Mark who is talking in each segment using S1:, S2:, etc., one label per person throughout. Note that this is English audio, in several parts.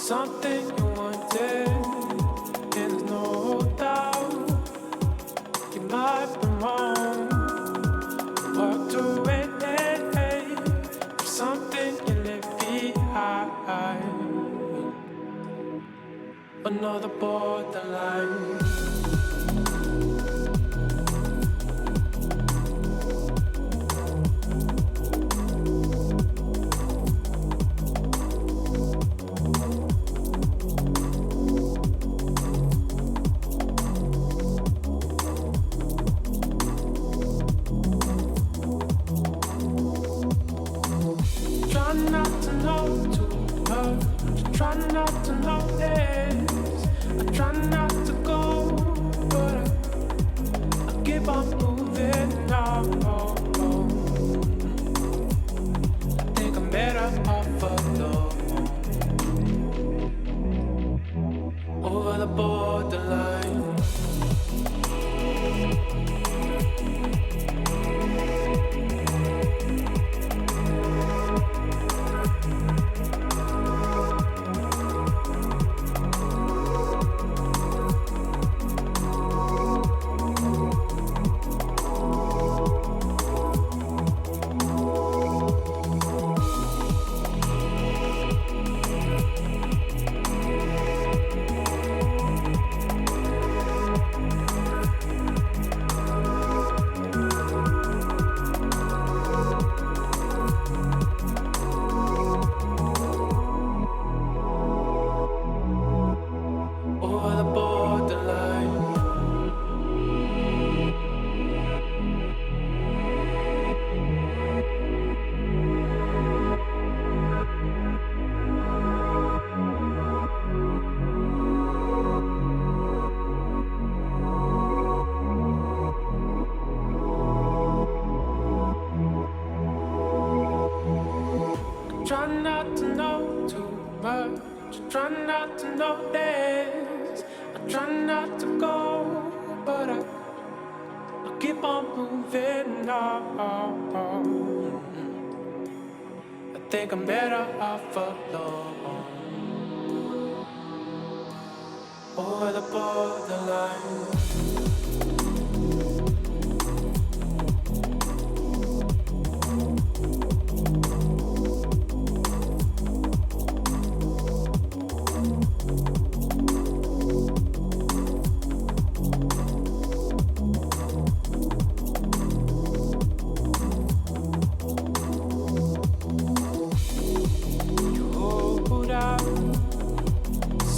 S1: Something you wanted, and there's no doubt you might be wrong. Walked away from something you left behind. Another borderline. Try not to notice, I try not to go, but I keep on moving now. I think I'm better off alone, over the borderline. Try not to know too much, try not to notice, I try not to go, but I keep on moving now. I think I'm better off alone, over the borderline.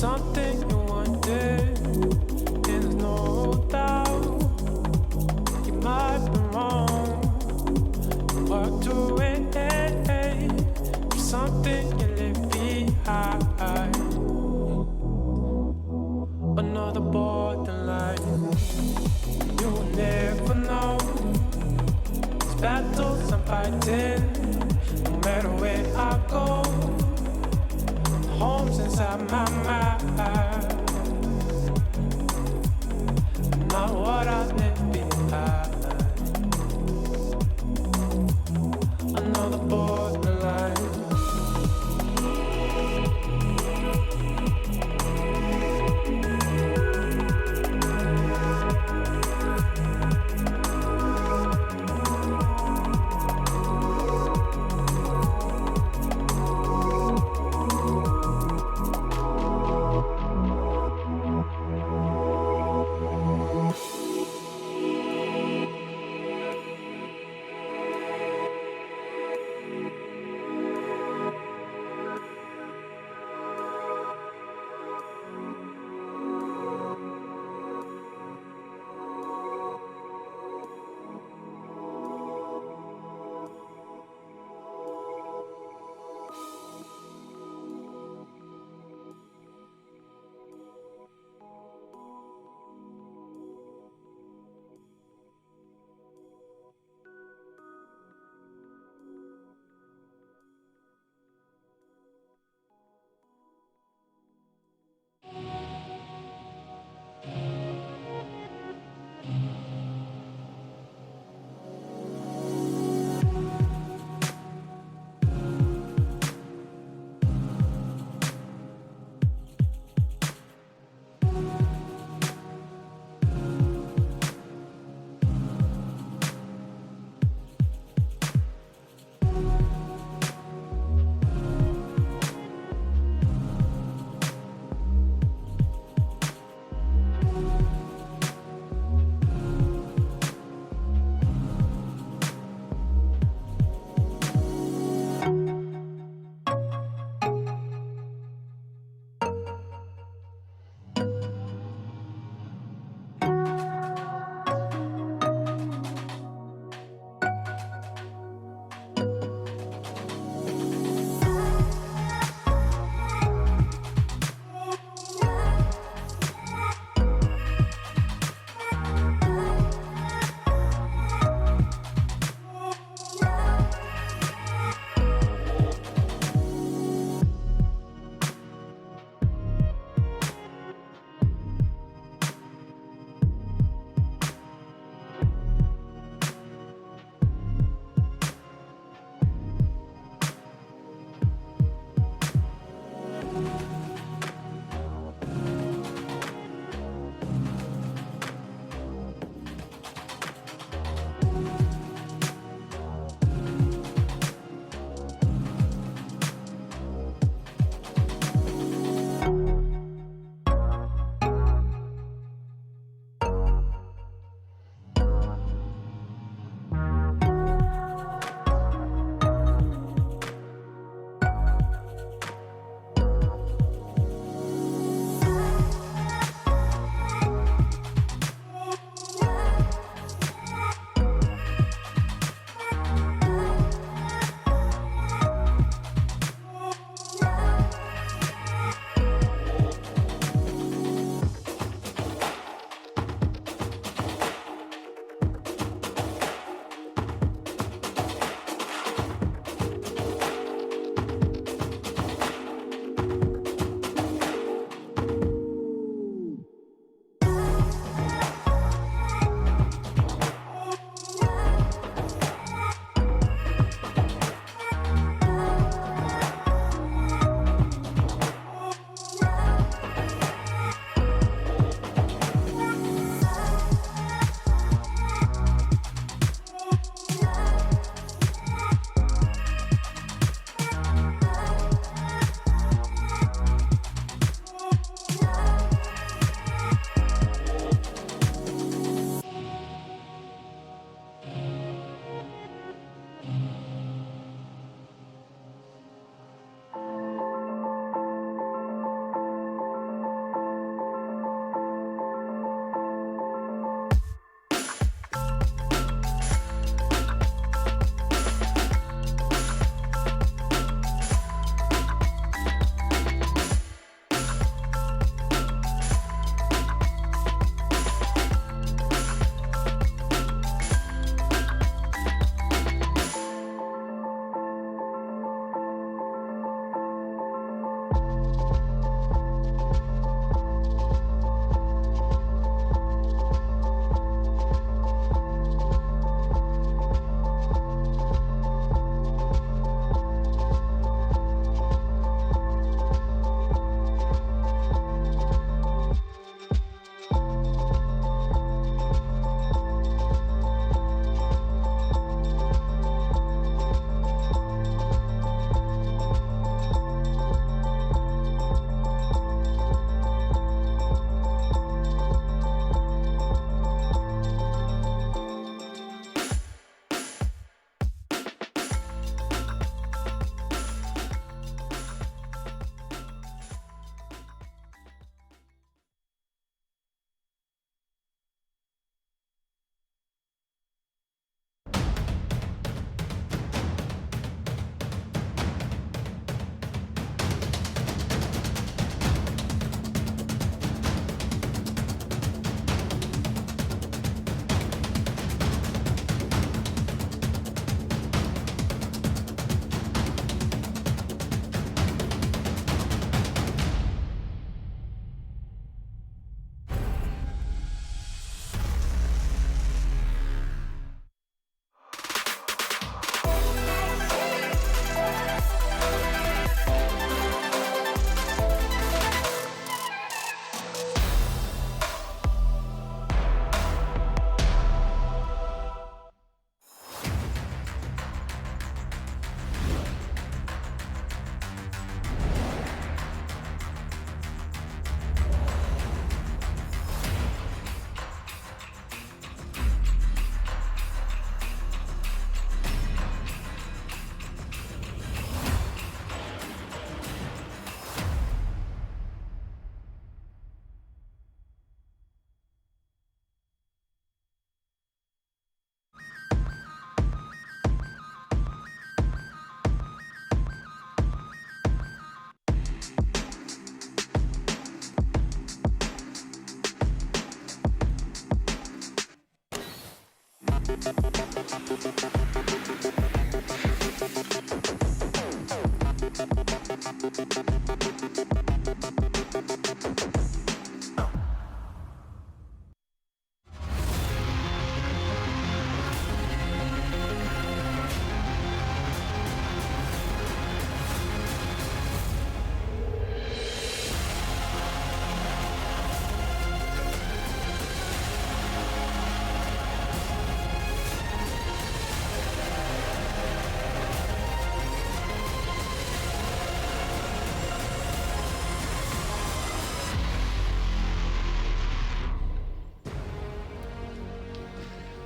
S1: Something you wanted, and there's no doubt you might be wrong. Walked away from something you left behind. Another borderline. You will never know these battles I'm fighting. No matter where I go, home's inside my mind. Not what I left behind. Another borderline.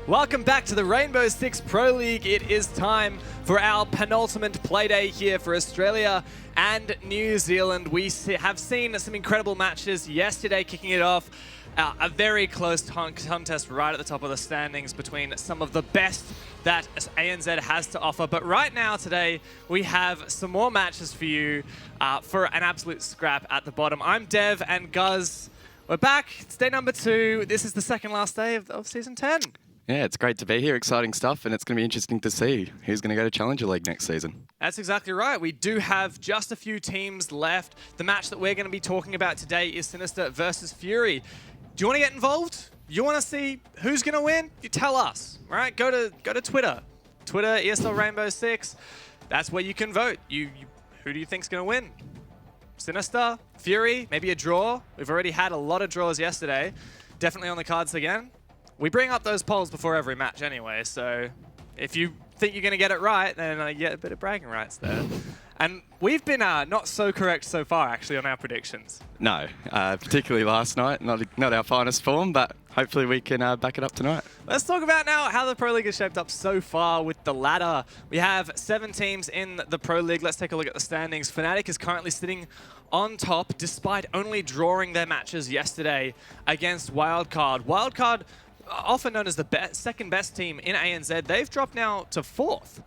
S2: Welcome back to the Rainbow Six Pro League. It is time for our penultimate Playday here for Australia and New Zealand. We have seen some incredible matches yesterday, kicking it off. A very close contest right at the top of the standings between some of the best that ANZ has to offer. But right now, today, we have some more matches for you for an absolute scrap at the bottom. I'm Dev, and Guz, we're back. It's day number 2. This is the second last day of Season 10.
S3: Yeah, it's great to be here. Exciting stuff, and it's going to be interesting to see who's going to go to Challenger League next season.
S2: That's exactly right. We do have just a few teams left. The match that we're going to be talking about today is Sinister versus Fury. Do you want to get involved? You want to see who's going to win? You tell us, all right? Go to Twitter. Twitter, ESL Rainbow 6. That's where you can vote. Who do you think's going to win? Sinister, Fury, maybe a draw. We've already had a lot of draws yesterday. Definitely on the cards again. We bring up those polls before every match anyway, so if you think you're going to get it right, then you get a bit of bragging rights there. And we've been not so correct so far, actually, on our predictions.
S3: No, particularly last night. Not our finest form, but hopefully we can back it up tonight.
S2: Let's talk about now how the Pro League has shaped up so far with the ladder. We have 7 teams in the Pro League. Let's take a look at the standings. Fnatic is currently sitting on top, despite only drawing their matches yesterday against Wildcard. Wildcard, often known as the second best team in ANZ, they've dropped now to 4th.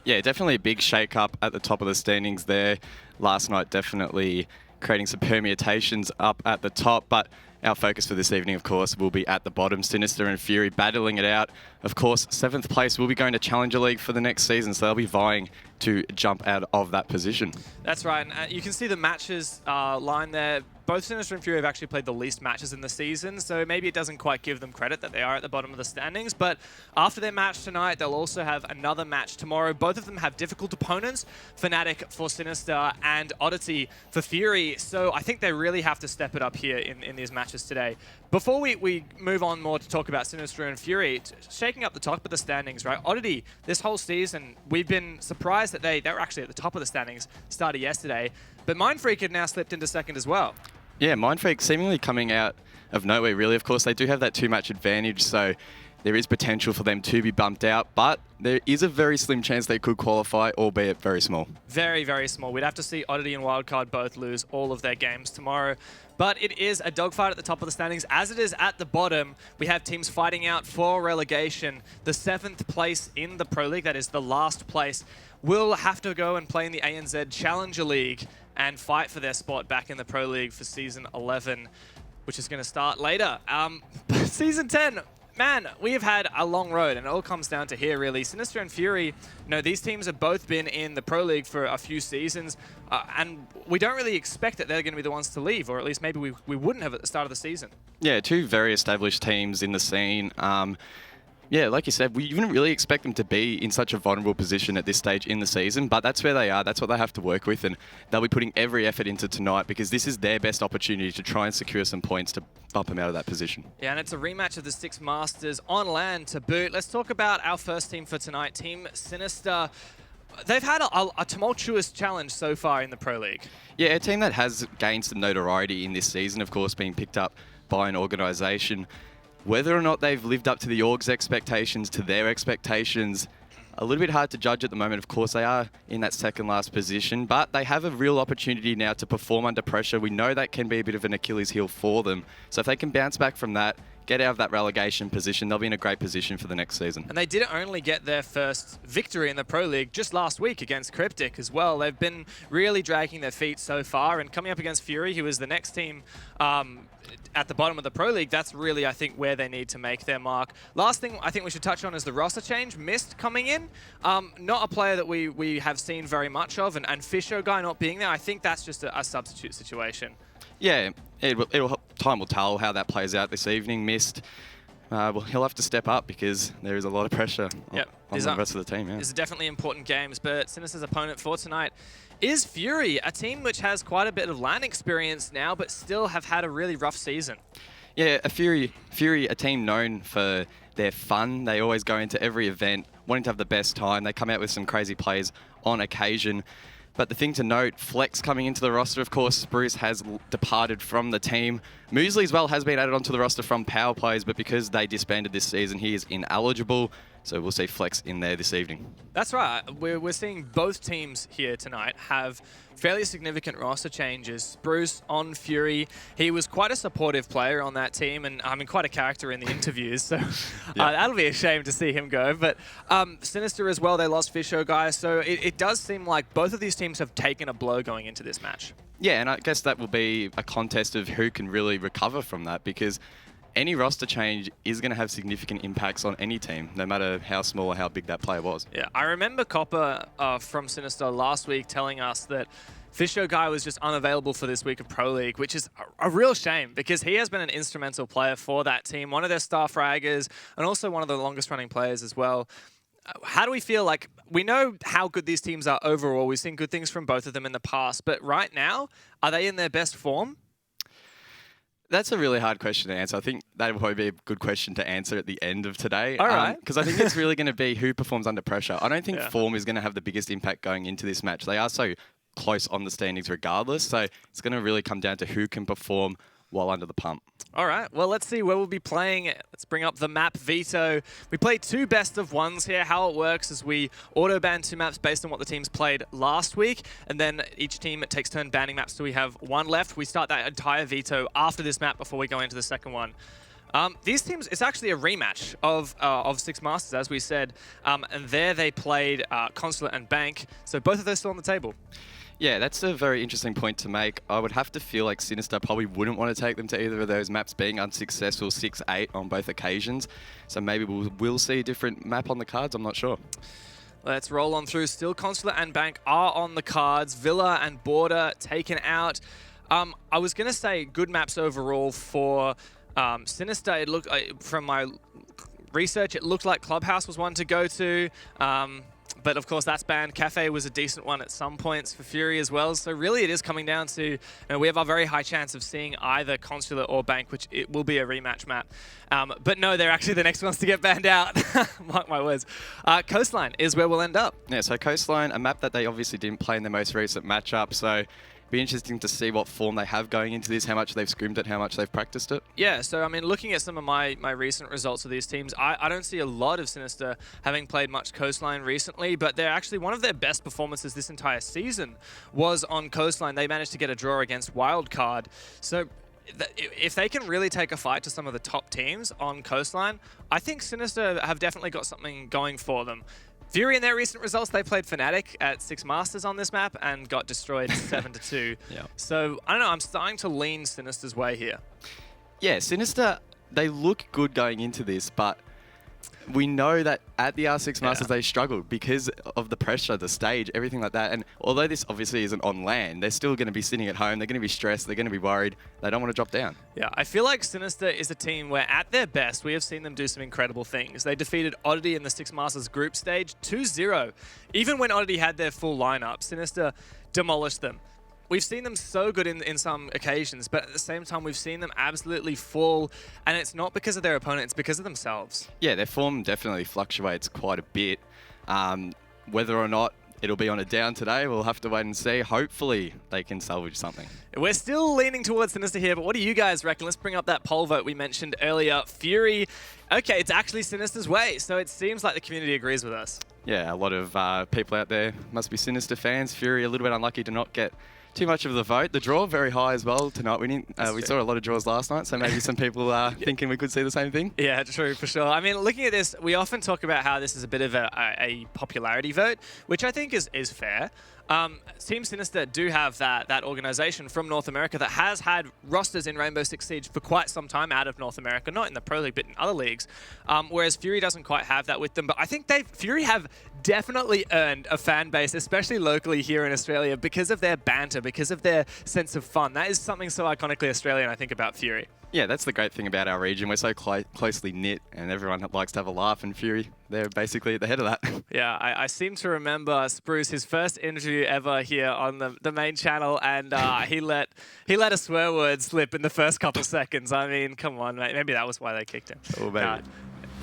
S3: Yeah, definitely a big shake-up at the top of the standings there. Last night definitely creating some permutations up at the top, but our focus for this evening, of course, will be at the bottom. Sinister and Fury battling it out. Of course, 7th place will be going to Challenger League for the next season, so they'll be vying to jump out of that position.
S2: That's right. And you can see the matches line there. Both Sinister and Fury have actually played the least matches in the season, so maybe it doesn't quite give them credit that they are at the bottom of the standings. But after their match tonight, they'll also have another match tomorrow. Both of them have difficult opponents, Fnatic for Sinister and Oddity for Fury. So I think they really have to step it up here in these matches today. Before we move on more to talk about Sinister and Fury, shaking up the top of the standings, right? Oddity, this whole season, we've been surprised that they were actually at the top of the standings, started yesterday. But Mindfreak had now slipped into 2nd as well.
S3: Yeah, Mindfreak seemingly coming out of nowhere, really. Of course, they do have that 2-match advantage, so there is potential for them to be bumped out, but there is a very slim chance they could qualify, albeit very small.
S2: Very, very small. We'd have to see Oddity and Wildcard both lose all of their games tomorrow. But it is a dogfight at the top of the standings, as it is at the bottom. We have teams fighting out for relegation. The 7th place in the Pro League, that is the last place, will have to go and play in the ANZ Challenger League and fight for their spot back in the Pro League for Season 11, which is going to start later. Season 10, man, we have had a long road, and it all comes down to here, really. Sinister and Fury, these teams have both been in the Pro League for a few seasons, and we don't really expect that they're going to be the ones to leave, or at least maybe we wouldn't have at the start of the season. Yeah,
S3: 2 very established teams in the scene. Yeah, like you said, we wouldn't really expect them to be in such a vulnerable position at this stage in the season, but that's where they are. That's what they have to work with, and they'll be putting every effort into tonight because this is their best opportunity to try and secure some points to bump them out of that position.
S2: Yeah, and it's a rematch of the 6 Masters on land to boot. Let's talk about our first team for tonight, Team Sinister. They've had a tumultuous challenge so far in the Pro League.
S3: Yeah, a team that has gained some notoriety in this season, of course, being picked up by an organisation. Whether or not they've lived up to the org's expectations, to their expectations, a little bit hard to judge at the moment. Of course, they are in that 2nd last position, but they have a real opportunity now to perform under pressure. We know that can be a bit of an Achilles heel for them. So if they can bounce back from that, get out of that relegation position, they'll be in a great position for the next season.
S2: And they did only get their first victory in the Pro League just last week against Cryptic as well. They've been really dragging their feet so far, and coming up against Fury, who is the next team at the bottom of the Pro League, that's really, I think, where they need to make their mark. Last thing I think we should touch on is the roster change. Mist coming in, not a player that we have seen very much of, and Fisher guy not being there, I think that's just a substitute situation.
S3: Yeah, time will tell how that plays out this evening. Mist, well, he'll have to step up because there is a lot of pressure on the rest of the team.
S2: These are definitely important games, but Sinister's opponent for tonight is Fury, a team which has quite a bit of LAN experience now, but still have had a really rough season.
S3: Yeah, Fury, a team known for their fun. They always go into every event wanting to have the best time. They come out with some crazy plays on occasion. But the thing to note, Flex coming into the roster, of course, Spruce has departed from the team. Muesli as well has been added onto the roster from Power Plays, but because they disbanded this season, he is ineligible. So we'll see Flex in there this evening.
S2: That's right. We're seeing both teams here tonight have fairly significant roster changes. Spruce on Fury. He was quite a supportive player on that team, and I mean quite a character in the interviews. So that'll be a shame to see him go. But Sinister as well, they lost Fisher guys. So it does seem like both of these teams have taken a blow going into this match. Yeah,
S3: and I guess that will be a contest of who can really recover from that, because any roster change is going to have significant impacts on any team, no matter how small or how big that player was.
S2: Yeah, I remember Copper from Sinister last week telling us that Fisher guy was just unavailable for this week of Pro League, which is a real shame because he has been an instrumental player for that team, one of their star fraggers, and also one of the longest running players as well. How do we feel? Like, we know how good these teams are overall. We've seen good things from both of them in the past, but right now, are they in their best form?
S3: That's a really hard question to answer. I think that would probably be a good question to answer at the end of today.
S2: All right.
S3: Because I think it's really going to be who performs under pressure. I don't think form is going to have the biggest impact going into this match. They are so close on the standings regardless. So it's going to really come down to who can perform while under the pump.
S2: All right, well, let's see where we'll be playing. Let's bring up the map Veto. We play 2 best of 1s here. How it works is we auto-ban 2 maps based on what the teams played last week, and then each team takes turn banning maps, so we have 1 left. We start that entire Veto after this map before we go into the second one. These teams, it's actually a rematch of Six Masters, as we said, and there they played Consulate and Bank, so both of those still on the table.
S3: Yeah, that's a very interesting point to make. I would have to feel like Sinister probably wouldn't want to take them to either of those maps, being unsuccessful 6-8 on both occasions. So maybe we'll see a different map on the cards, I'm not sure.
S2: Let's roll on through. Still Consulate and Bank are on the cards. Villa and Border taken out. I was going to say good maps overall for Sinister. It looked, from my research, it looked like Clubhouse was one to go to. But of course that's banned. Cafe was a decent one at some points for Fury as well. So really it is coming down to, we have a very high chance of seeing either Consulate or Bank, which it will be a rematch map. But no, they're actually the next ones to get banned out. Mark my words. Coastline is where we'll end up.
S3: Yeah, so Coastline, a map that they obviously didn't play in their most recent matchup. So be interesting to see what form they have going into this, how much they've scrimmed it, how much they've practiced it.
S2: Yeah, so I mean, looking at some of my recent results of these teams, I don't see a lot of Sinister having played much Coastline recently, but they're actually one of their best performances this entire season was on Coastline. They managed to get a draw against Wildcard. So if they can really take a fight to some of the top teams on Coastline, I think Sinister have definitely got something going for them. Fury, in their recent results, they played Fnatic at Six Masters on this map and got destroyed 7-2.
S3: Yeah.
S2: So, I don't know, I'm starting to lean Sinister's way here.
S3: Yeah, Sinister, they look good going into this, but we know that at the R6 Masters they struggled because of the pressure, the stage, everything like that. And although this obviously isn't on land, they're still going to be sitting at home. They're going to be stressed. They're going to be worried. They don't want to drop down. Yeah,
S2: I feel like Sinister is a team where at their best, we have seen them do some incredible things. They defeated Oddity in the Six Masters group stage 2-0. Even when Oddity had their full lineup, Sinister demolished them. We've seen them so good in some occasions, but at the same time, we've seen them absolutely fall, and it's not because of their opponent, it's because of themselves.
S3: Yeah, their form definitely fluctuates quite a bit. Whether or not it'll be on a down today, we'll have to wait and see. Hopefully, they can salvage something.
S2: We're still leaning towards Sinister here, but what do you guys reckon? Let's bring up that poll vote we mentioned earlier. Fury, okay, it's actually Sinister's way, so it seems like the community agrees with us.
S3: Yeah, a lot of people out there must be Sinister fans. Fury, a little bit unlucky to not get too much of the vote. The draw very high as well tonight. We saw a lot of draws last night, so maybe some people are thinking we could see the same thing.
S2: Yeah, true, for sure. I mean, looking at this, we often talk about how this is a bit of a popularity vote, which I think is fair. Team Sinister do have that organization from North America that has had rosters in Rainbow Six Siege for quite some time out of North America, not in the Pro League, but in other leagues, whereas Fury doesn't quite have that with them. But I think Fury have definitely earned a fan base, especially locally here in Australia, because of their banter, because of their sense of fun. That is something so iconically Australian, I think, about Fury.
S3: Yeah, that's the great thing about our region. We're so closely knit, and everyone likes to have a laugh, and Fury, they're basically at the head of that.
S2: Yeah, I seem to remember Spruce, his first interview ever here on the main channel, and he let a swear word slip in the first couple seconds. I mean, come on, mate. Maybe that was why they kicked him.
S3: Oh, maybe.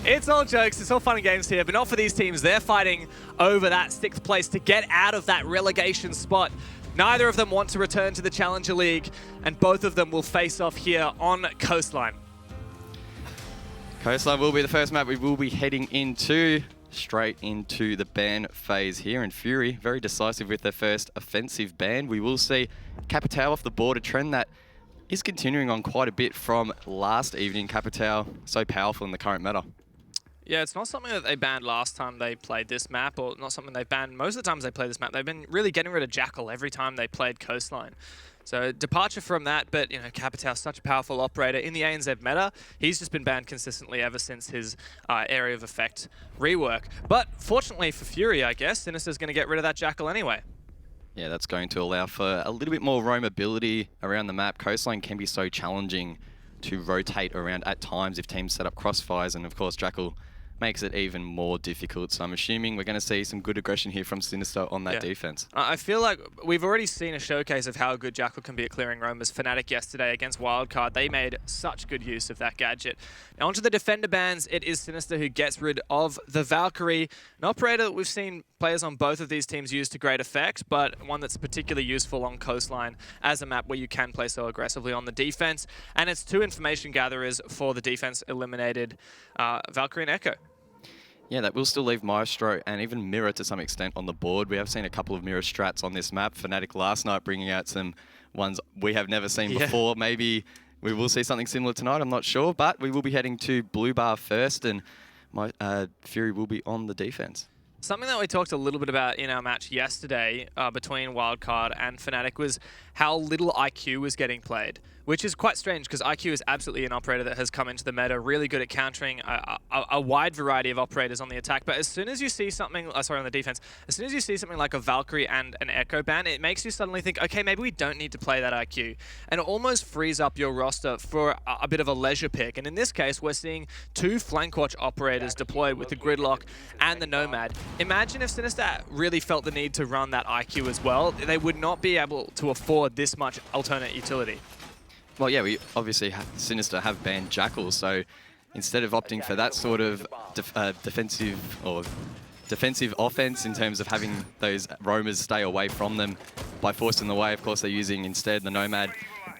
S2: It's all jokes, it's all fun and games here, but not for these teams. They're fighting over that 6th place to get out of that relegation spot. Neither of them want to return to the Challenger League, and both of them will face off here on Coastline.
S3: Coastline will be the first map we will be heading into, straight into the ban phase here. And Fury, very decisive with their first offensive ban. We will see Capitao off the board, a trend that is continuing on quite a bit from last evening. Capitao, so powerful in the current meta.
S2: Yeah, it's not something that they banned last time they played this map, or not something they banned most of the times they play this map. They've been really getting rid of Jackal every time they played Coastline. So departure from that, but you know, Capitao, such a powerful operator in the ANZ meta. He's just been banned consistently ever since his area of effect rework. But fortunately for Fury, I guess, Sinister's going to get rid of that Jackal anyway.
S3: Yeah, that's going to allow for a little bit more roamability around the map. Coastline can be so challenging to rotate around at times if teams set up crossfires, and of course Jackal makes it even more difficult. So I'm assuming we're going to see some good aggression here from Sinister on that defense.
S2: I feel like we've already seen a showcase of how good Jackal can be at clearing roamers. Fnatic yesterday against Wildcard, they made such good use of that gadget. Now onto the defender bans, it is Sinister who gets rid of the Valkyrie, an operator that we've seen players on both of these teams use to great effect, but one that's particularly useful on Coastline as a map where you can play so aggressively on the defense. And it's 2 information gatherers for the defense eliminated Valkyrie and Echo.
S3: Yeah, that will still leave Maestro and even Mirror to some extent on the board. We have seen a couple of Mirror strats on this map. Fnatic last night bringing out some ones we have never seen before. Maybe we will see something similar tonight, I'm not sure. But we will be heading to Blue Bar first, and Fury will be on the defense.
S2: Something that we talked a little bit about in our match yesterday between Wildcard and Fnatic was how little IQ was getting played, which is quite strange because IQ is absolutely an operator that has come into the meta, really good at countering a wide variety of operators on the attack. But as soon as you see something, on the defense, as soon as you see something like a Valkyrie and an Echo ban, it makes you suddenly think, okay, maybe we don't need to play that IQ. And it almost frees up your roster for a bit of a leisure pick. And in this case, we're seeing 2 flank watch operators deployed with the Gridlock and the Nomad. Imagine if Sinister really felt the need to run that IQ as well. They would not be able to afford this much alternate utility.
S3: Well, yeah, we obviously Sinister have banned Jackal, so instead of opting for that sort of defensive offense in terms of having those roamers stay away from them by forcing the way, of course they're using instead the Nomad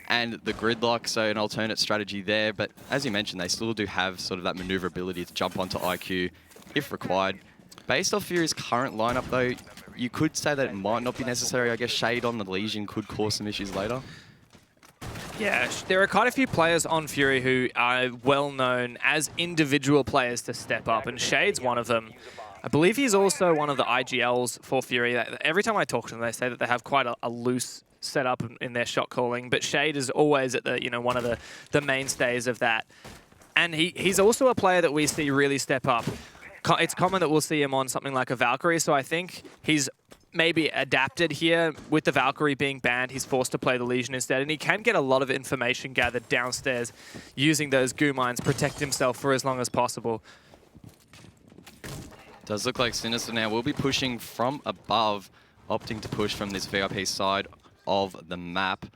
S3: and the Gridlock, so an alternate strategy there. But as you mentioned, they still do have sort of that maneuverability to jump onto IQ if required. Based off Fury's current lineup though, you could say that it might not be necessary. I guess Shade on the Legion could cause some issues later.
S2: Yeah, there are quite a few players on Fury who are well known as individual players to step up, and Shade's one of them. I believe he's also one of the IGLs for Fury. Every time I talk to them, they say that they have quite a loose setup in their shot calling, but Shade is always at the one of the mainstays of that. And he's also a player that we see really step up. It's common that we'll see him on something like a Valkyrie, so I think he's maybe adapted here. With the Valkyrie being banned, he's forced to play the Legion instead, and he can get a lot of information gathered downstairs using those goo mines, protect himself for as long as possible.
S3: Does look like Sinister now will be pushing from above, opting to push from this VIP side of the map.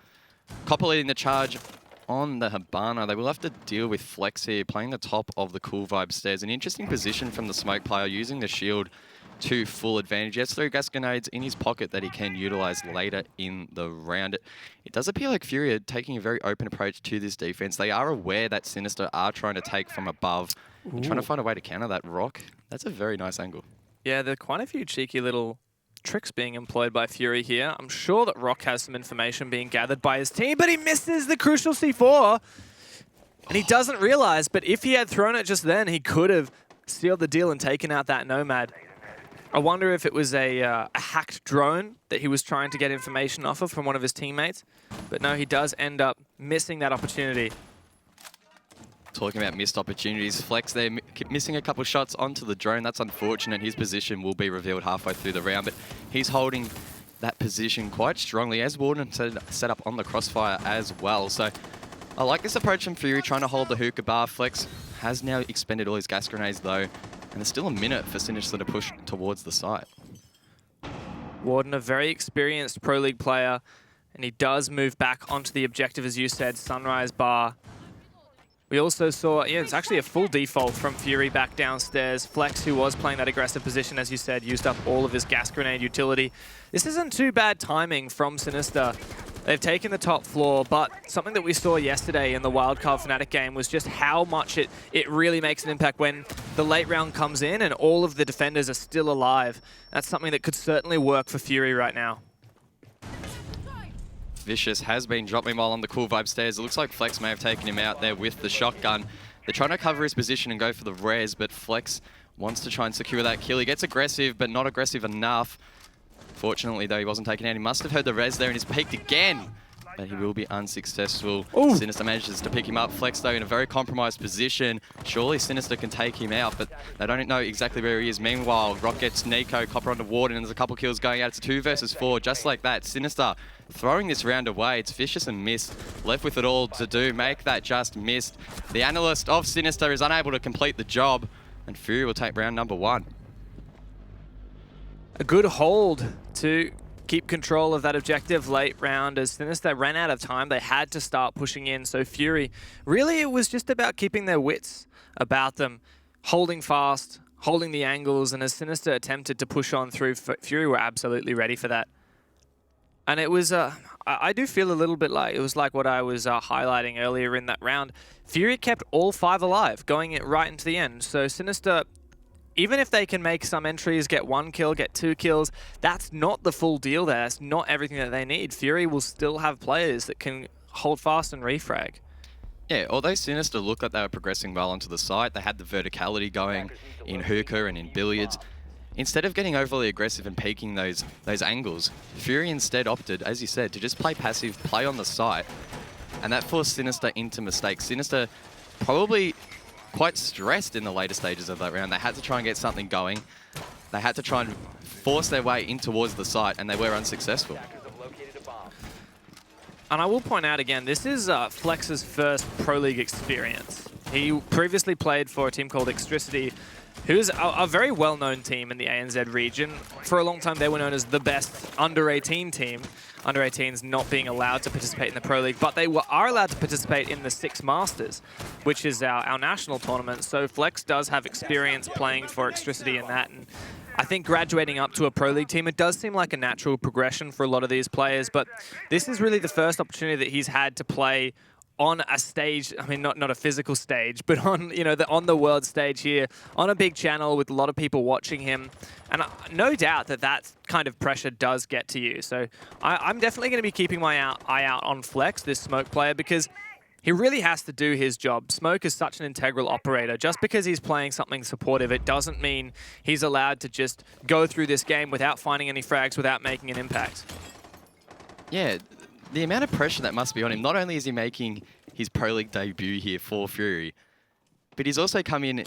S3: Copper leading the charge on the Habana. They will have to deal with Flex here, playing the top of the Cool Vibe stairs. An interesting position from the Smoke player, using the shield to full advantage. He has 3 gas grenades in his pocket that he can utilize later in the round. It does appear like Fury are taking a very open approach to this defense. They are aware that Sinister are trying to take from above and trying to find a way to counter that rock. That's a very nice angle.
S2: Yeah, there are quite a few cheeky little tricks being employed by Fury here. I'm sure that Rock has some information being gathered by his team, but he misses the crucial C4. And he doesn't realize, but if he had thrown it just then, he could have sealed the deal and taken out that Nomad. I wonder if it was a hacked drone that he was trying to get information off of from one of his teammates. But no, he does end up missing that opportunity.
S3: Talking about missed opportunities, Flex there missing a couple shots onto the drone. That's unfortunate. His position will be revealed halfway through the round, but he's holding that position quite strongly as Warden set up on the crossfire as well. So I like this approach from Fury, trying to hold the hookah bar. Flex has now expended all his gas grenades though, and there's still a minute for Sinister to push towards the site.
S2: Warden, a very experienced Pro League player, and he does move back onto the objective, as you said, Sunrise Bar. We also saw, yeah, it's actually a full default from Fury back downstairs. Flex, who was playing that aggressive position, as you said, used up all of his gas grenade utility. This isn't too bad timing from Sinister. They've taken the top floor, but something that we saw yesterday in the Wildcard Fnatic game was just how much it really makes an impact when the late round comes in and all of the defenders are still alive. That's something that could certainly work for Fury right now.
S3: Vicious has been dropping while on the cool vibe stairs. It looks like Flex may have taken him out there with the shotgun. They're trying to cover his position and go for the res, but Flex wants to try and secure that kill. He gets aggressive, but not aggressive enough. Fortunately, though, he wasn't taken out. He must have heard the res there and he's peeked again, but he will be unsuccessful. Ooh. Sinister manages to pick him up. Flex, though, in a very compromised position. Surely Sinister can take him out, but they don't know exactly where he is. Meanwhile, Rock gets Nico, Copper onto Warden, and there's a couple kills going out. It's 2 versus 4, just like that. Sinister throwing this round away. It's Vicious and Mist left with it all to do. Make that just missed. The analyst of Sinister is unable to complete the job, and Fury will take round number 1.
S2: A good hold to keep control of that objective late round. As Sinister ran out of time, they had to start pushing in. So Fury, really it was just about keeping their wits about them, holding fast, holding the angles, and as Sinister attempted to push on through, Fury were absolutely ready for that. And it was, I do feel a little bit like, it was like what I was highlighting earlier in that round. Fury kept all 5 alive, going right into the end. So Sinister, even if they can make some entries, get 1 kill, get 2 kills, that's not the full deal there. That's not everything that they need. Fury will still have players that can hold fast and refrag.
S3: Yeah, although Sinister looked like they were progressing well onto the site, they had the verticality going in hookah and in billiards. Instead of getting overly aggressive and peaking those angles, Fury instead opted, as you said, to just play passive, play on the site, and that forced Sinister into mistakes. Sinister probably quite stressed in the later stages of that round. They had to try and get something going. They had to try and force their way in towards the site, and they were unsuccessful.
S2: And I will point out again, this is Flex's first Pro League experience. He previously played for a team called Extricity, who's a very well-known team in the ANZ region. For a long time, they were known as the best under-18 team. Under-18s not being allowed to participate in the Pro League, but they are allowed to participate in the Six Masters, which is our national tournament. So Flex does have experience playing for Extricity in that. And I think graduating up to a Pro League team, it does seem like a natural progression for a lot of these players, but this is really the first opportunity that he's had to play on a stage. I mean, not a physical stage, but on, you know, on the world stage here, on a big channel with a lot of people watching him. And no doubt that kind of pressure does get to you. So I'm definitely going to be keeping my eye out on Flex, this Smoke player, because he really has to do his job. Smoke is such an integral operator. Just because he's playing something supportive, it doesn't mean he's allowed to just go through this game without finding any frags, without making an impact.
S3: Yeah, the amount of pressure that must be on him. Not only is he making his Pro League debut here for Fury, but he's also come in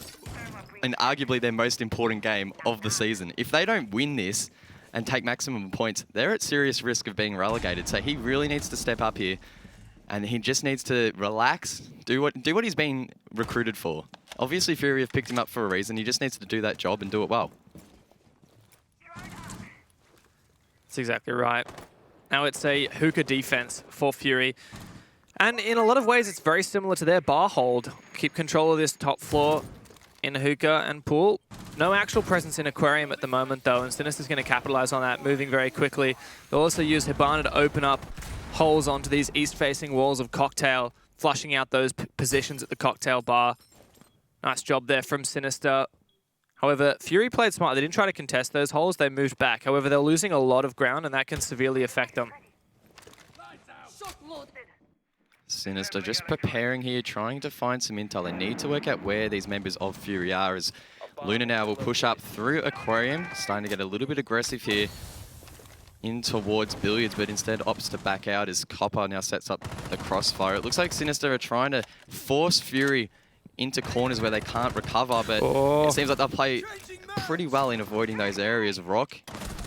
S3: arguably their most important game of the season. If they don't win this and take maximum points, they're at serious risk of being relegated. So he really needs to step up here, and he just needs to relax, do what he's been recruited for. Obviously, Fury have picked him up for a reason. He just needs to do that job and do it well.
S2: That's exactly right. Now it's a hookah defense for Fury. And in a lot of ways, it's very similar to their bar hold. Keep control of this top floor in hookah and pool. No actual presence in aquarium at the moment, though, and Sinister's going to capitalize on that, moving very quickly. They'll also use Hibana to open up holes onto these east-facing walls of Cocktail, flushing out those positions at the Cocktail bar. Nice job there from Sinister. However, Fury played smart. They didn't try to contest those holes. They moved back. However, they're losing a lot of ground, and that can severely affect them.
S3: Sinister just preparing here, trying to find some intel. They need to work out where these members of Fury are, as Luna now will push up through Aquarium, starting to get a little bit aggressive here in towards Billiards, but instead opts to back out as Copper now sets up the crossfire. It looks like Sinister are trying to force Fury into corners where they can't recover, but it seems like they'll play pretty well in avoiding those areas. Rock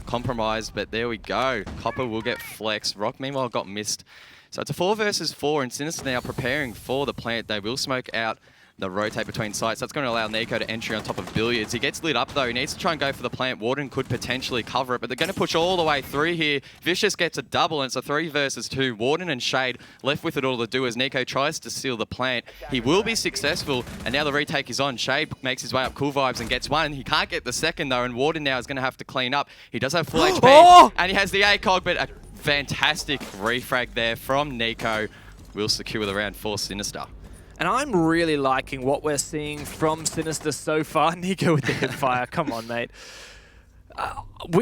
S3: compromised, but there we go. Copper will get flexed. Rock, meanwhile, got missed. So it's a 4 versus 4, and Sinister now preparing for the plant. They will smoke out the rotate between sites. That's going to allow Nico to entry on top of Billiards. He gets lit up though. He needs to try and go for the plant. Warden could potentially cover it, but they're going to push all the way through here. Vicious gets a double, and it's a 3 versus 2. Warden and Shade left with it all to do as Nico tries to seal the plant. He will be successful, and now the retake is on. Shade makes his way up Cool Vibes and gets one. He can't get the second though, and Warden now is going to have to clean up. He does have full HP, and he has the ACOG, but a fantastic refrag there from Nico. Will secure the round for Sinister.
S2: And I'm really liking what we're seeing from Sinister so far. Nico with the hipfire. Come on, mate.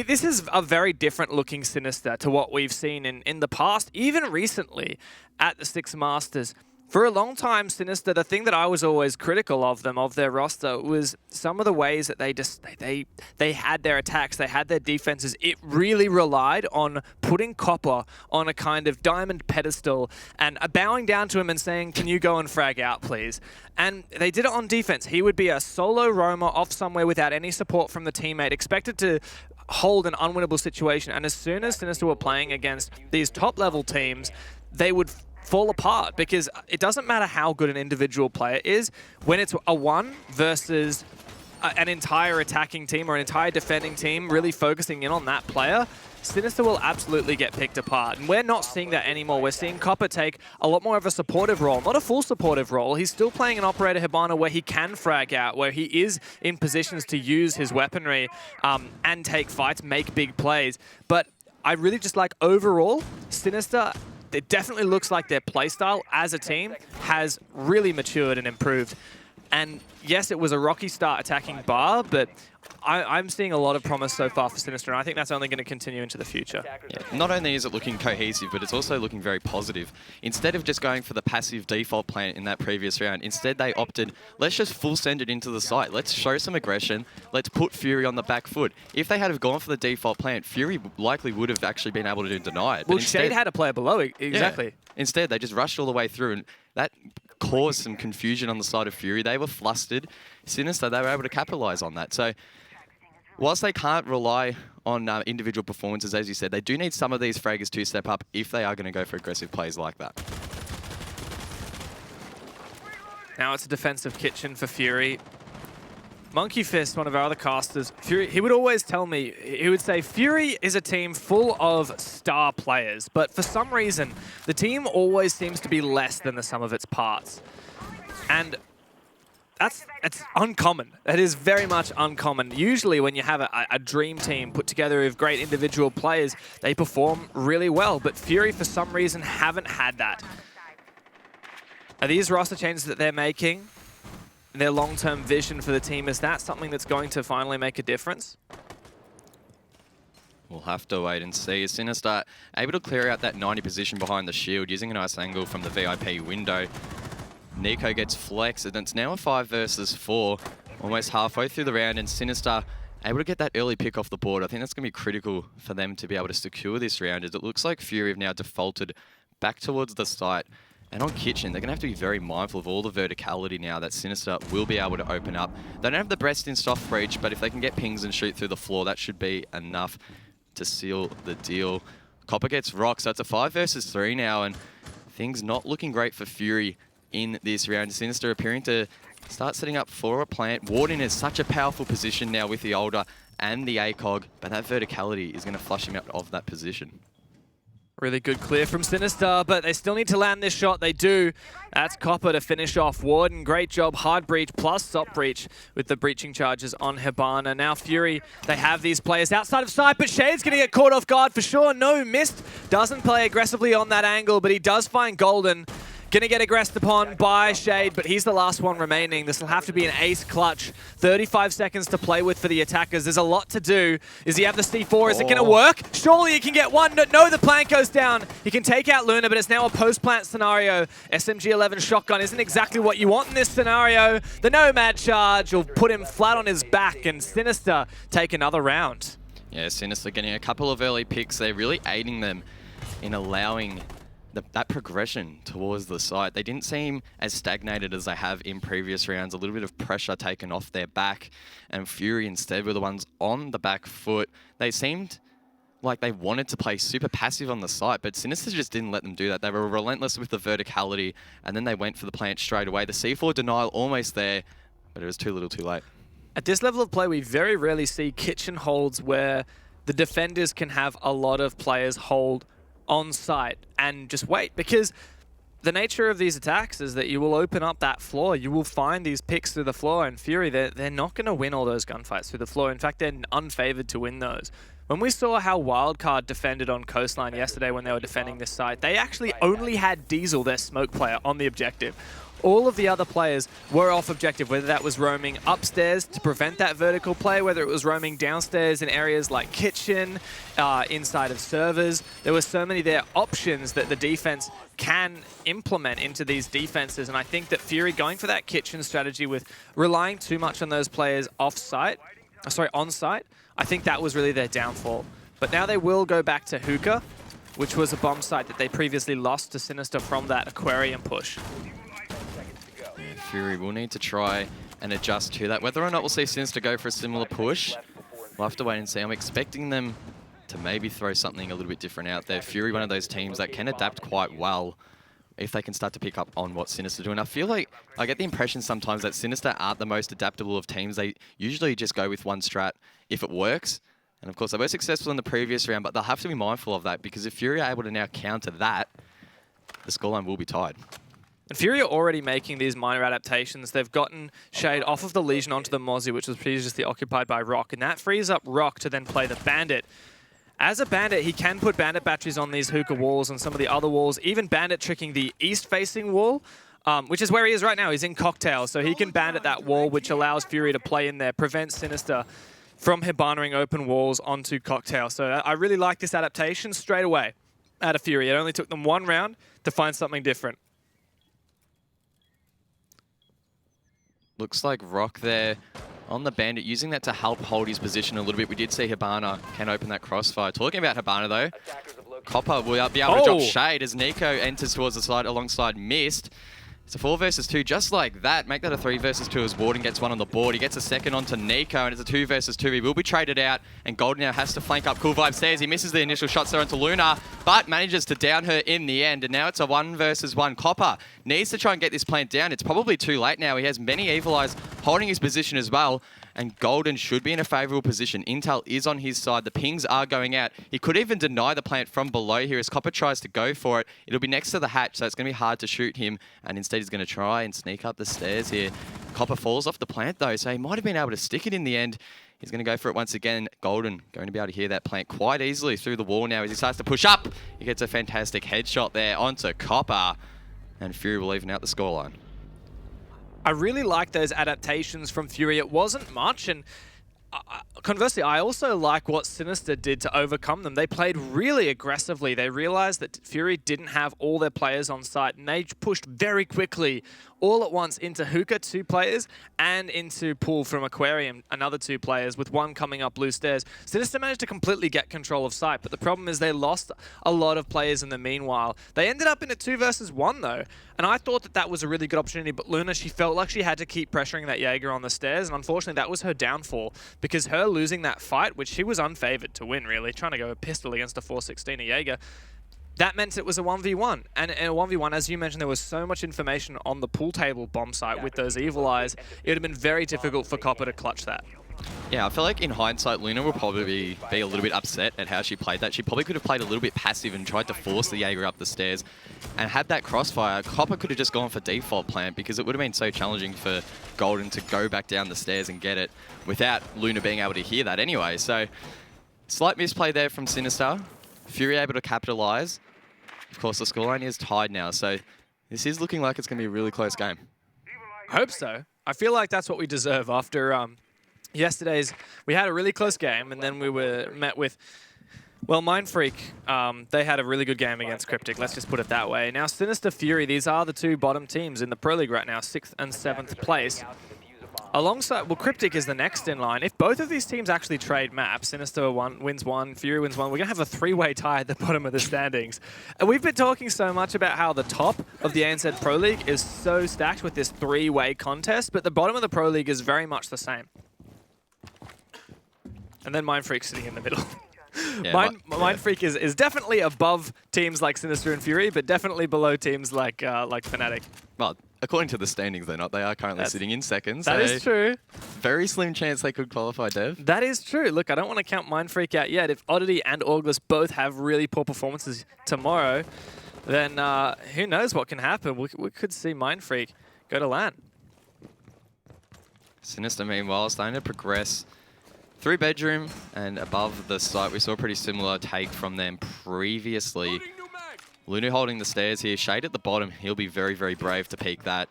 S2: This is a very different looking Sinister to what we've seen in the past, even recently at the Six Masters. For a long time, Sinister, the thing that I was always critical of them, of their roster, was some of the ways that they had their attacks, they had their defenses. It really relied on putting Copper on a kind of diamond pedestal and bowing down to him and saying, can you go and frag out, please? And they did it on defense. He would be a solo roamer off somewhere without any support from the teammate, expected to hold an unwinnable situation. And as soon as Sinister were playing against these top-level teams, they would fall apart, because it doesn't matter how good an individual player is when it's a 1 versus an entire attacking team or an entire defending team really focusing in on that player. Sinister will absolutely get picked apart, and we're not seeing that anymore. We're seeing Copper take a lot more of a supportive role, not a full supportive role. He's still playing an Operator Hibana where he can frag out, where he is in positions to use his weaponry and take fights, make big plays. But I really just like overall, Sinister, it definitely looks like their playstyle as a team has really matured and improved. And yes, it was a rocky start attacking Bar, but I'm seeing a lot of promise so far for Sinister, and I think that's only going to continue into the future.
S3: Yeah. Not only is it looking cohesive, but it's also looking very positive. Instead of just going for the passive default plant in that previous round, instead they opted, let's just full send it into the site. Let's show some aggression. Let's put Fury on the back foot. If they had have gone for the default plant, Fury likely would have actually been able to deny it.
S2: Well, Shade had a player below, exactly.
S3: Yeah. Instead, they just rushed all the way through, and that caused some confusion on the side of Fury. They were flustered. Sinister, they were able to capitalize on that. So whilst they can't rely on individual performances, as you said, they do need some of these fraggers to step up if they are going to go for aggressive plays like that.
S2: Now it's a defensive kitchen for Fury. Monkey Fist, one of our other casters, Fury, he would always tell me, he would say, Fury is a team full of star players, but for some reason, the team always seems to be less than the sum of its parts. And it's uncommon. That is very much uncommon. Usually when you have a dream team put together of great individual players, they perform really well, but Fury for some reason haven't had that. Are these roster changes that they're making, their long-term vision for the team, is that something that's going to finally make a difference?
S3: We'll have to wait and see. Sinister able to clear out that 90 position behind the shield using a nice angle from the VIP window. Nico gets flexed, and it's now a 5 versus 4, almost halfway through the round, and Sinister able to get that early pick off the board. I think that's going to be critical for them to be able to secure this round, as it looks like Fury have now defaulted back towards the site. And on Kitchen, they're going to have to be very mindful of all the verticality now that Sinister will be able to open up. They don't have the breast in soft breach, but if they can get pings and shoot through the floor, that should be enough to seal the deal. Copper gets rocked, so it's a 5 versus 3 now, and things not looking great for Fury in this round. Sinister appearing to start setting up for a plant. Warden is such a powerful position now with the Older and the ACOG, but that verticality is going to flush him out of that position.
S2: Really good clear from Sinister, but they still need to land this shot. They do. That's Copper to finish off Warden. Great job. Hard breach plus soft breach with the breaching charges on Hibana. Now Fury, they have these players outside of sight, but Shade's going to get caught off guard for sure. No, missed. Doesn't play aggressively on that angle, but he does find Golden. Gonna get aggressed upon by Shade, but he's the last one remaining. This will have to be an ace clutch. 35 seconds to play with for the attackers. There's a lot to do. Does he have the C4? Is it gonna work? Surely he can get one. No, the plant goes down. He can take out Luna, but it's now a post-plant scenario. SMG-11 shotgun isn't exactly what you want in this scenario. The Nomad charge will put him flat on his back, and Sinister take another round.
S3: Yeah, Sinister getting a couple of early picks. They're really aiding them in allowing that progression towards the site. They didn't seem as stagnated as they have in previous rounds. A little bit of pressure taken off their back, and Fury instead were the ones on the back foot. They seemed like they wanted to play super passive on the site, but Sinister just didn't let them do that. They were relentless with the verticality, and then they went for the plant straight away. The C4 denial almost there, but it was too little too late.
S2: At this level of play, we very rarely see kitchen holds where the defenders can have a lot of players hold on site and just wait, because the nature of these attacks is that you will open up that floor, you will find these picks through the floor, and Fury, they're not going to win all those gunfights through the floor. In fact, they're unfavored to win those. When we saw how Wildcard defended on Coastline yesterday when they were defending this site, they actually only had Diesel, their smoke player, on the objective. All of the other players were off objective, whether that was roaming upstairs to prevent that vertical play, whether it was roaming downstairs in areas like kitchen, inside of servers. There were so many there options that the defense can implement into these defenses, and I think that Fury going for that kitchen strategy with relying too much on those players on-site, I think that was really their downfall. But now they will go back to Hookah, which was a bomb site that they previously lost to Sinister from that Aquarium push.
S3: Fury will need to try and adjust to that. Whether or not we'll see Sinister go for a similar push, we'll have to wait and see. I'm expecting them to maybe throw something a little bit different out there. Fury, one of those teams that can adapt quite well if they can start to pick up on what Sinister do. And I feel like I get the impression sometimes that Sinister aren't the most adaptable of teams. They usually just go with one strat if it works. And of course, they were successful in the previous round, but they'll have to be mindful of that, because if Fury are able to now counter that, the scoreline will be tied.
S2: And Fury are already making these minor adaptations. They've gotten Shade off of the Legion onto the Mozzie, which was previously occupied by Rock, and that frees up Rock to then play the Bandit. As a Bandit, he can put Bandit batteries on these Hookah walls and some of the other walls, even Bandit tricking the east-facing wall, which is where he is right now. He's in Cocktail, so he can Bandit that wall, which allows Fury to play in there, prevent Sinister from Hibanaing open walls onto Cocktail. So I really like this adaptation straight away out of Fury. It only took them one round to find something different.
S3: Looks like Rock there on the Bandit, using that to help hold his position a little bit. We did see Hibana can open that crossfire. Talking about Hibana though, Copper will be able to drop Shade as Nico enters towards the side alongside Mist. It's a 4 versus 2 just like that. Make that a 3 versus 2 as Warden gets one on the board. He gets a second onto Nico, and it's a 2 versus 2. He will be traded out, and Golden now has to flank up Cool Vibe stairs. He misses the initial shots there onto Luna, but manages to down her in the end, and now it's a 1 versus 1. Copper needs to try and get this plant down. It's probably too late now. He has many Evil Eyes holding his position as well, and Golden should be in a favourable position. Intel is on his side. The pings are going out. He could even deny the plant from below here as Copper tries to go for it. It'll be next to the hatch, so it's going to be hard to shoot him, and instead he's going to try and sneak up the stairs here. Copper falls off the plant though, so he might have been able to stick it in the end. He's going to go for it once again. Golden going to be able to hear that plant quite easily through the wall now as he starts to push up. He gets a fantastic headshot there onto Copper, and Fury will even out the scoreline.
S2: I really like those adaptations from Fury. It wasn't much, and conversely, I also like what Sinister did to overcome them. They played really aggressively. They realized that Fury didn't have all their players on site, and they pushed very quickly all at once into Hookah, 2 players, and into Pool from Aquarium, another 2 players, with one coming up blue stairs. Sinister managed to completely get control of site, but the problem is they lost a lot of players in the meanwhile. They ended up in a 2 versus 1 though, and I thought that that was a really good opportunity, but Luna, she felt like she had to keep pressuring that Jaeger on the stairs, and unfortunately that was her downfall, because her losing that fight, which she was unfavored to win really, trying to go a pistol against a 416 a Jaeger, that meant it was a 1v1. And in a 1v1, as you mentioned, there was so much information on the pool table bomb site with those Evil Eyes, it would have been very difficult for Copper to clutch that.
S3: Yeah, I feel like in hindsight, Luna will probably be a little bit upset at how she played that. She probably could have played a little bit passive and tried to force the Jaeger up the stairs. And had that crossfire, Copper could have just gone for default plant, because it would have been so challenging for Golden to go back down the stairs and get it without Luna being able to hear that anyway. So, slight misplay there from Sinister. Fury able to capitalize. Of course, the scoreline is tied now, so This is looking like it's going to be a really close game.
S2: Hope so. I feel like that's what we deserve after yesterday's. We had a really close game, and then we were met with, well, Mind Freak. They had a really good game against Cryptic. Let's just put it that way. Now, Sinister Fury. These are the two bottom teams in the Pro League right now, 6th and 7th place. Alongside, well, Cryptic is the next in line. If both of these teams actually trade maps, Sinister wins one, Fury wins one, we're going to have a three-way tie at the bottom of the standings. And we've been talking so much about how the top of the ANZ Pro League is so stacked with this three-way contest, but the bottom of the Pro League is very much the same. And then Mind Freak sitting in the middle. Yeah, Mind Freak is definitely above teams like Sinister and Fury, but definitely below teams like Fnatic.
S3: Well, according to the standings, they're not. They are currently sitting in second.
S2: That is true.
S3: Very slim chance they could qualify, Dev.
S2: That is true. Look, I don't want to count Mind Freak out yet. If Oddity and August both have really poor performances tomorrow, then who knows what can happen. We could see Mind Freak go to LAN.
S3: Sinister, meanwhile, starting to progress. 3-bedroom and above the site. We saw a pretty similar take from them previously. Lunu holding the stairs here. Shade at the bottom. He'll be very, very brave to peek that,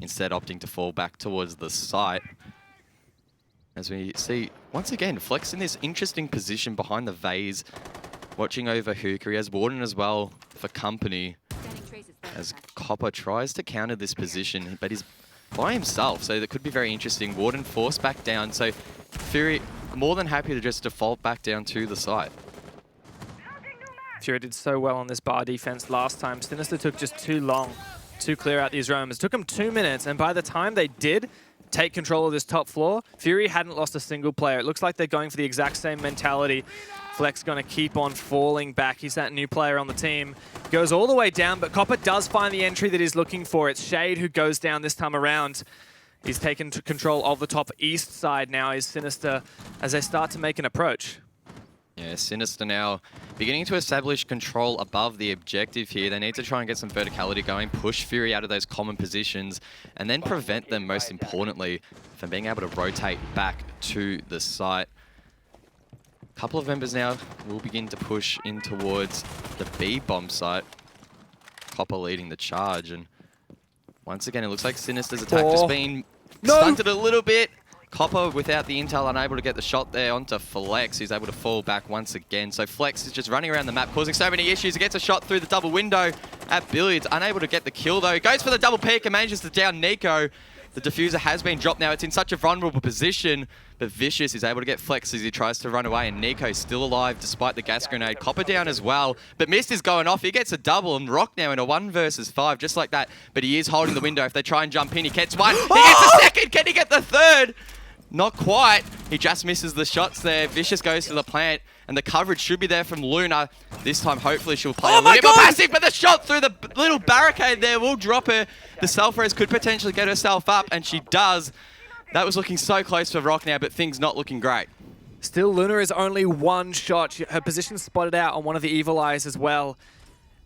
S3: instead opting to fall back towards the site. As we see, once again, Flex in this interesting position behind the vase, watching over Hooker. He has Warden as well for company, as Copper tries to counter this position, but he's by himself, so that could be very interesting. Warden forced back down, so Fury more than happy to just default back down to the site.
S2: Fury did so well on this bar defense last time. Sinister took just too long to clear out these roams. It took them 2 minutes, and by the time they did take control of this top floor, Fury hadn't lost a single player. It looks like they're going for the exact same mentality. Flex going to keep on falling back. He's that new player on the team. Goes all the way down, but Copper does find the entry that he's looking for. It's Shade who goes down this time around. He's taken control of the top east side now, is Sinister, as they start to make an approach.
S3: Yeah, Sinister now beginning to establish control above the objective here. They need to try and get some verticality going, push Fury out of those common positions, and then prevent them, most importantly, from being able to rotate back to the site. A couple of members now will begin to push in towards the B bomb site. Copper leading the charge, and once again, it looks like Sinister's attack just been stunted a little bit. Copper, without the intel, unable to get the shot there onto Flex. He's able to fall back once again. So Flex is just running around the map, causing so many issues. He gets a shot through the double window at Billiards. Unable to get the kill, though. He goes for the double pick and manages to down Nico. The diffuser has been dropped now. It's in such a vulnerable position, but Vicious is able to get Flex as he tries to run away, and Nico's still alive despite the gas grenade. Copper down as well, but Mist is going off. He gets a double, and Rock now in a 1 versus 5, just like that. But he is holding the window. If they try and jump in, he gets one. He gets a second. Can he get the third? Not quite. He just misses the shots there. Vicious goes to the plant, and the coverage should be there from Luna. This time, hopefully, she'll play a little bit more passive, but the shot through the little barricade there will drop her. The self-res could potentially get herself up, and she does. That was looking so close for Rock now, but things not looking great.
S2: Still, Luna is only 1 shot. Her position spotted out on one of the Evil Eyes as well.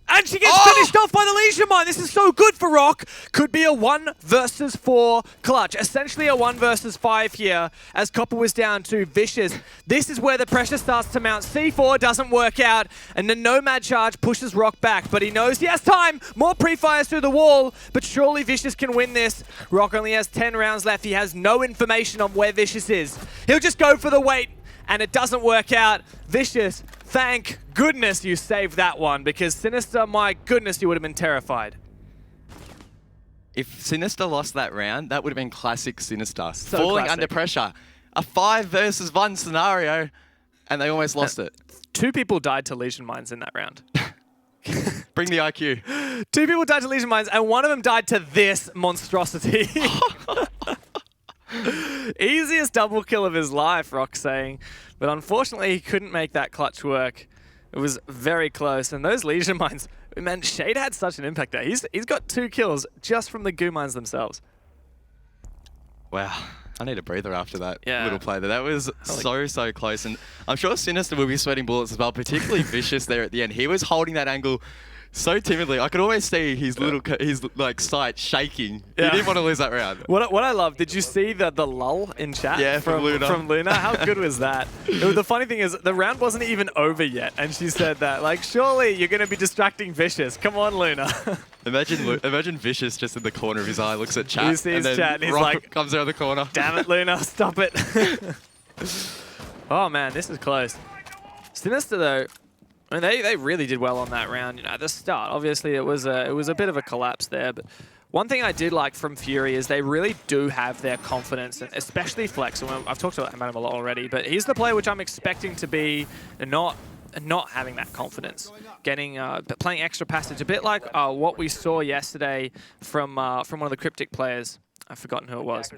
S2: And she gets finished off by the Leisure Mine. This is so good for Rock. Could be a 1 versus 4 clutch. Essentially a 1 versus 5 here as Copper was down to Vicious. This is where the pressure starts to mount. C4 doesn't work out, and the Nomad charge pushes Rock back, but he knows he has time. More pre-fires through the wall, but surely Vicious can win this. Rock only has 10 rounds left. He has no information on where Vicious is. He'll just go for the wait, and it doesn't work out. Vicious, thank goodness you saved that one, because Sinister, my goodness, you would have been terrified.
S3: If Sinister lost that round, that would have been classic Sinister.
S2: So
S3: falling
S2: classic.
S3: under pressure. A 5 versus 1 scenario, and they almost lost it.
S2: 2 people died to Legion Mines in that round.
S3: Bring the IQ.
S2: 2 people died to Legion Mines, and one of them died to this monstrosity. Easiest double kill of his life, Rock saying. But unfortunately, he couldn't make that clutch work. It was very close. And those Legion Mines, man, Shade had such an impact there. He's got 2 kills just from the goo mines themselves.
S3: Wow. I need a breather after that
S2: Yeah.
S3: little play there. That was so close. And I'm sure Sinister will be sweating bullets as well, particularly Vicious there at the end. He was holding that angle so timidly. I could always see his like sight shaking.
S2: Yeah.
S3: He didn't want to lose that round.
S2: What I love, did you see the lull in chat?
S3: Yeah, from Luna.
S2: From Luna. How good was that? The funny thing is, the round wasn't even over yet, and she said that, like, surely you're going to be distracting Vicious. Come on, Luna.
S3: Imagine Vicious just in the corner of his eye looks at chat.
S2: He sees
S3: and then
S2: chat and he's
S3: Rock
S2: like,
S3: comes around the corner.
S2: Damn it, Luna, stop it. Oh man, this is close. Sinister though, I mean, they really did well on that round. You know, at the start, obviously it was a bit of a collapse there, but one thing I did like from Fury is they really do have their confidence, especially Flex. And I've talked about him a lot already, but he's the player which I'm expecting to be not having that confidence, playing extra passage, a bit like what we saw yesterday from one of the Cryptic players. I've forgotten who it was.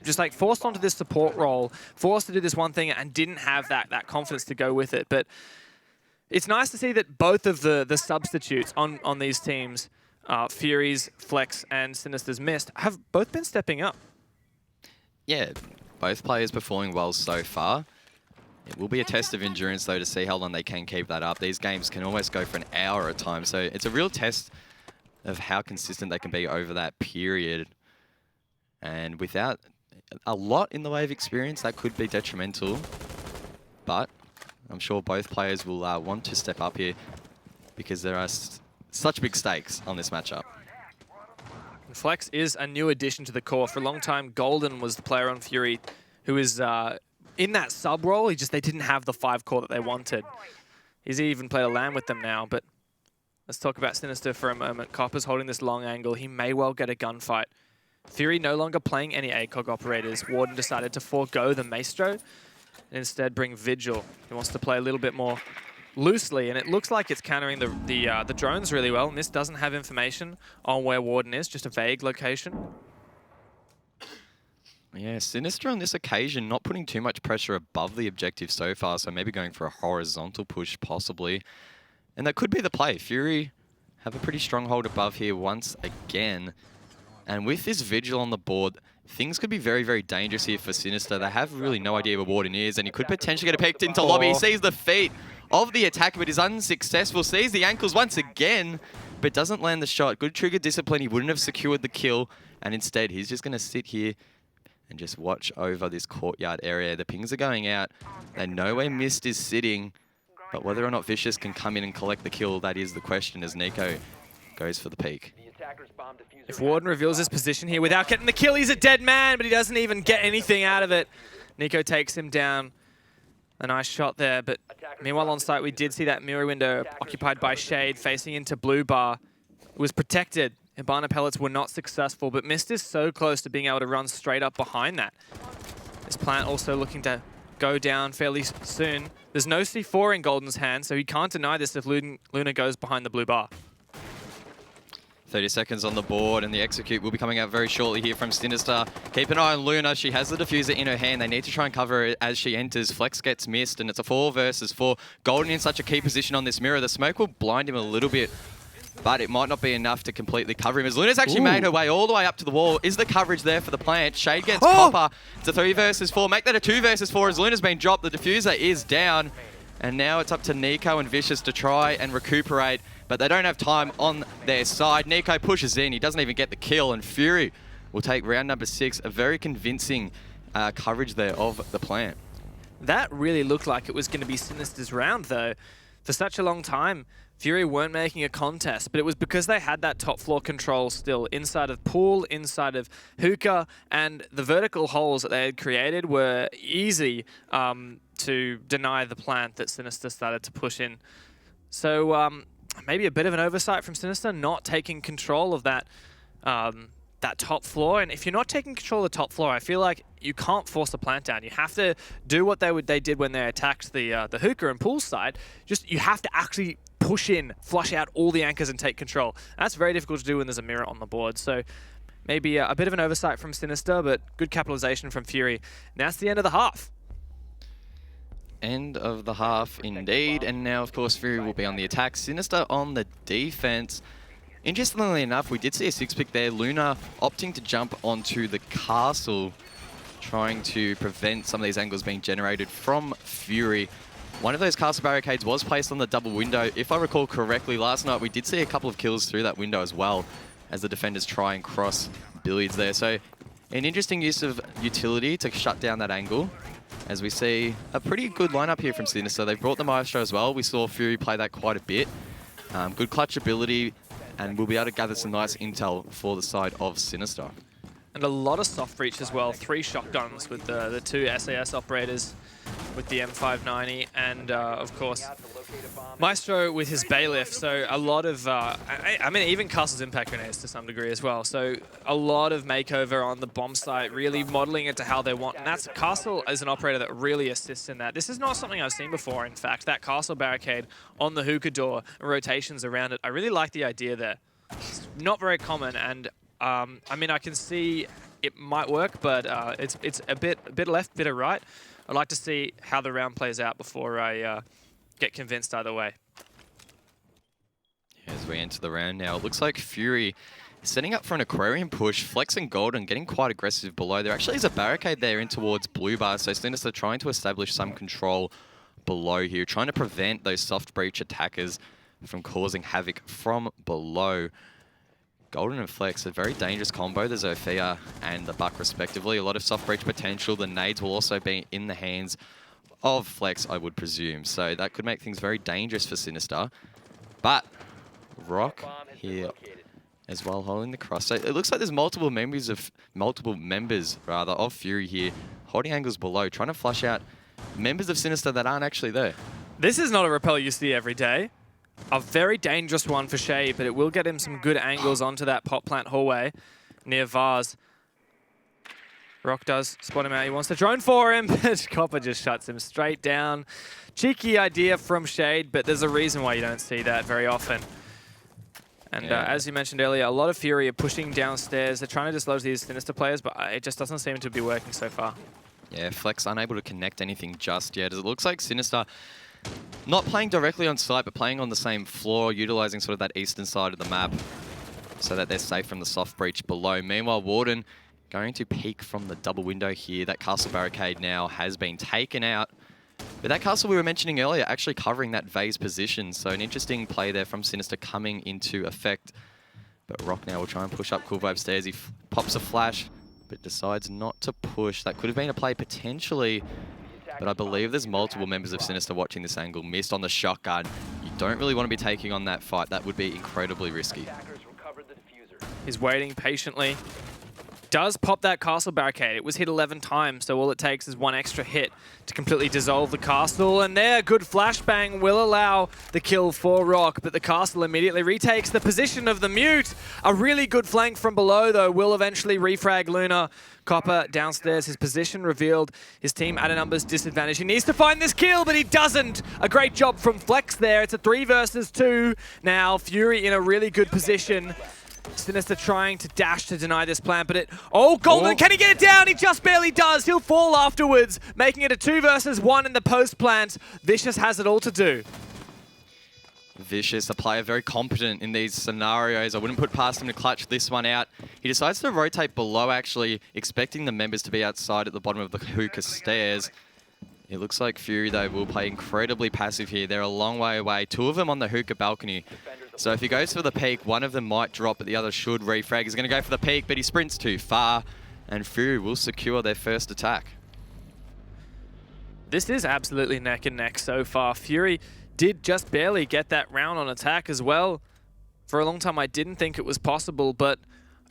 S2: Just like forced onto this support role, forced to do this one thing, and didn't have that confidence to go with it. But it's nice to see that both of the substitutes on these teams, Furies, Flex, and Sinister's Mist, have both been stepping up.
S3: Yeah, both players performing well so far. It will be a test of endurance, though, to see how long they can keep that up. These games can almost go for an hour at a time, so it's a real test of how consistent they can be over that period. And without a lot in the way of experience, that could be detrimental. But I'm sure both players will want to step up here because there are such big stakes on this matchup.
S2: Flex is a new addition to the core. For a long time, Golden was the player on Fury who is in that sub role. They didn't have the 5 core that they wanted. He's even played a LAN with them now. But let's talk about Sinister for a moment. Copper's holding this long angle. He may well get a gunfight. Fury no longer playing any ACOG operators. Warden decided to forego the Maestro and instead bring Vigil. He wants to play a little bit more loosely, and it looks like it's countering the drones really well. Mist doesn't have information on where Warden is, just a vague location.
S3: Yeah, Sinister on this occasion not putting too much pressure above the objective so far, so maybe going for a horizontal push possibly. And that could be the play. Fury have a pretty strong hold above here once again. And with this Vigil on the board, things could be very, very dangerous here for Sinister. They have really no idea where Warden is, and he could potentially get picked into lobby. He sees the feet of the attacker, but is unsuccessful. Sees the ankles once again, but doesn't land the shot. Good trigger discipline. He wouldn't have secured the kill, and instead he's just going to sit here and just watch over this courtyard area. The pings are going out. They know where Mist is sitting, but whether or not Vicious can come in and collect the kill, that is the question as Nico goes for the peak.
S2: If Warden reveals his position here without getting the kill, he's a dead man, but he doesn't even get anything out of it. Nico takes him down. A nice shot there, but meanwhile on site we did see that mirror window occupied by Shade facing into Blue Bar. It was protected. Hibana pellets were not successful, but Mist is so close to being able to run straight up behind that. This plant also looking to go down fairly soon. There's no C4 in Golden's hand, so he can't deny this if Luna goes behind the Blue Bar.
S3: 30 seconds on the board, and the execute will be coming out very shortly here from Sinister. Keep an eye on Luna. She has the diffuser in her hand. They need to try and cover it as she enters. Flex gets missed, and it's a 4 versus 4. Golden in such a key position on this mirror. The smoke will blind him a little bit, but it might not be enough to completely cover him. As Luna's actually made her way all the way up to the wall. Is the coverage there for the plant? Shade gets Copper. It's a 3 versus 4. Make that a 2 versus 4 as Luna's been dropped. The diffuser is down. And now it's up to Nico and Vicious to try and recuperate, but they don't have time on their side. Nico pushes in. He doesn't even get the kill, and Fury will take round number 6. A very convincing coverage there of the plant.
S2: That really looked like it was going to be Sinister's round, though. For such a long time, Fury weren't making a contest, but it was because they had that top floor control still inside of Pool, inside of Hookah, and the vertical holes that they had created were easy to deny the plant that Sinister started to push in. So maybe a bit of an oversight from Sinister, not taking control of that that top floor. And if you're not taking control of the top floor, I feel like you can't force the plant down. You have to do what they did when they attacked the Hookah and Pool side. You have to actually push in, flush out all the anchors and take control. That's very difficult to do when there's a mirror on the board. So maybe a bit of an oversight from Sinister, but good capitalization from Fury. Now it's the end of the half.
S3: End of the half indeed, and now of course Fury will be on the attack. Sinister on the defense. Interestingly enough, we did see a 6-pick there. Luna opting to jump onto the castle, trying to prevent some of these angles being generated from Fury. One of those castle barricades was placed on the double window. If I recall correctly, last night we did see a couple of kills through that window as well as the defenders try and cross billiards there. So an interesting use of utility to shut down that angle, as we see a pretty good lineup here from Sinister. They've brought the Maestro as well. We saw Fury play that quite a bit. Good clutch ability, and we'll be able to gather some nice intel for the side of Sinister.
S2: And a lot of soft breach as well. 3 shotguns with the 2 SAS operators with the M590, and of course Maestro with his bailiff. So a lot of, I mean, even Castle's impact grenades to some degree as well. So a lot of makeover on the bomb site, really modeling it to how they want. And that's Castle as an operator that really assists in that. This is not something I've seen before, in fact. That Castle barricade on the hookah door and rotations around it. I really like the idea there. It's not very common, and I mean, I can see it might work, but it's a bit left, bit of right. I'd like to see how the round plays out before I get convinced either way.
S3: As we enter the round now, it looks like Fury is setting up for an aquarium push, flexing gold and getting quite aggressive below. There actually is a barricade there in towards blue bar, so Sinister trying to establish some control below here, trying to prevent those soft breach attackers from causing havoc from below. Golden and Flex, a very dangerous combo, the Zofia and the Buck respectively. A lot of soft breach potential. The nades will also be in the hands of Flex, I would presume. So that could make things very dangerous for Sinister. But Rock here as well, holding the cross. So it looks like there's multiple members of Fury here, holding angles below, trying to flush out members of Sinister that aren't actually there.
S2: This is not a rappel you see every day. A very dangerous one for Shade, but it will get him some good angles onto that pot plant hallway near Vase. Rock does spot him out. He wants to drone for him, but Copper just shuts him straight down. Cheeky idea from Shade, but there's a reason why you don't see that very often. And as you mentioned earlier, a lot of Fury are pushing downstairs. They're trying to dislodge these Sinister players, but it just doesn't seem to be working so far.
S3: Yeah, Flex unable to connect anything just yet, as it looks like Sinister not playing directly on site, but playing on the same floor, utilizing sort of that eastern side of the map so that they're safe from the soft breach below. Meanwhile, Warden going to peek from the double window here. That castle barricade now has been taken out. But that castle we were mentioning earlier actually covering that Vase position. So an interesting play there from Sinister coming into effect. But Rock now will try and push up Cool Vibe stairs. He pops a flash, but decides not to push. That could have been a play potentially, but I believe there's multiple members of Sinister watching this angle. Missed on the shotgun. You don't really want to be taking on that fight. That would be incredibly risky.
S2: He's waiting patiently. Does pop that castle barricade. It was hit 11 times, so all it takes is one extra hit to completely dissolve the castle. And there, good flashbang will allow the kill for Rock, but the castle immediately retakes the position of the Mute. A really good flank from below, though, will eventually refrag Luna. Copper downstairs, his position revealed, his team at a numbers disadvantage. He needs to find this kill, but he doesn't. A great job from Flex there. It's a 3 versus 2. Now, Fury in a really good position. Sinister trying to dash to deny this plan, but Golden, can he get it down? He just barely does. He'll fall afterwards, making it a 2 versus 1 in the post plant. Vicious has it all to do.
S3: Vicious, a player very competent in these scenarios. I wouldn't put past him to clutch this one out. He decides to rotate below, actually, expecting the members to be outside at the bottom of the hookah stairs. It looks like Fury, though, will play incredibly passive here. They're a long way away. 2 of them on the hookah balcony. So if he goes for the peak, one of them might drop, but the other should refrag. He's going to go for the peak, but he sprints too far, and Fury will secure their first attack.
S2: This is absolutely neck and neck so far. Fury did just barely get that round on attack as well. For a long time, I didn't think it was possible, but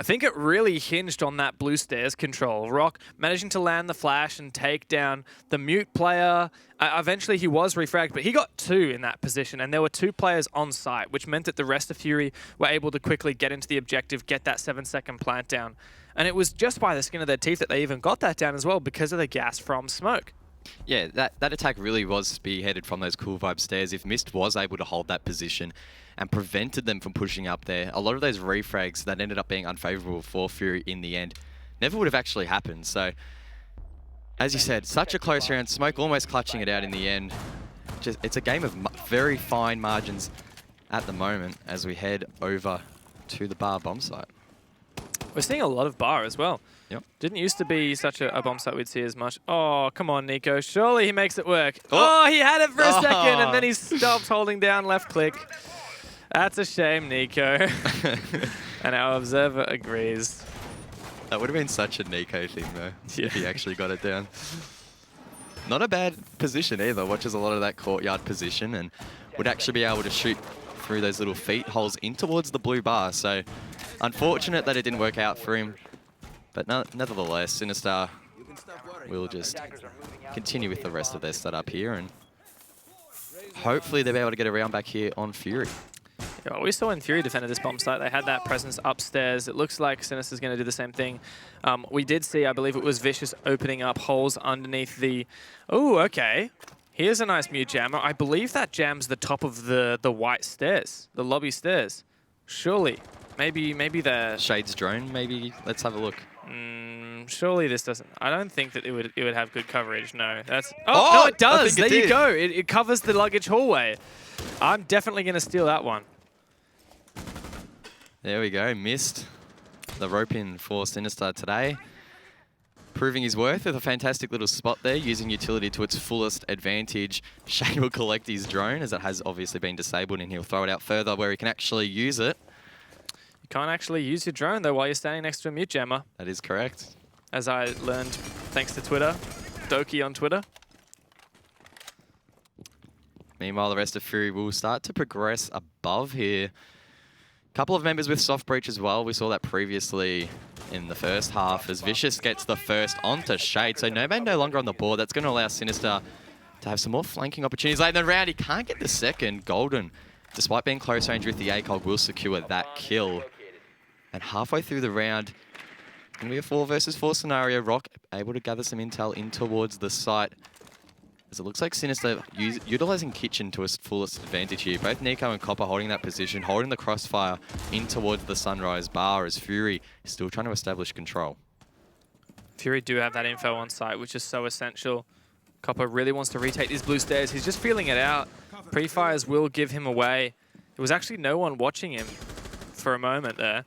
S2: I think it really hinged on that blue stairs control. Rock managing to land the flash and take down the Mute player. Eventually he was refragged, but he got 2 in that position, and there were 2 players on site, which meant that the rest of Fury were able to quickly get into the objective, get that 7-second plant down. And it was just by the skin of their teeth that they even got that down as well, because of the gas from smoke.
S3: Yeah, that attack really was spearheaded from those Cool Vibe stairs. If Mist was able to hold that position and prevented them from pushing up there, a lot of those refrags that ended up being unfavorable for Fury in the end never would have actually happened. So, as you said, such a close round. Smoke almost clutching it out in the end. It's a game of very fine margins at the moment as we head over to the bar bomb site.
S2: We're seeing a lot of bar as well.
S3: Yep.
S2: Didn't used to be such a bomb site we'd see as much. Oh, come on, Nico. Surely he makes it work. Oh, he had it for a second, and then he stops holding down left click. That's a shame, Nico. And our observer agrees.
S3: That would have been such a Nico thing, though,
S2: Yeah.
S3: if he actually got it down. Not a bad position either. Watches a lot of that courtyard position and would actually be able to shoot through those little feet holes in towards the blue bar. So unfortunate that it didn't work out for him. But nevertheless, Sinister will just continue with the rest of their setup here, and hopefully they'll be able to get a round back here on Fury.
S2: Yeah, well, we saw when Fury defended this bomb site, they had that presence upstairs. It looks like Sinister's going to do the same thing. We did see, I believe it was Vicious opening up holes underneath the... Oh, okay. Here's a nice mute jammer. I believe that jams the top of the white stairs, the lobby stairs. Surely. Maybe the...
S3: Shade's drone, maybe. Let's have a look.
S2: Surely this doesn't... I don't think that it would have good coverage. No, that's... Oh, no, it does. There you go. It covers the luggage hallway. I'm definitely going to steal that one.
S3: There we go. Missed the rope in for Sinister today. Proving his worth with a fantastic little spot there, using utility to its fullest advantage. Shade will collect his drone, as it has obviously been disabled, and he'll throw it out further where he can actually use it.
S2: You can't actually use your drone, though, while you're standing next to a mute jammer.
S3: That is correct.
S2: As I learned thanks to Twitter. Doki on Twitter.
S3: Meanwhile, the rest of Fury will start to progress above here. Couple of members with soft breach as well. We saw that previously in the first half as Vicious gets the first onto Shade. So Nomad no longer on the board. That's going to allow Sinister to have some more flanking opportunities. Late in the round, he can't get the second. Golden, despite being close range with the ACOG, will secure that kill. And halfway through the round, it's going to be a 4 versus 4 scenario. Rock able to gather some intel in towards the site, as it looks like Sinister utilising Kitchen to its fullest advantage here. Both Nico and Copper holding that position, holding the crossfire in towards the Sunrise bar, as Fury is still trying to establish control.
S2: Fury do have that info on site, which is so essential. Copper really wants to retake these blue stairs. He's just feeling it out. Pre-fires will give him away. There was actually no one watching him for a moment there.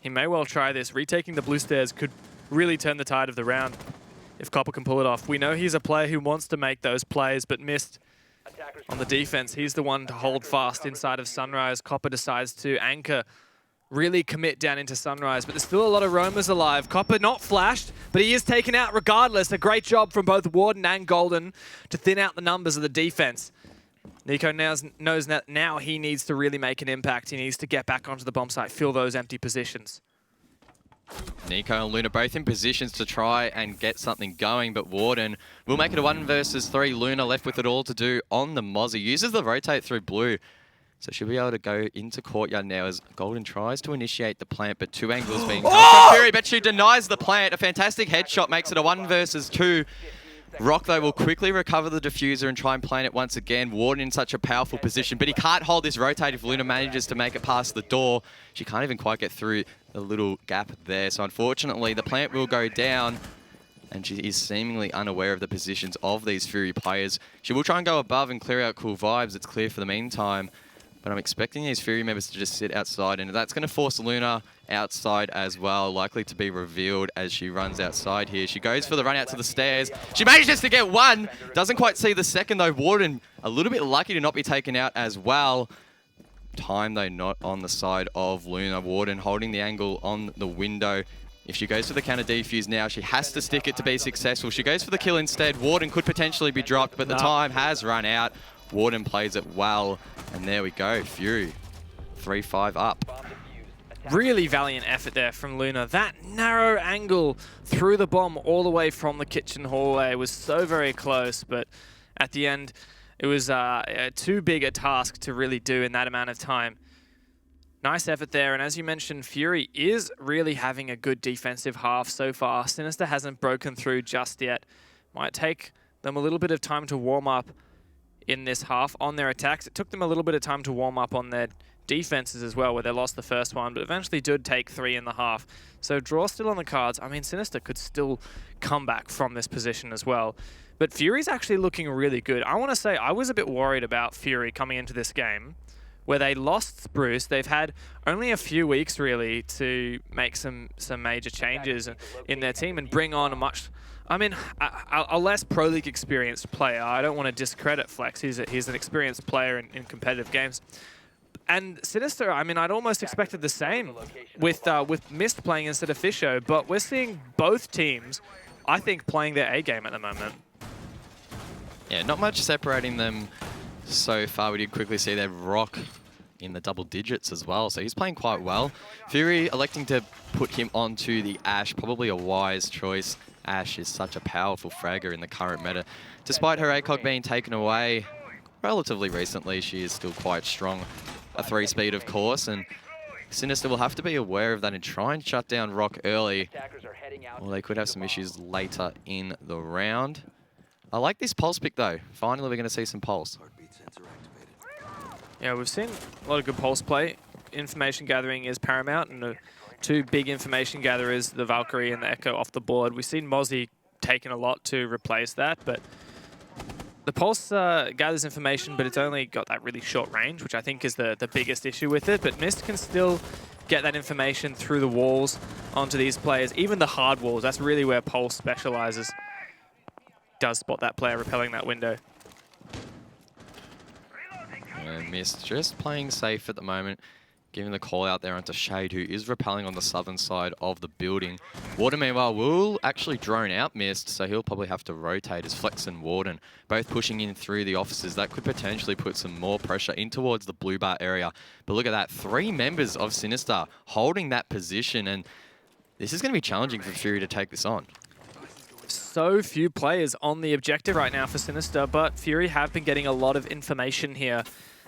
S2: He may well try this. Retaking the blue stairs could really turn the tide of the round if Copper can pull it off. We know he's a player who wants to make those plays, but missed on the defense. He's the one to hold fast inside of Sunrise. Copper decides to anchor, really commit down into Sunrise, but there's still a lot of roamers alive. Copper not flashed, but he is taken out regardless. A great job from both Warden and Golden to thin out the numbers of the defense. Nico knows that now he needs to really make an impact. He needs to get back onto the bomb site, fill those empty positions.
S3: Nico and Luna both in positions to try and get something going, but Warden will make it a 1 versus 3. Luna left with it all to do on the Mozzie. Uses the rotate through blue, so she'll be able to go into courtyard now as Golden tries to initiate the plant, but 2 angles being held from Fury, but she denies the plant. A fantastic headshot makes it a 1 versus 2. Rock, though, will quickly recover the diffuser and try and plant it once again. Warden in such a powerful position, but he can't hold this rotate if Luna manages to make it past the door. She can't even quite get through the little gap there. So unfortunately, the plant will go down, and she is seemingly unaware of the positions of these Fury players. She will try and go above and clear out cool vibes. It's clear for the meantime. But I'm expecting these Fury members to just sit outside, and that's going to force Luna outside as well, likely to be revealed as she runs outside here. She goes for the run out to the stairs. She manages to get one. Doesn't quite see the second, though. Warden a little bit lucky to not be taken out as well. Time, though, not on the side of Luna. Warden holding the angle on the window. If she goes for the counter defuse now, she has to stick it to be successful. She goes for the kill instead. Warden could potentially be dropped, but the time has run out. Warden plays it well, and there we go. Fury, 3-5 up.
S2: Really valiant effort there from Luna. That narrow angle through the bomb all the way from the kitchen hallway was so very close, but at the end, it was too big a task to really do in that amount of time. Nice effort there, and as you mentioned, Fury is really having a good defensive half so far. Sinister hasn't broken through just yet. Might take them a little bit of time to warm up in this half on their attacks. It took them a little bit of time to warm up on their defenses as well, where they lost the first one, but eventually did take 3 in the half. So draw still on the cards. I mean, Sinister could still come back from this position as well. But Fury's actually looking really good. I want to say I was a bit worried about Fury coming into this game where they lost Bruce. They've had only a few weeks really to make some major changes in their team and bring on a less Pro League experienced player. I don't want to discredit Flex. He's an experienced player in competitive games. And Sinister, I mean, I'd almost expected the same with Mist playing instead of Fisho, but we're seeing both teams, I think, playing their A game at the moment.
S3: Yeah, not much separating them so far. We did quickly see their Rock in the double digits as well, so he's playing quite well. Fury electing to put him onto the Ashe, probably a wise choice. Ashe is such a powerful fragger in the current meta. Despite her ACOG being taken away relatively recently, she is still quite strong. A 3-speed, of course, and Sinister will have to be aware of that and try and shut down Rock early. Well, they could have some issues later in the round. I like this Pulse pick, though. Finally, we're going to see some Pulse.
S2: Yeah, we've seen a lot of good Pulse play. Information gathering is paramount, and the two big information gatherers, the Valkyrie and the Echo, off the board. We've seen Mozzie taking a lot to replace that, but the Pulse gathers information, but it's only got that really short range, which I think is the biggest issue with it. But Mist can still get that information through the walls onto these players, even the hard walls. That's really where Pulse specializes. Does spot that player repelling that window.
S3: Mist just playing safe at the moment, giving the call out there onto Shade, who is repelling on the southern side of the building. Warden, meanwhile, will actually drone out Mist, so he'll probably have to rotate as Flex and Warden, both pushing in through the offices. That could potentially put some more pressure in towards the blue bar area. But look at that, 3 members of Sinister holding that position, and this is going to be challenging for Fury to take this on.
S2: So few players on the objective right now for Sinister, but Fury have been getting a lot of information here.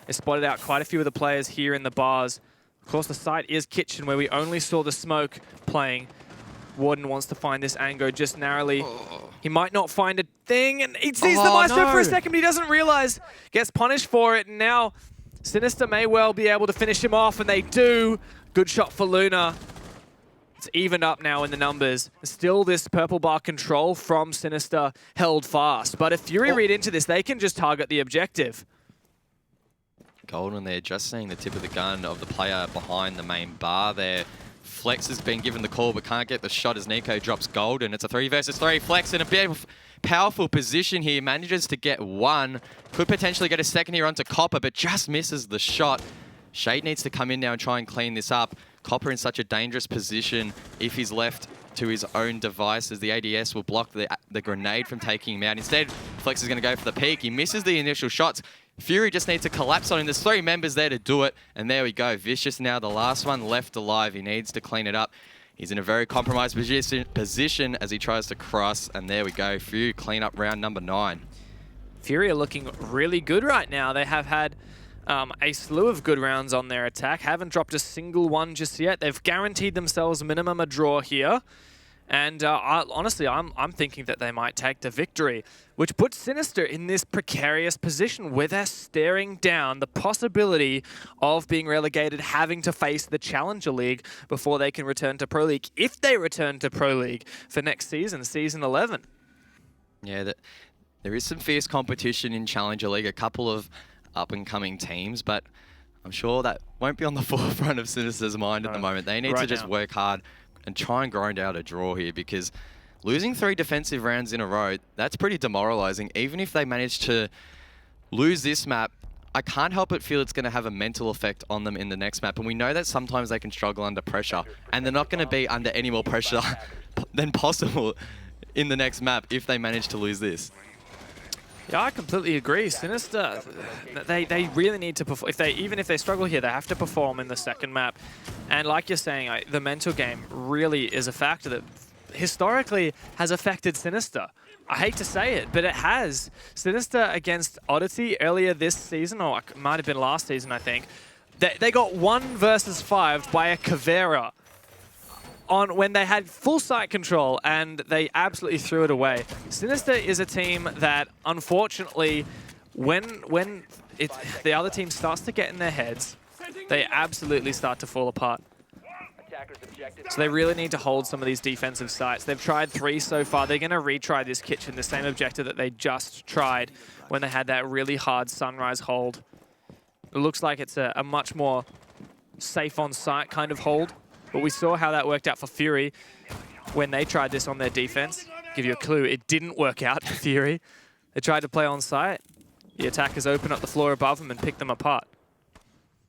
S2: They spotted out quite a few of the players here in the bars. Of course, the site is Kitchen, where we only saw the smoke playing. Warden wants to find this Ango just narrowly. He might not find a thing, and he sees the Maestro for a second, but he doesn't realize. Gets punished for it, and now Sinister may well be able to finish him off, and they do. Good shot for Luna. It's evened up now in the numbers. Still this purple bar control from Sinister held fast. But if Fury read into this, they can just target the objective.
S3: Golden there, just seeing the tip of the gun of the player behind the main bar there. Flex has been given the call, but can't get the shot as Nico drops Golden. It's a 3 versus 3. Flex in a bit of powerful position here. Manages to get one. Could potentially get a second here onto Copper, but just misses the shot. Shade needs to come in now and try and clean this up. Copper in such a dangerous position if he's left to his own devices. The ADS will block the grenade from taking him out. Instead, Flex is going to go for the peek. He misses the initial shots. Fury just needs to collapse on him. There's 3 members there to do it. And there we go. Vicious now the last one left alive. He needs to clean it up. He's in a very compromised position as he tries to cross. And there we go. Fury clean up round number 9.
S2: Fury are looking really good right now. They have had a slew of good rounds on their attack. Haven't dropped a single one just yet. They've guaranteed themselves minimum a draw here. And honestly, I'm thinking that they might take the victory, which puts Sinister in this precarious position where they're staring down the possibility of being relegated, having to face the Challenger League before they can return to Pro League, if they return to Pro League for next season, Season 11.
S3: Yeah, there is some fierce competition in Challenger League, a couple of up-and-coming teams, but I'm sure that won't be on the forefront of Sinister's mind at the moment. They need to just work hard and try and grind out a draw here, because losing 3 defensive rounds in a row, that's pretty demoralizing. Even if they manage to lose this map, I can't help but feel it's going to have a mental effect on them in the next map. And we know that sometimes they can struggle under pressure, and they're not going to be under any more pressure than possible in the next map if they manage to lose this.
S2: Yeah, I completely agree. Sinister, they really need to perform. Even if they struggle here, they have to perform in the second map. And like you're saying, the mental game really is a factor that historically has affected Sinister. I hate to say it, but it has. Sinister against Oddity earlier this season, or it might have been last season, I think. They got 1 versus 5 by a Caveira on when they had full site control, and they absolutely threw it away. Sinister is a team that, unfortunately, when the other team starts to get in their heads, they absolutely start to fall apart. So they really need to hold some of these defensive sites. They've tried 3 so far. They're going to retry this Kitchen, the same objective that they just tried when they had that really hard Sunrise hold. It looks like it's a much more safe on site kind of hold. But we saw how that worked out for Fury when they tried this on their defense. Give you a clue, it didn't work out for Fury. They tried to play on site. The attackers open up the floor above them and pick them apart.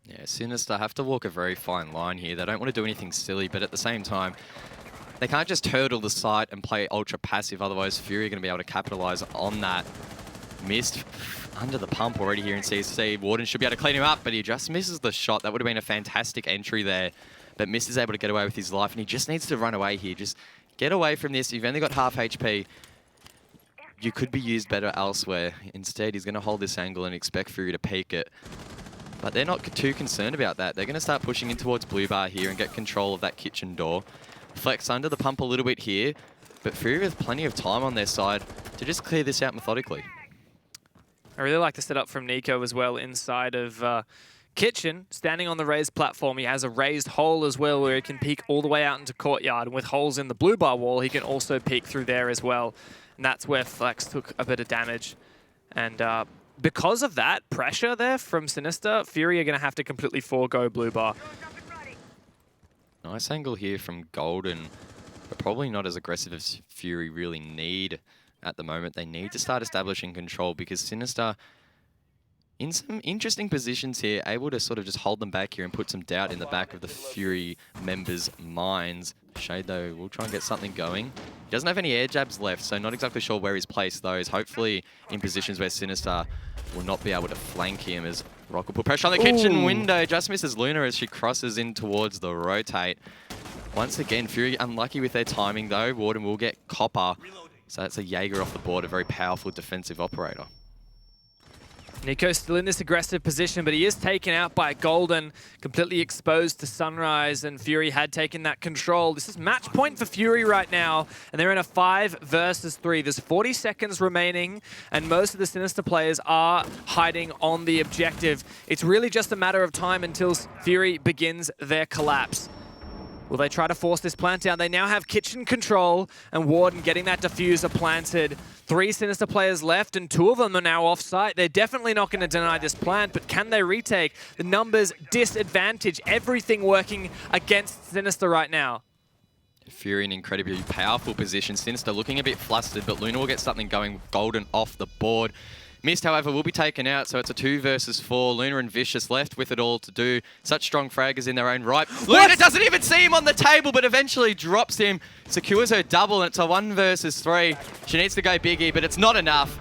S3: Yeah, Sinister have to walk a very fine line here. They don't want to do anything silly, but at the same time, they can't just hurdle the site and play ultra passive, otherwise Fury are going to be able to capitalize on that. Missed under the pump already here in CC. Warden should be able to clean him up, but he just misses the shot. That would have been a fantastic entry there. But Mist is able to get away with his life, and he just needs to run away here. Just get away from this. You've only got half HP. You could be used better elsewhere. Instead, he's going to hold this angle and expect Fury to peek it. But they're not too concerned about that. They're going to start pushing in towards Blue Bar here and get control of that kitchen door. Flex under the pump a little bit here, but Fury has plenty of time on their side to just clear this out methodically.
S2: I really like the setup from Nico as well inside of kitchen. Standing on the raised platform, he has a raised hole as well where he can peek all the way out into courtyard. And with holes in the Blue Bar wall, he can also peek through there as well. And that's where Flex took a bit of damage. And because of that pressure there from Sinister, Fury are going to have to completely forego Blue Bar.
S3: Nice angle here from Golden, but probably not as aggressive as Fury really need at the moment. They need to start establishing control because Sinister, in some interesting positions here, able to sort of just hold them back here and put some doubt in the back of the Fury members' minds. Shade, though, will try and get something going. He doesn't have any air jabs left, so not exactly sure where he's placed those. Hopefully in positions where Sinister will not be able to flank him as Rock will put pressure on the kitchen window. Just misses Luna as she crosses in towards the rotate. Once again, Fury unlucky with their timing, though. Warden will get Copper. So that's a Jaeger off the board, a very powerful defensive operator.
S2: Nico's still in this aggressive position, but he is taken out by Golden, completely exposed to Sunrise, and Fury had taken that control. This is match point for Fury right now, and they're in a 5 versus 3. There's 40 seconds remaining, and most of the Sinister players are hiding on the objective. It's really just a matter of time until Fury begins their collapse. Will they try to force this plant down? They now have kitchen control, and Warden getting that diffuser planted. 3 Sinister players left, and 2 of them are now off-site. They're definitely not going to deny this plant, but can they retake? The numbers disadvantage, everything working against Sinister right now.
S3: Fury in an incredibly powerful position. Sinister looking a bit flustered, but Luna will get something going. Golden off the board. Mist, however, will be taken out, so it's a 2 versus 4. Luna and Vicious left with it all to do. Such strong fraggers in their own right. Luna doesn't even see him on the table, but eventually drops him, secures her double, and it's a 1 versus 3. She needs to go biggie, but it's not enough.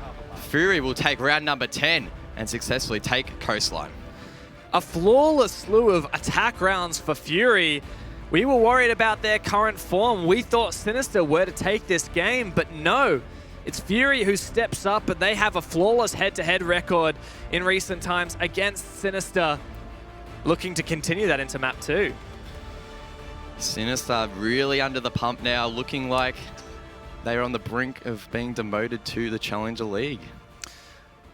S3: Fury will take round number 10 and successfully take Coastline.
S2: A flawless slew of attack rounds for Fury. We were worried about their current form. We thought Sinister were to take this game, but no. It's Fury who steps up, and they have a flawless head-to-head record in recent times against Sinister, looking to continue that into map 2.
S3: Sinister really under the pump now, looking like they're on the brink of being demoted to the Challenger League.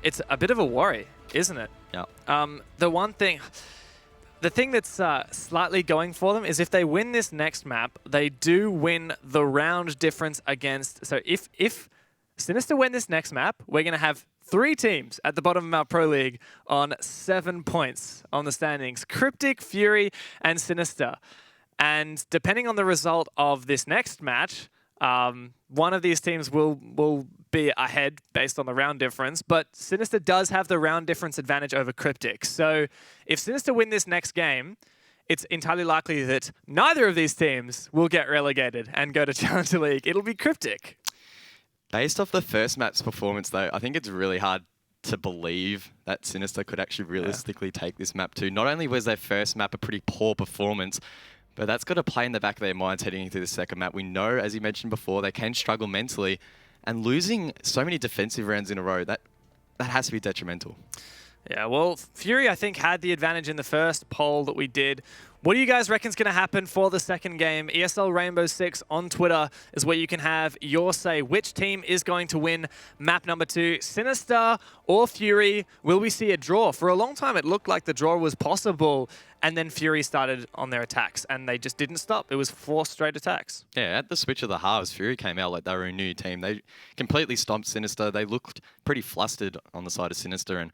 S2: It's a bit of a worry, isn't it?
S3: Yeah.
S2: The thing that's slightly going for them is if they win this next map, they do win the round difference against... So if Sinister win this next map, we're going to have 3 teams at the bottom of our Pro League on 7 points on the standings. Cryptic, Fury, and Sinister. And depending on the result of this next match, one of these teams will be ahead based on the round difference, but Sinister does have the round difference advantage over Cryptic. So if Sinister win this next game, it's entirely likely that neither of these teams will get relegated and go to Challenger League. It'll be Cryptic.
S3: Based off the first map's performance, though, I think it's really hard to believe that Sinister could actually realistically take this map too. Not only was their first map a pretty poor performance, but that's got to play in the back of their minds heading into the second map. We know, as you mentioned before, they can struggle mentally, and losing so many defensive rounds in a row, that has to be detrimental.
S2: Yeah, well, Fury, I think, had the advantage in the first poll that we did What do you guys reckon is going to happen for the second game? ESL Rainbow Six on Twitter is where you can have your say. Which team is going to win map number 2? Sinister or Fury? Will we see a draw? For a long time, it looked like the draw was possible, and then Fury started on their attacks, and they just didn't stop. It was 4 straight attacks.
S3: Yeah, at the switch of the halves, Fury came out like they were a new team. They completely stomped Sinister. They looked pretty flustered on the side of Sinister, and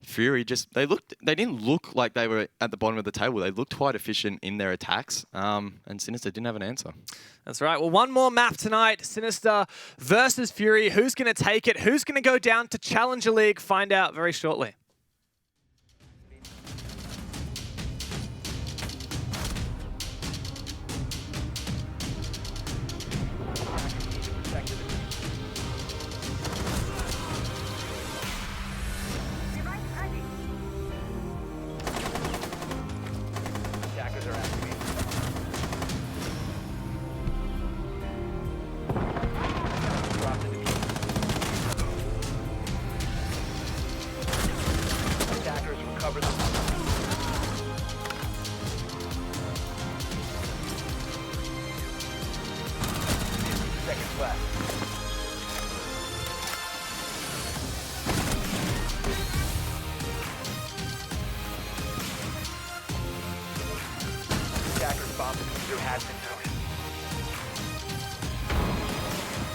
S3: Fury they didn't look like they were at the bottom of the table. They looked quite efficient in their attacks, and Sinister didn't have an answer.
S2: That's right. Well, one more map tonight, Sinister versus Fury. Who's going to take it? Who's going to go down to Challenger League? Find out very shortly.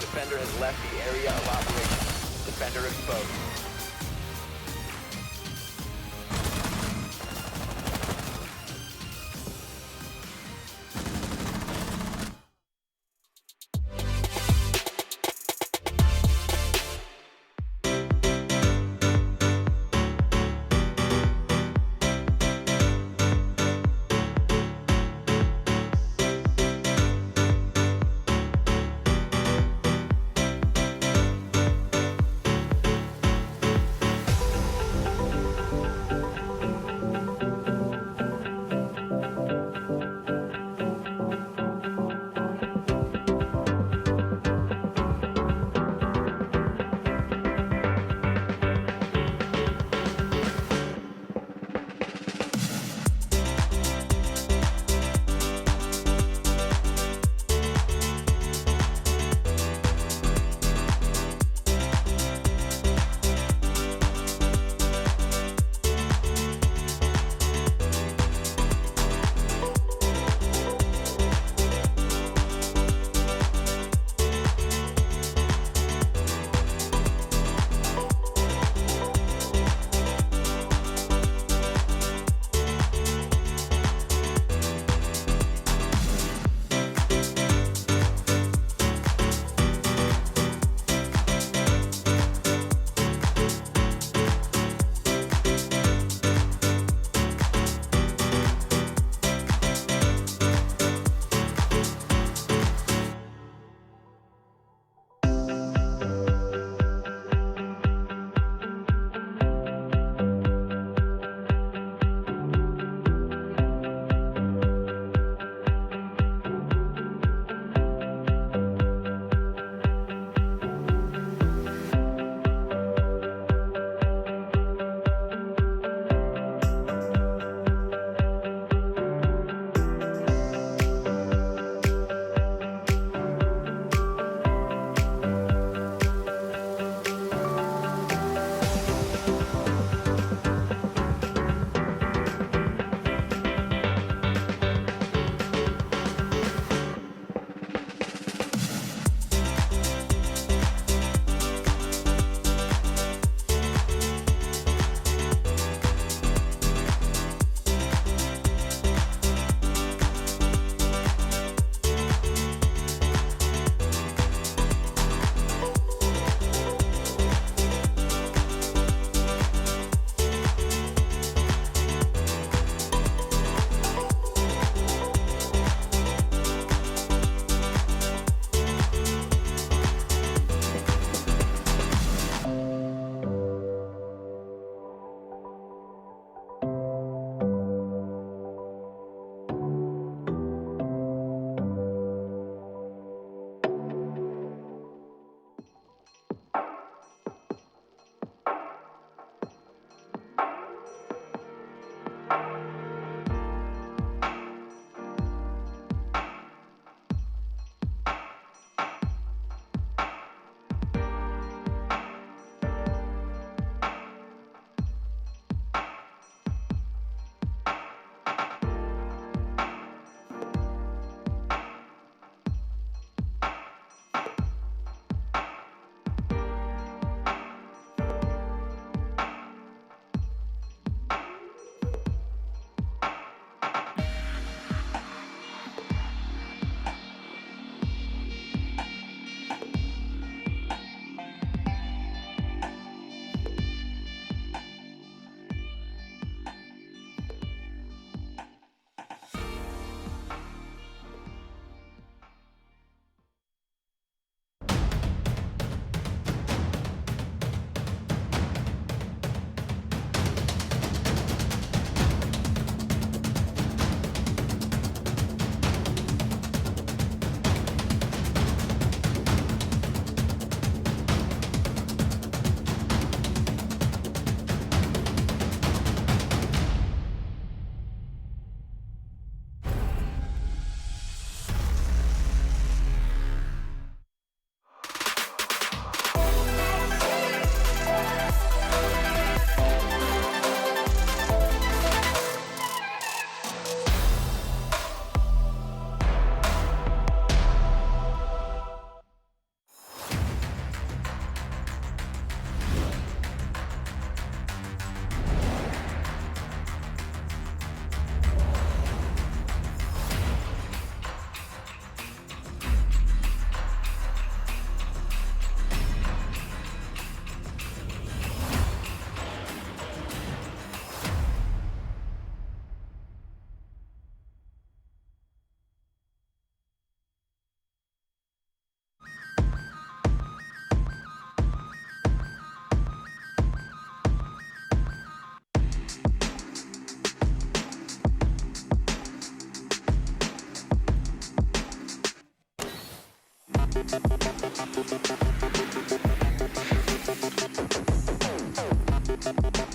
S4: Defender has left the area of operation. Defender exposed.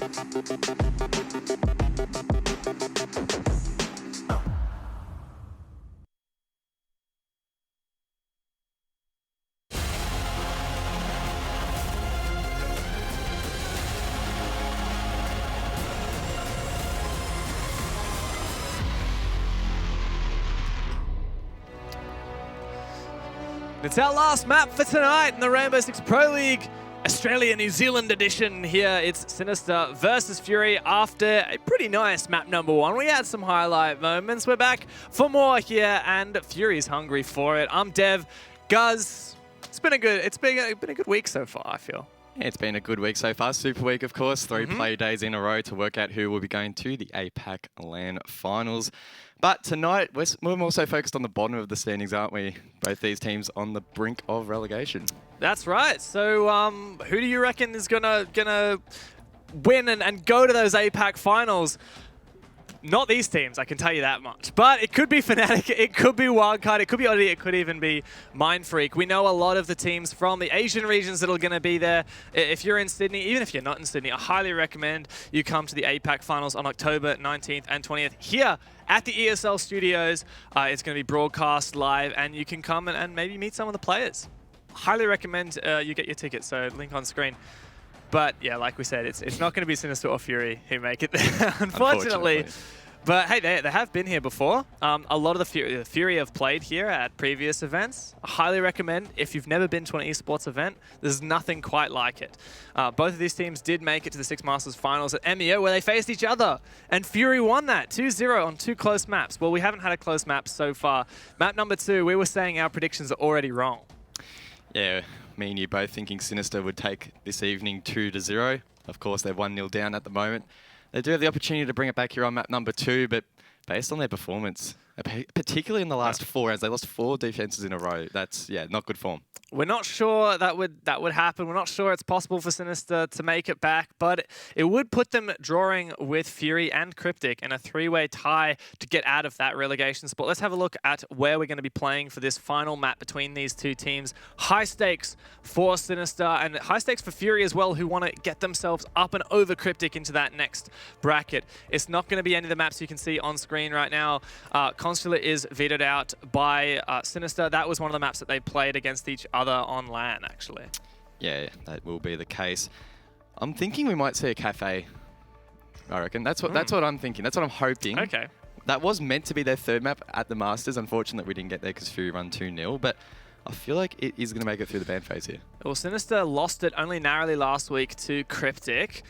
S2: It's our last map for tonight in the Rainbow Six Pro League Australia-New Zealand edition. Here it's Sinister versus Fury after a pretty nice map number 1. We had some highlight moments. We're back for more here, and Fury's hungry for it. I'm Dev. Guz, it's been a good week so far, I feel.
S3: Yeah, it's been a good week so far. Super week, of course. 3 play days in a row to work out who will be going to the APAC LAN finals. But tonight, we're more so focused on the bottom of the standings, aren't we? Both these teams on the brink of relegation.
S2: That's right. So, who do you reckon is gonna win and go to those APAC finals? Not these teams, I can tell you that much. But it could be Fnatic, it could be Wildcard, it could be Oddity, it could even be Mindfreak. We know a lot of the teams from the Asian regions that are going to be there. If you're in Sydney, even if you're not in Sydney, I highly recommend you come to the APAC finals on October 19th and 20th here at the ESL studios. It's going to be broadcast live, and you can come and maybe meet some of the players. Highly recommend you get your tickets, so link on screen. But yeah, like we said, it's not going to be Sinister or Fury who make it there, unfortunately. But hey, they have been here before. A lot of the Fury have played here at previous events. I highly recommend, if you've never been to an esports event, there's nothing quite like it. Both of these teams did make it to the Six Masters finals at MEO, where they faced each other. And Fury won that 2-0 on 2 close maps. Well, we haven't had a close map so far. Map number 2, we were saying our predictions are already wrong.
S3: Yeah, me and you both thinking Sinister would take this evening 2-0. Of course, they're 1-0 down at the moment. They do have the opportunity to bring it back here on map number 2, but based on their performance, particularly in the last 4 rounds, they lost 4 defenses in a row. That's, yeah, not good form.
S2: We're not sure that would happen. We're not sure it's possible for Sinister to make it back, but it would put them drawing with Fury and Cryptic in a 3-way tie to get out of that relegation spot. Let's have a look at where we're going to be playing for this final map between these two teams. High stakes for Sinister and high stakes for Fury as well, who want to get themselves up and over Cryptic into that next bracket. It's not going to be any of the maps you can see on screen right now. Consular is vetoed out by Sinister. That was one of the maps that they played against each other on LAN, actually. Yeah,
S3: that will be the case. I'm thinking we might see a cafe, I reckon. That's what I'm thinking. That's what I'm hoping.
S2: Okay.
S3: That was meant to be their 3rd map at the Masters. Unfortunately, we didn't get there because Fury run 2-0, but I feel like it is going to make it through the ban phase here.
S2: Well, Sinister lost it only narrowly last week to Cryptic.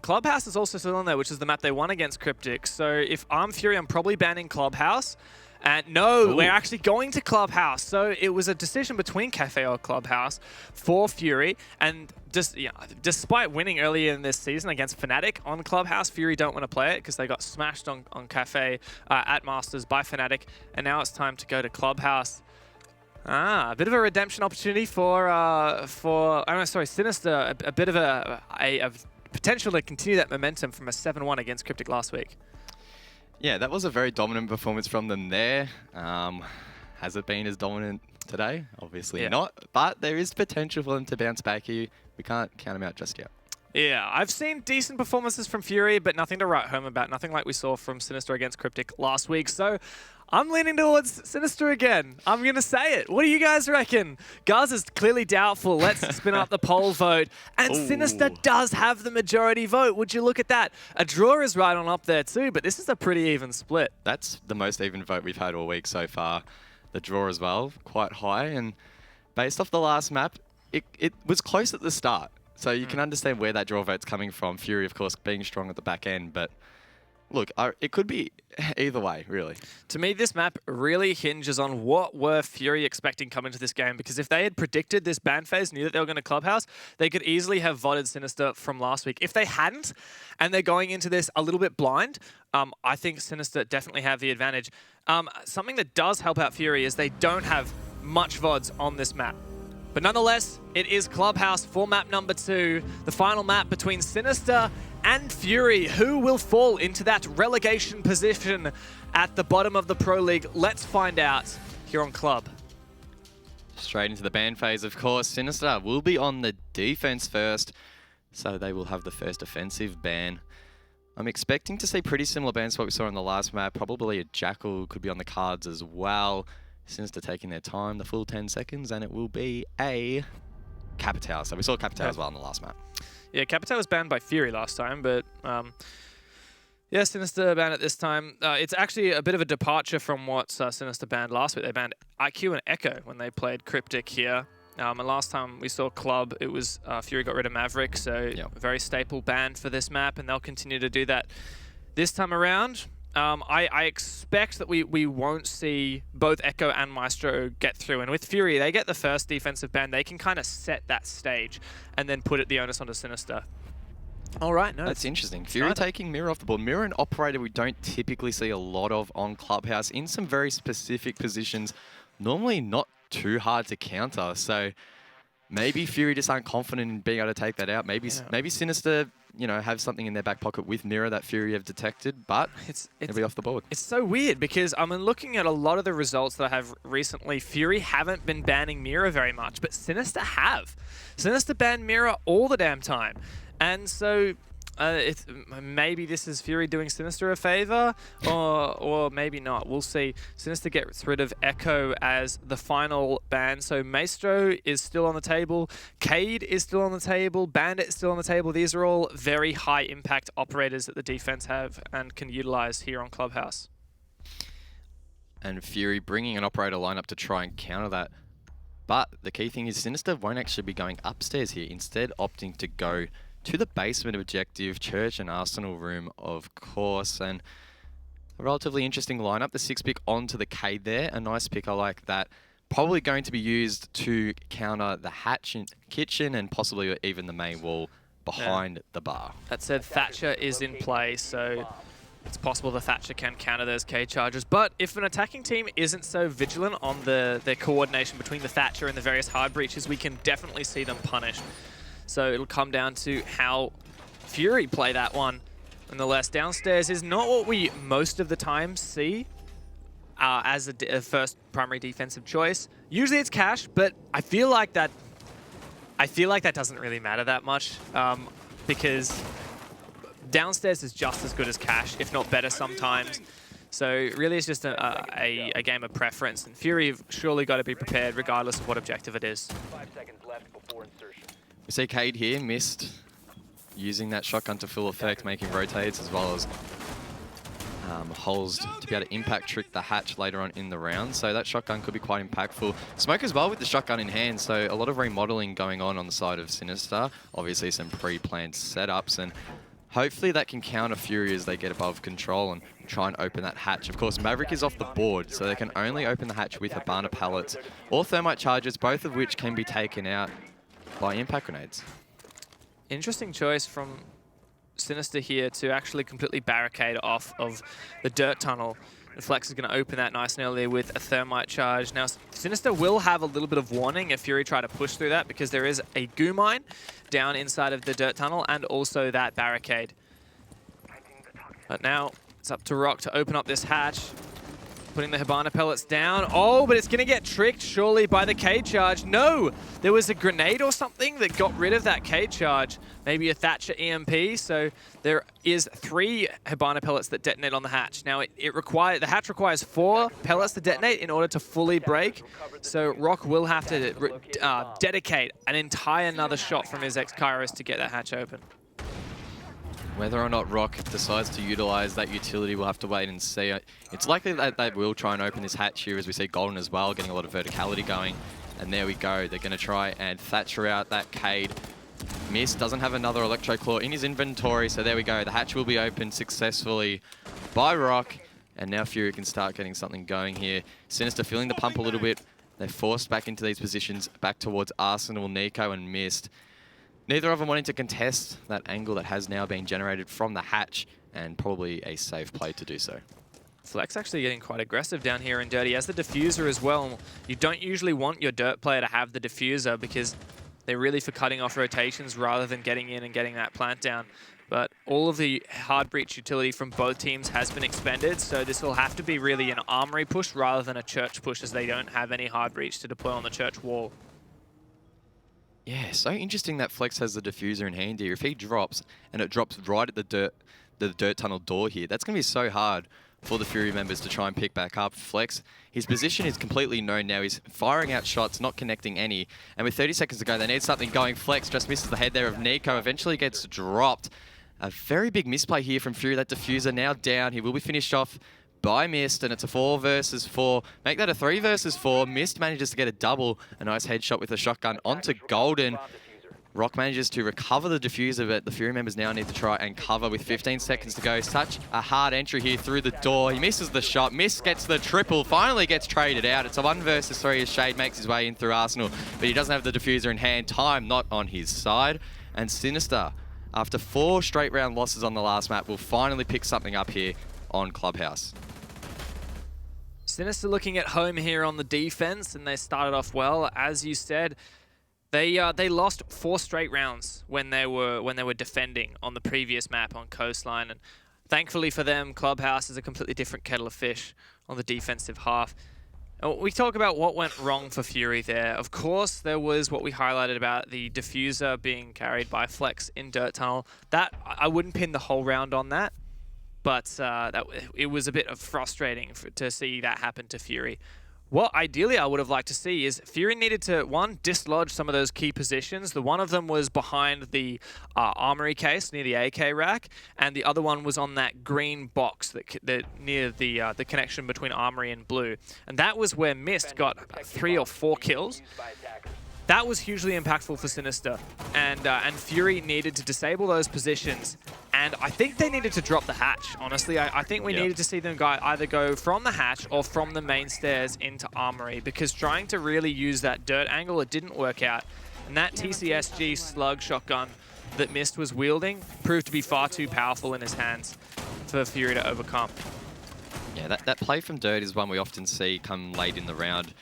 S2: Clubhouse is also still on there, which is the map they won against Cryptic. So if I'm Fury, I'm probably banning Clubhouse. And no, we're actually going to Clubhouse. So it was a decision between Cafe or Clubhouse for Fury. And just, despite winning earlier in this season against Fnatic on Clubhouse, Fury don't want to play it because they got smashed on Cafe at Masters by Fnatic. And now it's time to go to Clubhouse. A bit of a redemption opportunity for Sinister. A bit of a potential to continue that momentum from a 7-1 against Cryptic last week.
S3: Yeah, that was a very dominant performance from them there. Has it been as dominant today? Obviously not, but there is potential for them to bounce back here. We can't count them out just yet.
S2: Yeah, I've seen decent performances from Fury, but nothing to write home about. Nothing like we saw from Sinister against Cryptic last week. So I'm leaning towards Sinister again. I'm going to say it. What do you guys reckon? Guz is clearly doubtful. Let's spin up the poll vote. And Sinister does have the majority vote. Would you look at that? A draw is right on up there too, but this is a pretty even split.
S3: That's the most even vote we've had all week so far. The draw as well, quite high. And based off the last map, it was close at the start. So you can understand where that draw vote's coming from. Fury, of course, being strong at the back end, but look, it could be either way, really.
S2: To me, this map really hinges on what were Fury expecting coming to this game, because if they had predicted this ban phase, knew that they were going to Clubhouse, they could easily have voted Sinister from last week. If they hadn't, and they're going into this a little bit blind, I think Sinister definitely have the advantage. Something that does help out Fury is they don't have much VODs on this map. But nonetheless, it is Clubhouse for map number 2, the final map between Sinister and Fury. Who will fall into that relegation position at the bottom of the Pro League? Let's find out here on Club.
S3: Straight into the ban phase, of course. Sinister will be on the defense first. So they will have the first offensive ban. I'm expecting to see pretty similar bans to what we saw in the last map. Probably a Jackal could be on the cards as well. Since they're taking their time, the full 10 seconds, and it will be a Capitao. So we saw Capitao as well in the last map.
S2: Yeah, Capitao was banned by Fury last time, but yeah, Sinister banned it this time. It's actually a bit of a departure from what Sinister banned last week. They banned IQ and Echo when they played Cryptic here. And last time we saw Club, it was Fury got rid of Maverick, so a very staple ban for this map, and they'll continue to do that this time around. I expect that we won't see both Echo and Maestro get through. And with Fury, they get the first defensive ban. They can kind of set that stage and then put the onus onto Sinister. All right, no.
S3: That's interesting. Fury taking Mirror off the board. Mirror, an operator we don't typically see a lot of on Clubhouse in some very specific positions. Normally not too hard to counter. So maybe Fury just aren't confident in being able to take that out. Maybe Sinister, you know, have something in their back pocket with Mirror that Fury have detected, but it'll be off the board.
S2: It's so weird because I'm looking at a lot of the results that I have recently. Fury haven't been banning Mirror very much, but Sinister have. Sinister banned Mirror all the damn time. And so maybe this is Fury doing Sinister a favor, or maybe not. We'll see. Sinister gets rid of Echo as the final ban. So Maestro is still on the table. Cade is still on the table. Bandit is still on the table. These are all very high impact operators that the defense have and can utilize here on Clubhouse.
S3: And Fury bringing an operator lineup to try and counter that. But the key thing is Sinister won't actually be going upstairs here, instead opting to go to the basement objective, Church and Arsenal room, of course. And a relatively interesting lineup. The 6-pick onto the Cade there. A nice pick, I like that. Probably going to be used to counter the hatch in kitchen and possibly even the main wall behind the bar.
S2: That said, Thatcher is in play, so it's possible the Thatcher can counter those K charges. But if an attacking team isn't so vigilant on their coordination between the Thatcher and the various hard breaches, we can definitely see them punished. So it'll come down to how Fury play that one. Nonetheless, downstairs is not what we most of the time see as a first primary defensive choice. Usually it's Cash, but I feel like that doesn't really matter that much because downstairs is just as good as Cash, if not better sometimes. So really it's just a game of preference, and Fury have surely got to be prepared regardless of what objective it is.
S4: 5 seconds left before insertion.
S3: We see Cade here missed using that shotgun to full effect, making rotates as well as holes to be able to impact trick the hatch later on in the round. So that shotgun could be quite impactful. Smoke as well with the shotgun in hand, so a lot of remodeling going on the side of Sinister. Obviously some pre-planned setups, and hopefully that can counter Fury as they get above control and try and open that hatch. Of course, Maverick is off the board, so they can only open the hatch with Habana pallets or thermite charges, both of which can be taken out by impact grenades.
S2: Interesting choice from Sinister here to actually completely barricade off of the dirt tunnel. And Flex is going to open that nice and early with a thermite charge. Now, Sinister will have a little bit of warning if Fury try to push through that, because there is a goo mine down inside of the dirt tunnel and also that barricade. But now it's up to Rock to open up this hatch. Putting the Habana pellets down. Oh, but it's going to get tricked, surely, by the K charge. No! There was a grenade or something that got rid of that K charge. Maybe a Thatcher EMP. So there is 3 Habana pellets that detonate on the hatch. Now, the hatch requires 4 pellets to detonate in order to fully break. So Rock will have to dedicate an entire another shot from his ex-Kairos to get that hatch open.
S3: Whether or not Rock decides to utilize that utility, we'll have to wait and see. It's likely that they will try and open this hatch here, as we see Golden as well, getting a lot of verticality going. And there we go. They're going to try and Thatcher out that Cade. Miss doesn't have another Electro Claw in his inventory, so there we go. The hatch will be opened successfully by Rock. And now Fury can start getting something going here. Sinister feeling the pump a little bit. They're forced back into these positions, back towards Arsenal, Nico, and Mist. Neither of them wanting to contest that angle that has now been generated from the hatch, and probably a safe play to do so.
S2: Flex actually getting quite aggressive down here in Dirty as the diffuser as well. You don't usually want your dirt player to have the diffuser because they're really for cutting off rotations rather than getting in and getting that plant down. But all of the hard breach utility from both teams has been expended, so this will have to be really an armory push rather than a church push, as they don't have any hard breach to deploy on the church wall.
S3: Yeah, so interesting that Flex has the diffuser in hand here. If he drops, and it drops right at the dirt tunnel door here, that's going to be so hard for the Fury members to try and pick back up. Flex, his position is completely known now. He's firing out shots, not connecting any. And with 30 seconds to go, they need something going. Flex just misses the head there of Nico, eventually gets dropped. A very big misplay here from Fury. That diffuser now down. He will be finished off by Mist, and it's a 4 versus 4. Make that a 3 versus 4. Mist manages to get a double. A nice headshot with a shotgun onto Golden. Rock manages to recover the diffuser, but the Fury members now need to try and cover with 15 seconds to go. Such a hard entry here through the door. He misses the shot. Mist gets the triple, finally gets traded out. It's a 1 versus 3 as Shade makes his way in through Arsenal, but he doesn't have the diffuser in hand. Time not on his side. And Sinister, after 4 straight round losses on the last map, will finally pick something up here on Clubhouse.
S2: Sinister looking at home here on the defense, and they started off well. As you said, they lost 4 straight rounds when they were defending on the previous map on Coastline, and thankfully for them, Clubhouse is a completely different kettle of fish on the defensive half. We talk about what went wrong for Fury there. Of course, there was what we highlighted about the diffuser being carried by Flex in Dirt Tunnel. That I wouldn't pin the whole round on that, but it was a bit frustrating to see that happen to Fury. What ideally I would have liked to see is Fury needed to, one, dislodge some of those key positions. The one of them was behind the armory case near the AK rack, and the other one was on that green box that near the connection between armory and blue. And that was where Mist got 3 or 4 kills. That was hugely impactful for Sinister, and Fury needed to disable those positions, and I think they needed to drop the hatch, honestly. I think we needed to see them either go from the hatch or from the main stairs into Armory, because trying to really use that dirt angle, it didn't work out. And that TCSG slug shotgun that Mist was wielding proved to be far too powerful in his hands for Fury to overcome.
S3: Yeah, that play from Dirt is one we often see come late in the round,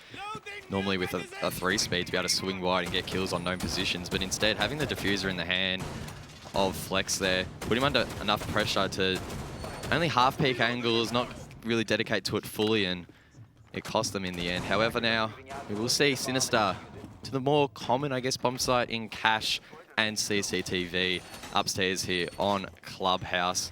S3: normally with a 3-speed to be able to swing wide and get kills on known positions, but instead having the diffuser in the hand of Flex there, put him under enough pressure to only half peak angles, not really dedicate to it fully, and it cost them in the end. However, now we will see Sinister to the more common, I guess, bomb site in Cache and CCTV upstairs here on Clubhouse.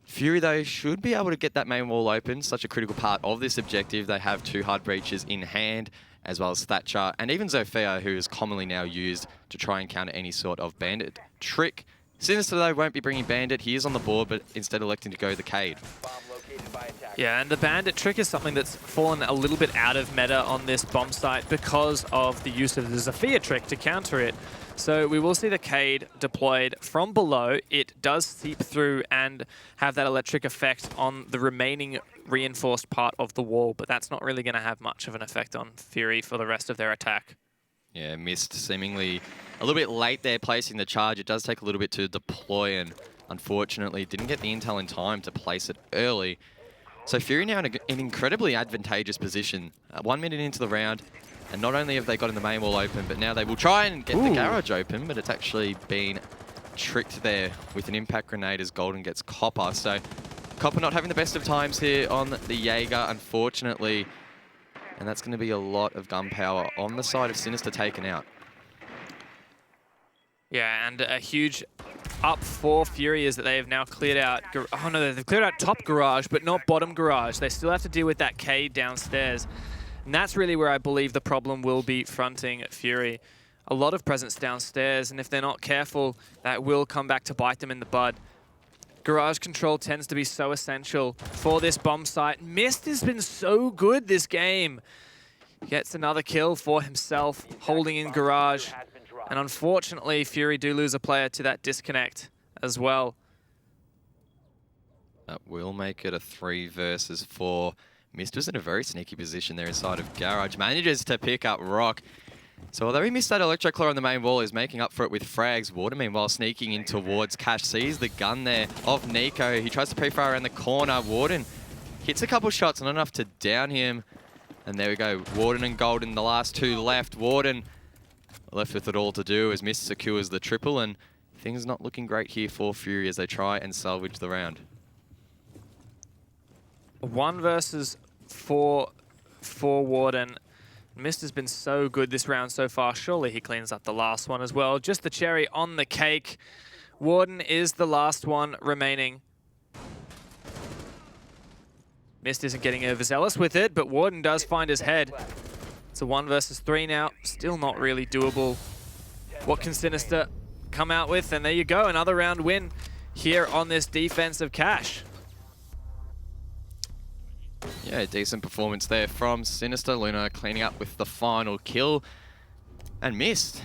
S3: Fury, though, should be able to get that main wall open, such a critical part of this objective. They have 2 hard breaches in hand, as well as Thatcher, and even Zofia, who is commonly now used to try and counter any sort of bandit trick. Sinister, though, won't be bringing bandit. He is on the board, but instead electing to go the Cade.
S2: Yeah, and the bandit trick is something that's fallen a little bit out of meta on this bomb site because of the use of the Zofia trick to counter it. So we will see the Cade deployed from below. It does seep through and have that electric effect on the remaining reinforced part of the wall, but that's not really going to have much of an effect on Fury for the rest of their attack.
S3: Yeah, Mist seemingly a little bit late there placing the charge. It does take a little bit to deploy, and unfortunately didn't get the intel in time to place it early. So Fury now in an incredibly advantageous position. 1 minute into the round, and not only have they gotten the main wall open, but now they will try and get the garage open, but it's actually been tricked there with an impact grenade as Golden gets Copper. So Copper not having the best of times here on the Jaeger, unfortunately. And that's going to be a lot of gunpowder on the side of Sinister taken out.
S2: Yeah, and a huge up for Fury is that they have now cleared out... Oh no, they've cleared out top garage, but not bottom garage. They still have to deal with that Cade downstairs. And that's really where I believe the problem will be fronting Fury. A lot of presence downstairs, and if they're not careful, that will come back to bite them in the bud. Garage control tends to be so essential for this bomb site. Mist has been so good this game. Gets another kill for himself, holding in garage. And unfortunately, Fury do lose a player to that disconnect as well.
S3: That will make it a 3 versus 4. Mist was in a very sneaky position there inside of garage. Manages to pick up Rock. So although he missed that Electroclaw on the main wall, he's making up for it with frags. Water, meanwhile, sneaking in towards Cache. Sees the gun there of Nico. He tries to pre-fire around the corner. Warden hits a couple shots, not enough to down him. And there we go. Warden and Golden, the last 2 left. Warden left with it all to do as Mist secures the triple, and things not looking great here for Fury as they try and salvage the round.
S2: 1 versus 4 for Warden. Mist has been so good this round so far. Surely he cleans up the last one as well. Just the cherry on the cake. Warden is the last one remaining. Mist isn't getting overzealous with it, but Warden does find his head. It's a 1 versus 3 now. Still not really doable. What can Sinister come out with? And there you go, another round win here on this defensive cache.
S3: Yeah, decent performance there from Sinister. Luna cleaning up with the final kill. And Mist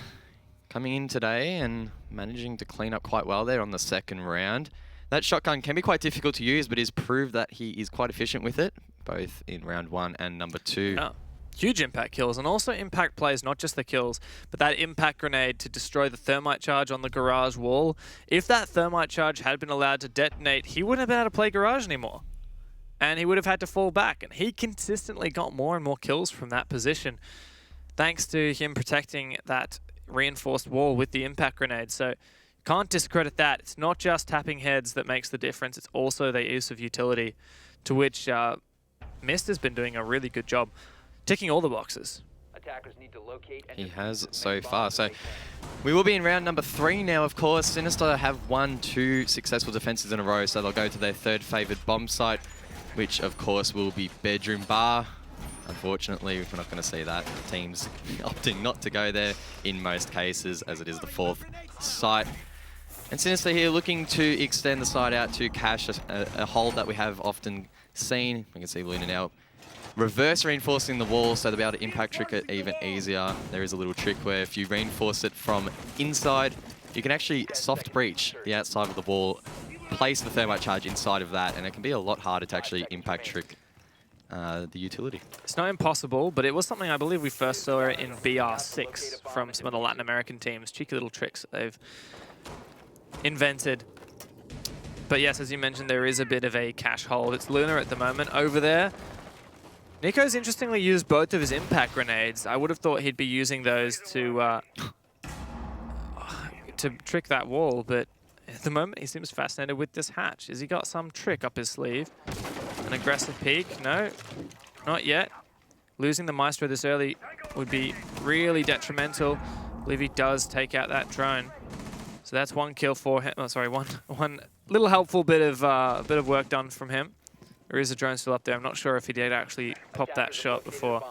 S3: coming in today and managing to clean up quite well there on the second round. That shotgun can be quite difficult to use, but he's proved that he is quite efficient with it, both in round 1 and number 2.
S2: Yeah. Huge impact kills, and also impact plays, not just the kills, but that impact grenade to destroy the thermite charge on the garage wall. If that thermite charge had been allowed to detonate, he wouldn't have been able to play garage anymore. And he would have had to fall back, and he consistently got more and more kills from that position, thanks to him protecting that reinforced wall with the impact grenade. So can't discredit that. It's not just tapping heads that makes the difference, it's also the use of utility, to which Mist has been doing a really good job, ticking all the boxes.
S4: Attackers need to locate and
S3: He has so far. So we will be in round number 3 now, of course. Sinister have won 2 successful defenses in a row, so they'll go to their 3rd favoured bomb site, which of course will be Bedroom Bar. Unfortunately, we're not going to see that. The team's opting not to go there in most cases, as it is the 4th site. And Sinister here looking to extend the side out to cache a hold that we have often seen. We can see Luna now reverse reinforcing the wall so they'll be able to impact trick it even easier. There is a little trick where if you reinforce it from inside, you can actually soft breach the outside of the wall, place the thermite charge inside of that, and it can be a lot harder to actually impact trick the utility.
S2: It's not impossible, but it was something I believe we first saw in BR6 from some of the Latin American teams. Cheeky little tricks that they've invented. But yes, as you mentioned, there is a bit of a cache hold. It's Luna at the moment over there. Nico's interestingly used both of his impact grenades. I would have thought he'd be using those to trick that wall, but at the moment he seems fascinated with this hatch. Has he got some trick up his sleeve? An aggressive peek? No, not yet. Losing the Maestro this early would be really detrimental. I believe he does take out that drone. So that's 1 kill for him. Oh, sorry, one little helpful bit of work done from him. There is a drone still up there. I'm not sure if he did actually pop that shot before.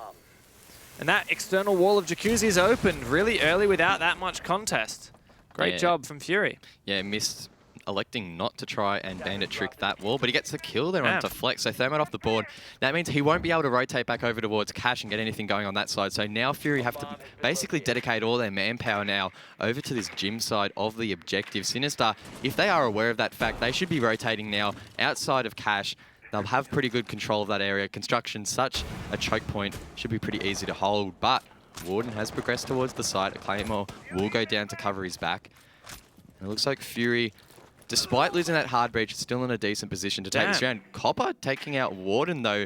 S2: And that external wall of Jacuzzi is opened really early without that much contest. Great job from Fury.
S3: Yeah, Mist electing not to try and bandit trick that wall, but he gets a kill there onto Flex, so Thermite off the board. That means he won't be able to rotate back over towards Cash and get anything going on that side. So now Fury have to basically dedicate all their manpower now over to this gym side of the objective. Sinister, if they are aware of that fact, they should be rotating now outside of Cash. They'll have pretty good control of that area. Construction, such a choke point, should be pretty easy to hold, but Warden has progressed towards the site. A Claymore will go down to cover his back. And it looks like Fury, despite losing that hard breach, is still in a decent position to take this round. Copper taking out Warden, though.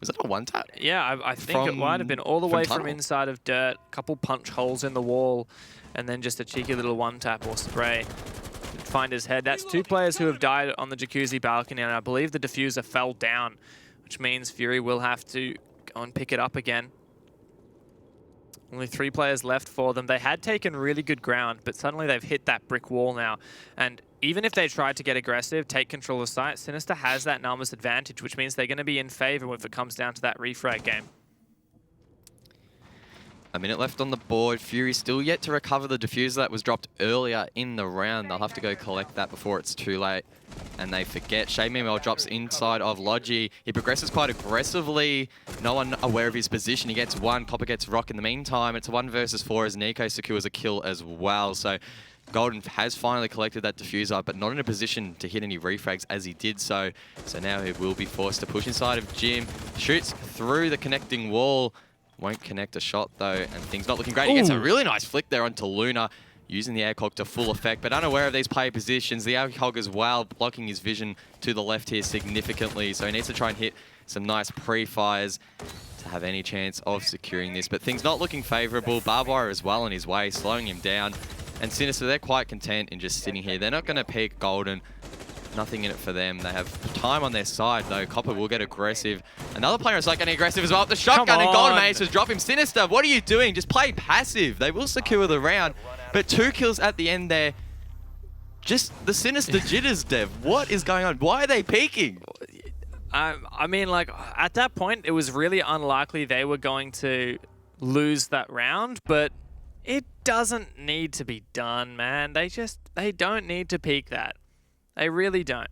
S3: Was that a one-tap?
S2: Yeah, I think it might have been all the way from inside of dirt, a couple punch holes in the wall, and then just a cheeky little one-tap or spray. Find his head. That's 2 players who have died on the Jacuzzi balcony, and I believe the diffuser fell down, which means Fury will have to go and pick it up again. Only 3 players left for them. They had taken really good ground, but suddenly they've hit that brick wall now. And even if they tried to get aggressive, take control of site, Sinister has that numbers advantage, which means they're going to be in favor if it comes down to that refrag game.
S3: A minute left on the board. Fury still yet to recover the diffuser that was dropped earlier in the round. They'll have to go collect that before it's too late. And they forget. Shade meanwhile drops inside of Logi. He progresses quite aggressively. No one aware of his position. He gets 1. Copper gets Rock in the meantime. It's a 1 versus 4 as Nico secures a kill as well. So Golden has finally collected that diffuser, but not in a position to hit any refrags as he did so. So now he will be forced to push inside of Jim. Shoots through the connecting wall. Won't connect a shot though, and things not looking great. He gets a really nice flick there onto Luna, using the ACOG to full effect, but unaware of these player positions. The ACOG as well, blocking his vision to the left here significantly, so he needs to try and hit some nice pre-fires to have any chance of securing this. But things not looking favourable. Barbed wire as well on his way, slowing him down. And Sinister, they're quite content in just sitting here. They're not going to peek Golden. nothing in it for them. They have time on their side, though. Copper will get aggressive. Another player is like getting aggressive as well. The shotgun and Golden Aces drop him. Sinister, what are you doing? Just play passive. They will secure the round. But 2 kills at the end there. Just the Sinister jitters, Dev. What is going on? Why are they peeking?
S2: I mean, like, at that point, it was really unlikely they were going to lose that round, but it doesn't need to be done, man. They don't need to peak that. They really don't.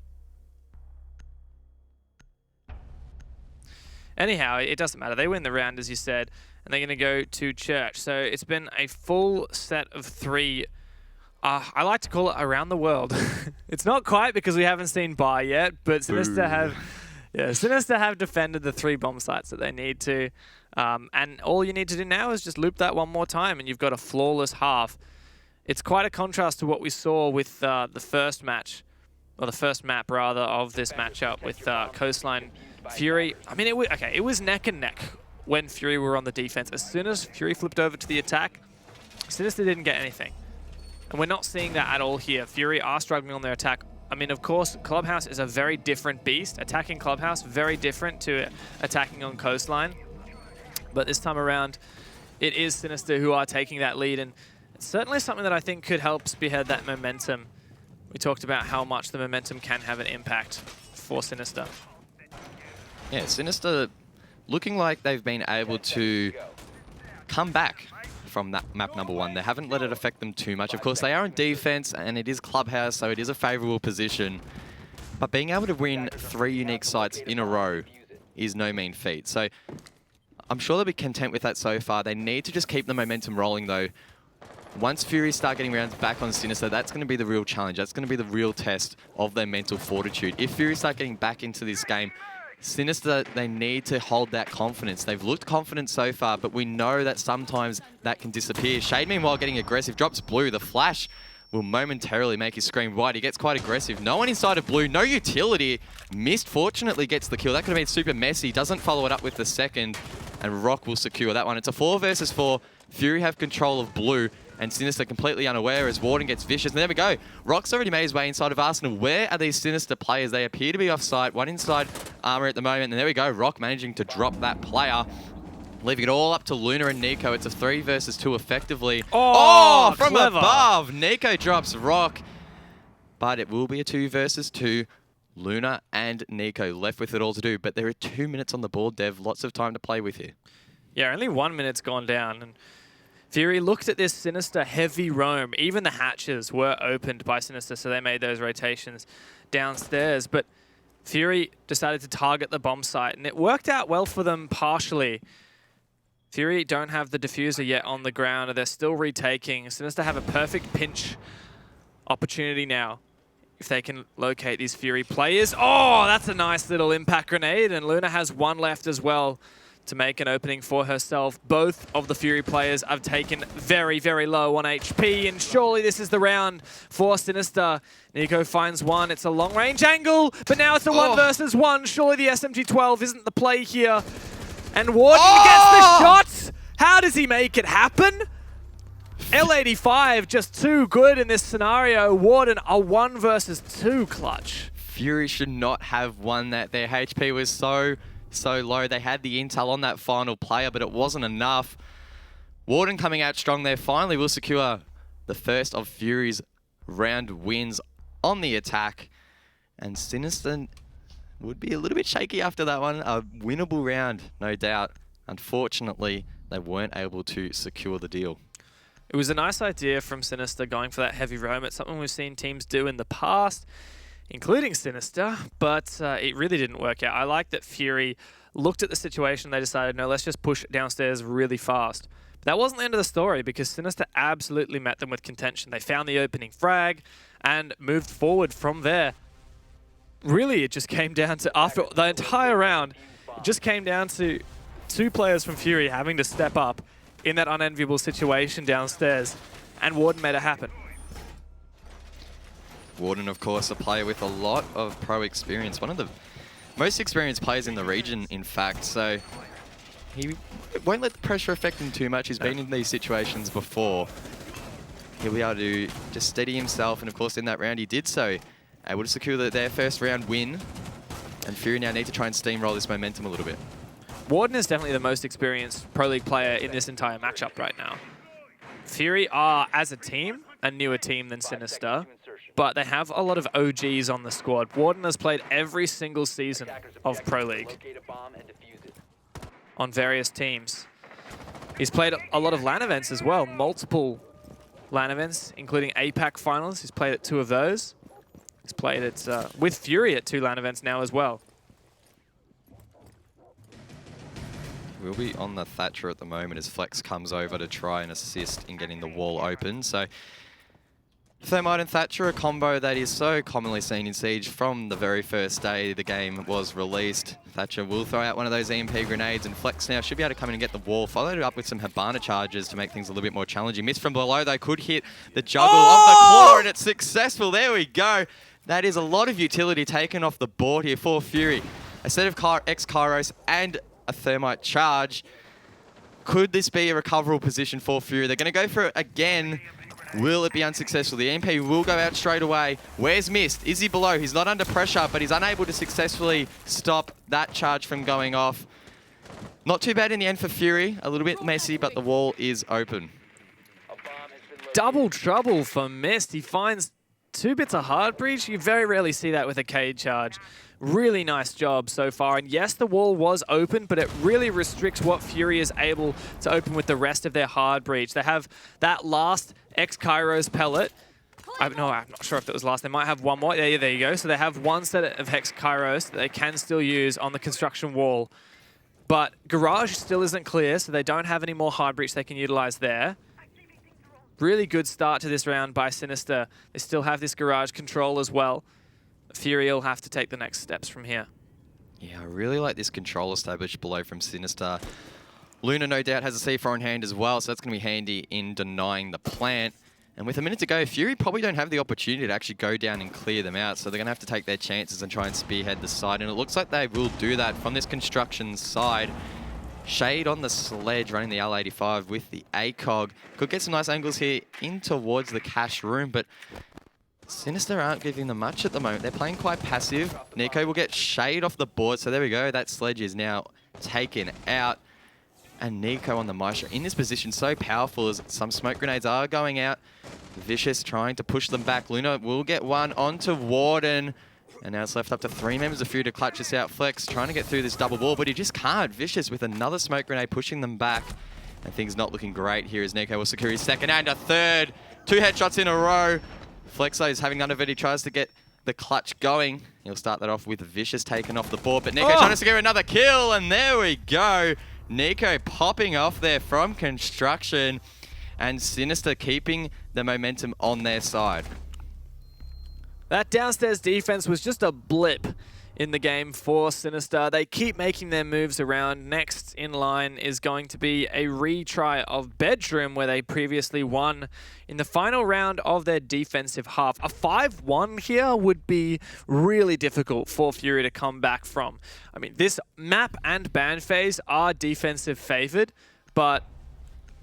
S2: Anyhow, it doesn't matter. They win the round, as you said, and they're going to go to church. So it's been a full set of 3. I like to call it around the world. It's not quite because we haven't seen Bar yet, but Sinister have defended the 3 bomb sites that they need to. And all you need to do now is just loop that one more time, and you've got a flawless half. It's quite a contrast to what we saw with the first match, or the first map rather, of this matchup with Coastline Fury. I mean, it was neck and neck when Fury were on the defense. As soon as Fury flipped over to the attack, Sinister didn't get anything. And we're not seeing that at all here. Fury are struggling on their attack. I mean, of course, Clubhouse is a very different beast. Attacking Clubhouse, very different to attacking on Coastline. But this time around, it is Sinister who are taking that lead. And it's certainly something that I think could help spearhead that momentum. We talked about how much the momentum can have an impact for Sinister.
S3: Yeah, Sinister looking like they've been able to come back from that map number 1. They haven't let it affect them too much. Of course, they are in defense, and it is Clubhouse, so it is a favorable position. But being able to win 3 unique sites in a row is no mean feat. So I'm sure they'll be content with that so far. They need to just keep the momentum rolling, though. Once Fury start getting rounds back on Sinister, that's going to be the real challenge. That's going to be the real test of their mental fortitude. If Fury start getting back into this game, Sinister, they need to hold that confidence. They've looked confident so far, but we know that sometimes that can disappear. Shade, meanwhile, getting aggressive, drops Blue. The flash will momentarily make his screen wide. He gets quite aggressive. No one inside of Blue, no utility. Mist, fortunately, gets the kill. That could have been super messy. Doesn't follow it up with the second, and Rock will secure that one. It's a 4 versus 4. Fury have control of Blue, and Sinister completely unaware as Warden gets vicious. And there we go. Rock's already made his way inside of Arsenal. Where are these Sinister players? They appear to be off-site. One inside Armor at the moment. And there we go. Rock managing to drop that player. Leaving it all up to Luna and Nico. It's a 3 versus 2 effectively. Oh, from
S2: clever.
S3: above. Nico drops Rock. But it will be a 2 versus 2. Luna and Nico left with it all to do. But there are 2 minutes on the board, Dev. Lots of time to play with here.
S2: Yeah, only 1 minute's gone down. And Fury looked at this Sinister heavy roam. Even the hatches were opened by Sinister, so they made those rotations downstairs. But Fury decided to target the bomb site, and it worked out well for them partially. Fury don't have the diffuser yet on the ground, and they're still retaking. Sinister have a perfect pinch opportunity now if they can locate these Fury players. Oh, that's a nice little impact grenade, and Luna has 1 left as well to make an opening for herself. Both of the Fury players have taken very, very low on HP, and surely this is the round for Sinister. Nico finds 1. It's a long-range angle, but now it's a 1 versus 1. Surely the SMG-12 isn't the play here. And Warden gets the shot. How does he make it happen? L85 just too good in this scenario. Warden, a 1 versus 2 clutch.
S3: Fury should not have won that. Their HP was so low. They had the intel on that final player, but it wasn't enough. Warden coming out strong there. Finally will secure the first of Fury's round wins on the attack. And Sinister would be a little bit shaky after that one. A winnable round, no doubt. Unfortunately, they weren't able to secure the deal.
S2: It was a nice idea from Sinister going for that heavy roam. It's something we've seen teams do in the past, including Sinister, but it really didn't work out. I like that Fury looked at the situation. They decided, no, let's just push downstairs really fast. But that wasn't the end of the story, because Sinister absolutely met them with contention. They found the opening frag and moved forward from there. Really, it just came down to, after the entire round, it just came down to 2 players from Fury having to step up in that unenviable situation downstairs, and Warden made it happen.
S3: Warden, of course, a player with a lot of pro experience. One of the most experienced players in the region, in fact. So he won't let the pressure affect him too much. He's been in these situations before. He'll be able to just steady himself. And, of course, in that round, he did so. able to secure their first round win. And Fury now need to try and steamroll this momentum a little bit.
S2: Warden is definitely the most experienced Pro League player in this entire matchup right now. Fury are, as a team, a newer team than Sinister, but they have a lot of OGs on the squad. Warden has played every single season of Pro League on various teams. He's played a lot of LAN events as well, multiple LAN events, including APAC finals. He's played at 2 of those. He's played at, with Fury at 2 LAN events now as well.
S3: We'll be on the Thatcher at the moment as Flex comes over to try and assist in getting the wall open. So Thermite and Thatcher, a combo that is so commonly seen in Siege from the very first day the game was released. Thatcher will throw out one of those EMP grenades, and Flex now should be able to come in and get the wall, followed up with some Hibana charges to make things a little bit more challenging. Miss from below, though, could hit the juggle of the claw, and it's successful. There we go. That is a lot of utility taken off the board here for Fury. A set of X-Kairos and a Thermite charge. Could this be a recoverable position for Fury? They're going to go for it again. Will it be unsuccessful? The EMP will go out straight away. Where's Mist? Is he below? He's not under pressure, but he's unable to successfully stop that charge from going off. Not too bad in the end for Fury. A little bit messy, but the wall is open.
S2: Double trouble for Mist. He finds 2 bits of hard breach. You very rarely see that with a Cade charge. Really nice job so far. And yes, the wall was open, but it really restricts what Fury is able to open with the rest of their hard breach. They have that last X-Kairos pellet. I'm not sure if it was last. They might have one more. There you go. So they have one set of Hex-Kairos that they can still use on the construction wall. But Garage still isn't clear, so they don't have any more hard breach they can utilize there. Really good start to this round by Sinister. They still have this Garage control as well. Fury will have to take the next steps from here.
S3: Yeah, I really like this control established below from Sinister. Luna no doubt has a C4 in hand as well, so that's going to be handy in denying the plant. And with a minute to go, Fury probably don't have the opportunity to actually go down and clear them out, so they're going to have to take their chances and try and spearhead the side. And it looks like they will do that from this construction side. Shade on the sledge running the L85 with the ACOG. Could get some nice angles here in towards the cash room, but Sinister aren't giving them much at the moment. They're playing quite passive. Nico will get Shade off the board, so there we go. That sledge is now taken out. And Nico on the Maestro in this position, so powerful as some smoke grenades are going out. Vicious trying to push them back. Luna will get one onto Warden. And now it's left up to 3 members of Fury to clutch this out. Flex trying to get through this double wall, but he just can't. Vicious with another smoke grenade pushing them back. And things not looking great here as Nico will secure his second and a third. 2 headshots in a row. Flexo is having none of it. He tries to get the clutch going. He'll start that off with Vicious taken off the board, but Nico trying to secure another kill, and there we go. Nico popping off there from construction, and Sinister keeping the momentum on their side.
S2: That downstairs defense was just a blip in the game for Sinister. They keep making their moves around. Next in line is going to be a retry of Bedroom, where they previously won in the final round of their defensive half. A 5-1 here would be really difficult for Fury to come back from. I mean, this map and ban phase are defensive favored, but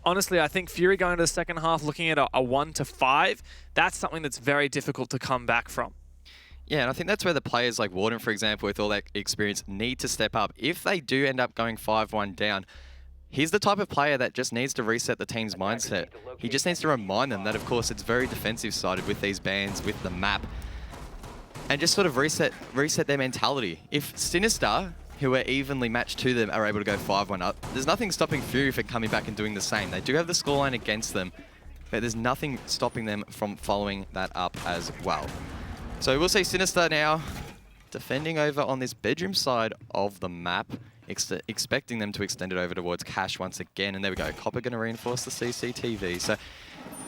S2: honestly, I think Fury going to the second half looking at a 1-5, that's something that's very difficult to come back from.
S3: Yeah, and I think that's where the players like Warden, for example, with all that experience, need to step up. If they do end up going 5-1 down, he's the type of player that just needs to reset the team's mindset. He just needs to remind them that, of course, it's very defensive-sided with these bans, with the map, and just sort of reset their mentality. If Sinister, who are evenly matched to them, are able to go 5-1 up, there's nothing stopping Fury from coming back and doing the same. They do have the scoreline against them, but there's nothing stopping them from following that up as well. So we'll see Sinister now defending over on this bedroom side of the map, expecting them to extend it over towards Cash once again. And there we go. Copper going to reinforce the CCTV. So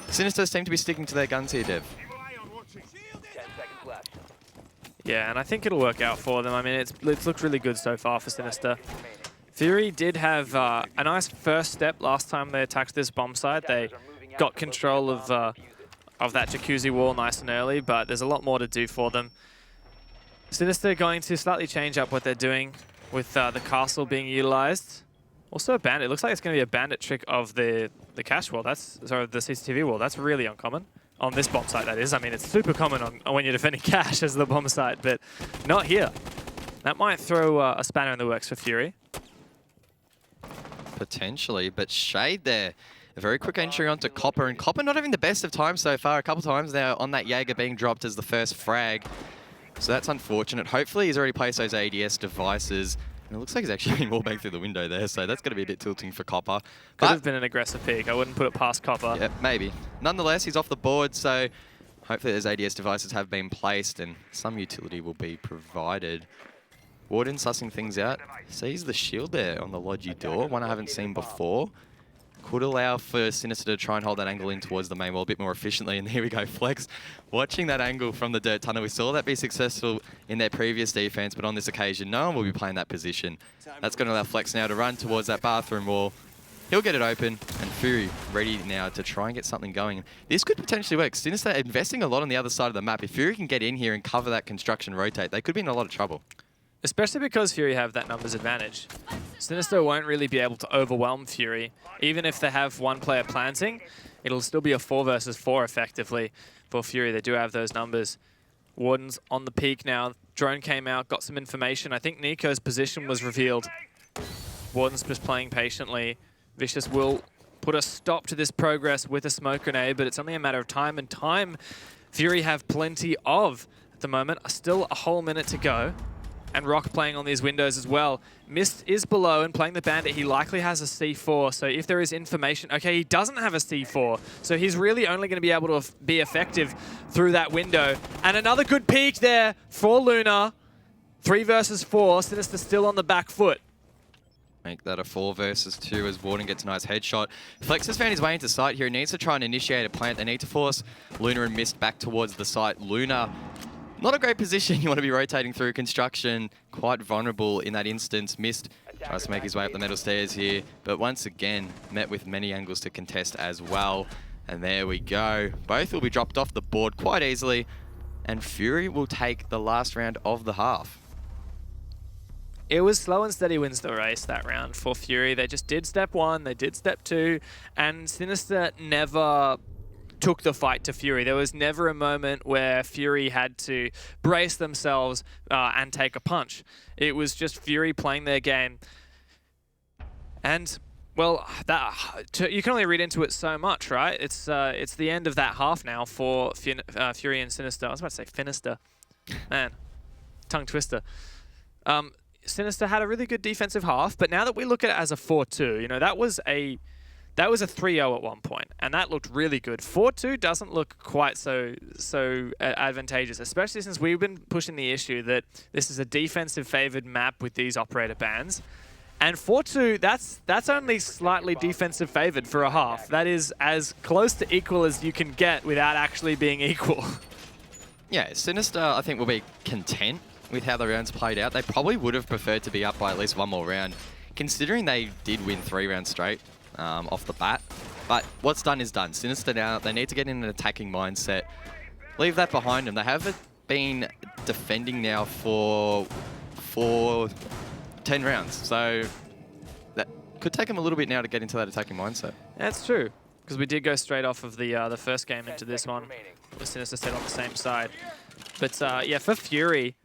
S3: Sinister seem to be sticking to their guns here, Dev.
S4: 10 seconds left.
S2: Yeah, and I think it'll work out for them. I mean, it's looked really good so far for Sinister. Fury did have a nice first step last time they attacked this bomb site. They got control of that jacuzzi wall nice and early, but there's a lot more to do for them. Sinister going to slightly change up what they're doing with the castle being utilized. Also a bandit. It looks like it's going to be a bandit trick of the cash wall. Sorry, the CCTV wall. That's really uncommon. On this bomb site, that is. I mean, it's super common on when you're defending cache as the bomb site, but not here. That might throw a spanner in the works for Fury.
S3: Potentially, but Shade there. A very quick entry onto Copper, and Copper not having the best of times so far. A couple times now on that Jaeger being dropped as the first frag. So that's unfortunate. Hopefully he's already placed those ADS devices. And it looks like he's actually getting wallbanged through the window there, so that's going to be a bit tilting for Copper.
S2: Could have been an aggressive peek. I wouldn't put it past Copper.
S3: Yeah, maybe. Nonetheless, he's off the board, so hopefully those ADS devices have been placed and some utility will be provided. Warden sussing things out. Sees the shield there on the Logi door, one I haven't seen before. Could allow for Sinister to try and hold that angle in towards the main wall a bit more efficiently. And here we go, Flex watching that angle from the dirt tunnel. We saw that be successful in their previous defense, but on this occasion, no one will be playing that position. That's going to allow Flex now to run towards that bathroom wall. He'll get it open, and Fury ready now to try and get something going. This could potentially work. Sinister investing a lot on the other side of the map. If Fury can get in here and cover that construction rotate, they could be in a lot of trouble.
S2: Especially because Fury have that numbers advantage. Sinister won't really be able to overwhelm Fury. Even if they have one player planting, it'll still be a 4 versus 4 effectively for Fury. They do have those numbers. Warden's on the peak now. Drone came out, got some information. I think Nico's position was revealed. Warden's just playing patiently. Vicious will put a stop to this progress with a smoke grenade, but it's only a matter of time, and time Fury have plenty of at the moment. Still a whole minute to go. And Rock playing on these windows as well. Mist is below and playing the Bandit. He likely has a C4, so if there is information... Okay, he doesn't have a C4, so he's really only going to be able to be effective through that window. And another good peek there for Luna. 3 versus 4, Sinister still on the back foot.
S3: Make that a 4 versus 2 as Warden gets a nice headshot. Flex has found his way into sight here. He needs to try and initiate a plant. They need to force Luna and Mist back towards the site. Luna... not a great position. You want to be rotating through construction. Quite vulnerable in that instance. Mist tries to make his way up the metal stairs here. But once again, met with many angles to contest as well. And there we go. Both will be dropped off the board quite easily. And Fury will take the last round of the half.
S2: It was slow and steady wins the race that round for Fury. They just did step 1, they did step 2. And Sinister never... took the fight to Fury. There was never a moment where Fury had to brace themselves and take a punch. It was just Fury playing their game. And, well, you can only read into it so much, right? It's the end of that half now for Fury and Sinister. I was about to say Finister. Man, tongue twister. Sinister had a really good defensive half, but now that we look at it as a 4-2, you know, that was a 3-0 at one point, and that looked really good. 4-2 doesn't look quite so advantageous, especially since we've been pushing the issue that this is a defensive-favored map with these operator bans. And 4-2, that's only slightly defensive-favored for a half. That is as close to equal as you can get without actually being equal.
S3: Yeah, Sinister, I think, will be content with how the rounds played out. They probably would have preferred to be up by at least one more round, considering they did win 3 rounds straight. Off the bat. But what's done is done. Sinister now, they need to get in an attacking mindset. Leave that behind them. They haven't been defending now for 10 rounds. So that could take them a little bit now to get into that attacking mindset.
S2: That's true, because we did go straight off of the first game into this one. With Sinister stayed on the same side. But yeah, for Fury,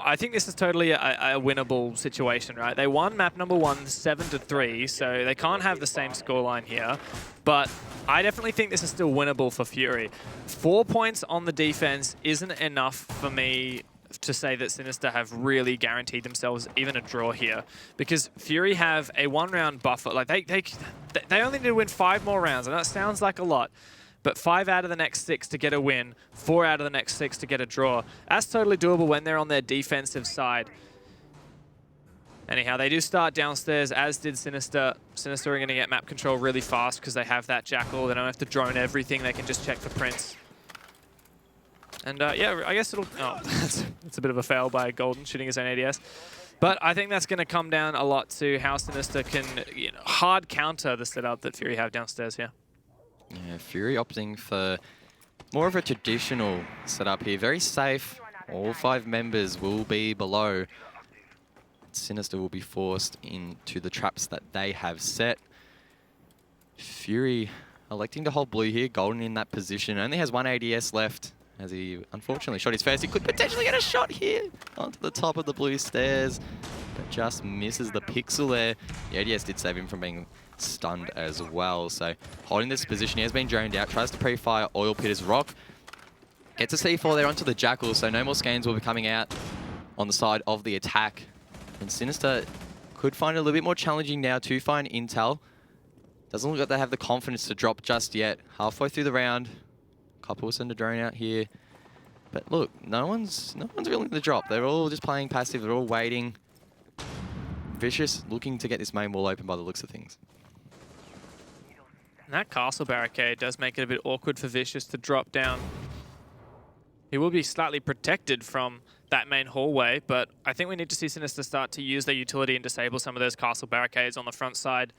S2: I think this is totally a winnable situation, right? They won map number 1 7-3, so they can't have the same scoreline here. But I definitely think this is still winnable for Fury. 4 points on the defense isn't enough for me to say that Sinister have really guaranteed themselves even a draw here, because Fury have a 1-round buffer. Like they only need to win 5 more rounds. I know it sounds like a lot, but 5 out of the next 6 to get a win, 4 out of the next 6 to get a draw. That's totally doable when they're on their defensive side. Anyhow, they do start downstairs, as did Sinister. Sinister are going to get map control really fast because they have that Jackal. They don't have to drone everything. They can just check for prints. And yeah, I guess it'll... Oh, it's a bit of a fail by Golden shooting his own ADS. But I think that's going to come down a lot to how Sinister can hard counter the setup that Fury have downstairs here.
S3: Yeah, Fury opting for more of a traditional setup here. Very safe. All 5 members will be below. Sinister will be forced into the traps that they have set. Fury electing to hold blue here. Golden in that position. Only has one ADS left as he unfortunately shot his first. He could potentially get a shot here onto the top of the blue stairs, but just misses the pixel there. The ADS did save him from being stunned as well. So holding this position, he has been droned out. Tries to pre-fire Oil Pit as Rock. Gets a C4 there onto the Jackal, so no more scans will be coming out on the side of the attack. And Sinister could find it a little bit more challenging now to find intel. Doesn't look like they have the confidence to drop just yet. Halfway through the round, Copper will send a drone out here. But look, no one's willing to drop. They're all just playing passive. They're all waiting. Vicious looking to get this main wall open by the looks of things.
S2: And that castle barricade does make it a bit awkward for Vicious to drop down. He will be slightly protected from that main hallway, but I think we need to see Sinister start to use their utility and disable some of those castle barricades on the front side.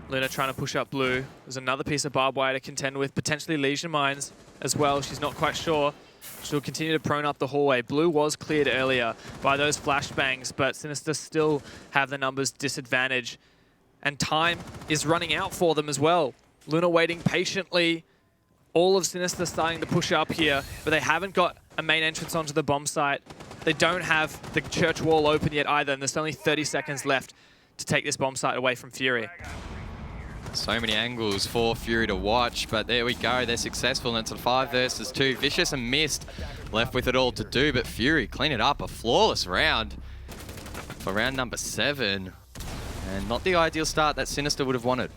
S2: Luna trying to push up blue. There's another piece of barbed wire to contend with, potentially Legion Mines as well. She's not quite sure. She'll continue to prone up the hallway. Blue was cleared earlier by those flashbangs, but Sinister still have the numbers disadvantage. And time is running out for them as well. Luna waiting patiently. All of Sinister starting to push up here, but they haven't got a main entrance onto the bomb site. They don't have the church wall open yet either, and there's only 30 seconds left to take this bomb site away from Fury.
S3: So many angles for Fury to watch, but there we go. They're successful, and it's a 5 versus 2. Vicious and Mist left with it all to do, but Fury clean it up. A flawless round for round number 7. And not the ideal start that Sinister would have wanted.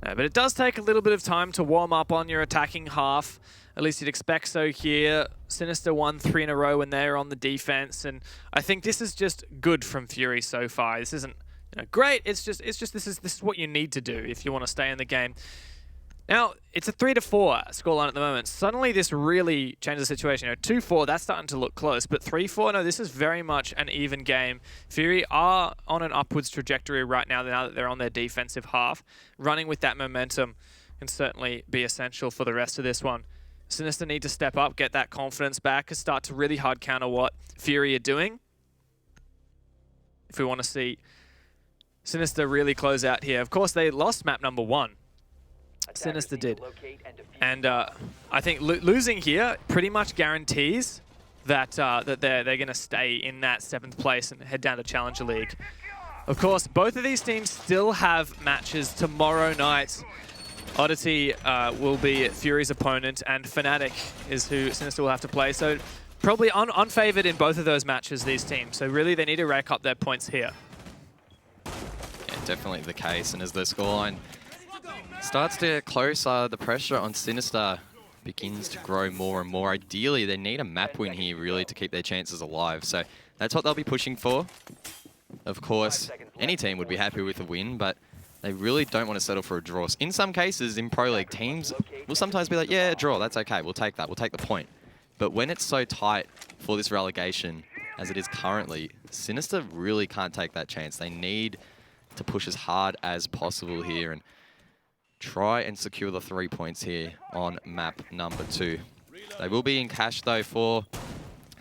S2: But it does take a little bit of time to warm up on your attacking half. At least you'd expect so here. Sinister won 3 in a row when they're on the defense, and I think this is just good from Fury so far. This isn't great. It's just this is what you need to do if you want to stay in the game. Now it's a 3-4 scoreline at the moment. Suddenly this really changes the situation. 2-4, that's starting to look close, but 3-4, no, this is very much an even game. Fury are on an upwards trajectory right now that they're on their defensive half. Running with that momentum can certainly be essential for the rest of this one. Sinister need to step up, get that confidence back, and start to really hard counter what Fury are doing. If we want to see Sinister really close out here. Of course, they lost map number 1. Sinister did. And I think losing here pretty much guarantees that that they're going to stay in that 7th place and head down to Challenger League. Of course, both of these teams still have matches tomorrow night. Oddity will be Fury's opponent, and Fnatic is who Sinister will have to play. So probably unfavored in both of those matches, these teams. So really, they need to rack up their points here.
S3: Yeah, definitely the case. And as the scoreline starts to get closer, the pressure on Sinister begins to grow more and more. Ideally, they need a map win here, really, to keep their chances alive. So that's what they'll be pushing for. Of course, any team would be happy with a win, but they really don't want to settle for a draw. In some cases, in Pro League, teams will sometimes be like, yeah, a draw, that's okay, we'll take that, we'll take the point. But when it's so tight for this relegation, as it is currently, Sinister really can't take that chance. They need to push as hard as possible here and try and secure the 3 points here on map number 2. They will be in cash, though, for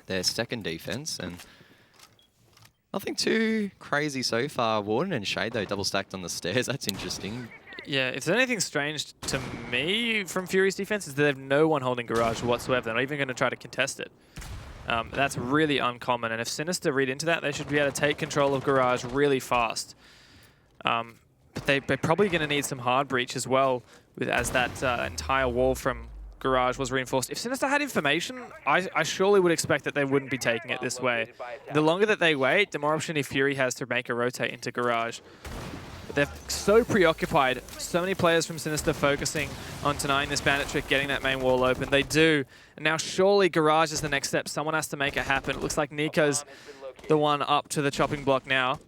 S3: their second defense, and nothing too crazy so far. Warden and Shade, though, double stacked on the stairs. That's interesting.
S2: Yeah, if there's anything strange to me from Fury's defense is that they have no one holding Garage whatsoever. They're not even going to try to contest it. That's really uncommon, and if Sinister read into that, they should be able to take control of Garage really fast. But they're probably going to need some hard breach as well, as that entire wall from Garage was reinforced. If Sinister had information, I surely would expect that they wouldn't be taking it this way. The longer that they wait, the more opportunity Fury has to make a rotate into Garage. But they're so preoccupied, so many players from Sinister focusing on denying this bandit trick, getting that main wall open. They do. And now surely Garage is the next step. Someone has to make it happen. It looks like Nico's the one up to the chopping block now.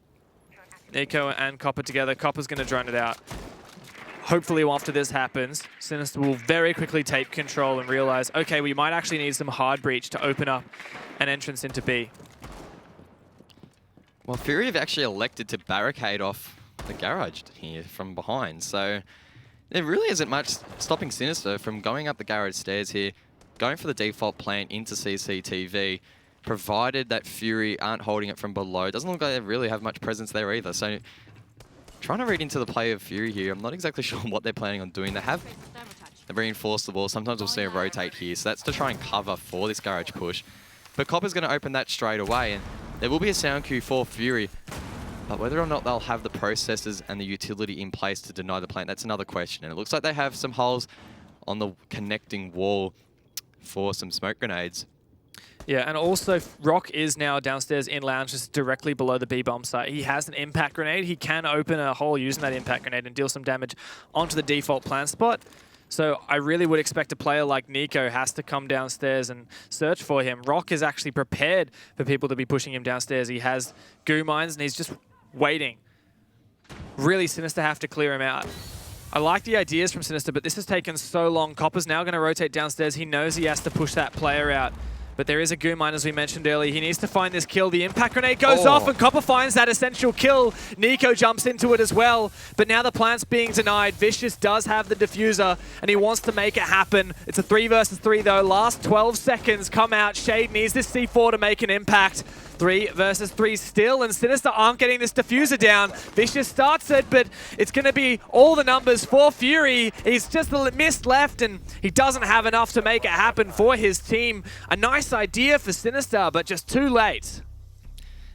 S2: Nico and Copper together. Copper's going to drone it out. Hopefully after this happens, Sinister will very quickly take control and realize, okay, we might actually need some hard breach to open up an entrance into B.
S3: Well, Fury have actually elected to barricade off the garage here from behind, so there really isn't much stopping Sinister from going up the garage stairs here, going for the default plan into CCTV, provided that Fury aren't holding it from below. Doesn't look like they really have much presence there either. So Trying to read into the play of Fury here. I'm not exactly sure what they're planning on doing. They have reinforced the wall. Sometimes we'll see a rotate here. So that's to try and cover for this garage push. But Copper's going to open that straight away. And there will be a sound cue for Fury. But whether or not they'll have the processes and the utility in place to deny the plant, that's another question. And it looks like they have some holes on the connecting wall for some smoke grenades.
S2: Yeah, and also Rock is now downstairs in lounge, just directly below the B-bomb site. He has an impact grenade. He can open a hole using that impact grenade and deal some damage onto the default plant spot. So I really would expect a player like Nico has to come downstairs and search for him. Rock is actually prepared for people to be pushing him downstairs. He has goo mines and he's just waiting. Really, Sinister have to clear him out. I like the ideas from Sinister, but this has taken so long. Copper's now going to rotate downstairs. He knows he has to push that player out. But there is a goo mine, as we mentioned earlier. He needs to find this kill. The impact grenade goes off, and Copper finds that essential kill. Nico jumps into it as well. But now the plant's being denied. Vicious does have the diffuser, and he wants to make it happen. It's a 3 versus 3, though. Last 12 seconds come out. Shade needs this C4 to make an impact. 3 versus 3 still, and Sinister aren't getting this diffuser down. Vicious starts it, but it's going to be all the numbers for Fury. He's just missed left, and he doesn't have enough to make it happen for his team. A nice idea for Sinister, but just too late.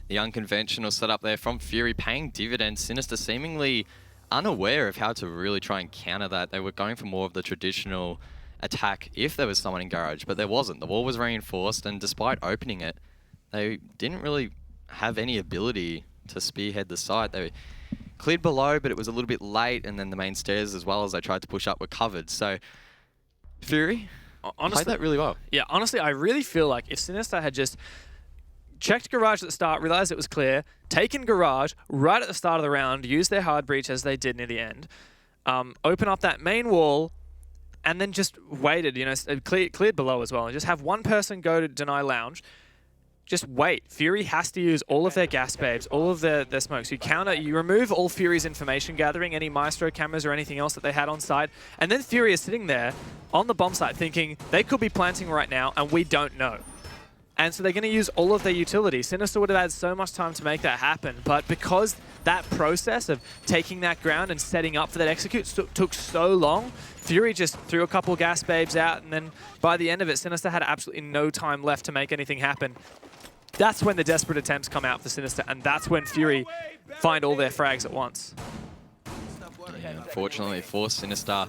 S3: The unconventional setup there from Fury paying dividends. Sinister seemingly unaware of how to really try and counter that. They were going for more of the traditional attack if there was someone in garage, but there wasn't. The wall was reinforced, and despite opening it, they didn't really have any ability to spearhead the site. They cleared below, but it was a little bit late, and then the main stairs as well as they tried to push up were covered. So Fury played that really well.
S2: Yeah, honestly, I really feel like if Sinister had just checked garage at the start, realized it was clear, taken garage right at the start of the round, used their hard breach as they did near the end, open up that main wall, and then just waited, you know, cleared below as well, and just have one person go to deny lounge. Just wait. Fury has to use all of their gas babes, all of their smokes. You remove all Fury's information gathering, any Maestro cameras or anything else that they had on site, and then Fury is sitting there on the bomb site thinking they could be planting right now and we don't know. And so they're going to use all of their utility. Sinister would have had so much time to make that happen, but because that process of taking that ground and setting up for that execute took so long, Fury just threw a couple gas babes out, and then by the end of it, Sinister had absolutely no time left to make anything happen. That's when the desperate attempts come out for Sinister, and that's when Fury find all their frags at once.
S3: Yeah, unfortunately for Sinister,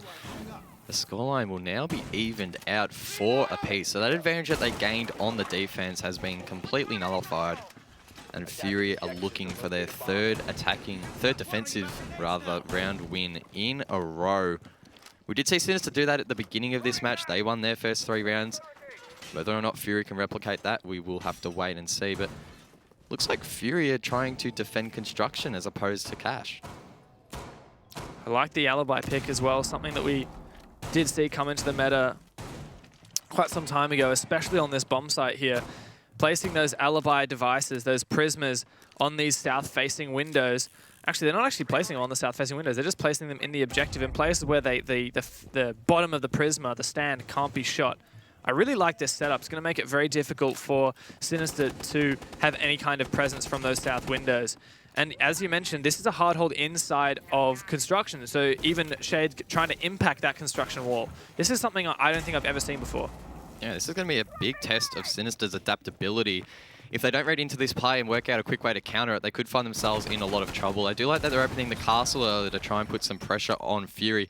S3: the scoreline will now be evened out 4 apiece. So that advantage that they gained on the defense has been completely nullified. And Fury are looking for their third defensive round win in a row. We did see Sinister do that at the beginning of this match. They won their first 3 rounds. Whether or not Fury can replicate that, we will have to wait and see. But looks like Fury are trying to defend construction as opposed to cash.
S2: I like the alibi pick as well, something that we did see come into the meta quite some time ago, especially on this bomb site here. Placing those alibi devices, those prismas on these south-facing windows. Actually, they're not actually placing them on the south-facing windows. They're just placing them in the objective in places where the bottom of the prisma, the stand, can't be shot. I really like this setup. It's going to make it very difficult for Sinister to have any kind of presence from those south windows. And as you mentioned, this is a hard hold inside of construction. So even Shade trying to impact that construction wall. This is something I don't think I've ever seen before.
S3: Yeah, this is going to be a big test of Sinister's adaptability. If they don't read into this play and work out a quick way to counter it, they could find themselves in a lot of trouble. I do like that they're opening the castle early to try and put some pressure on Fury.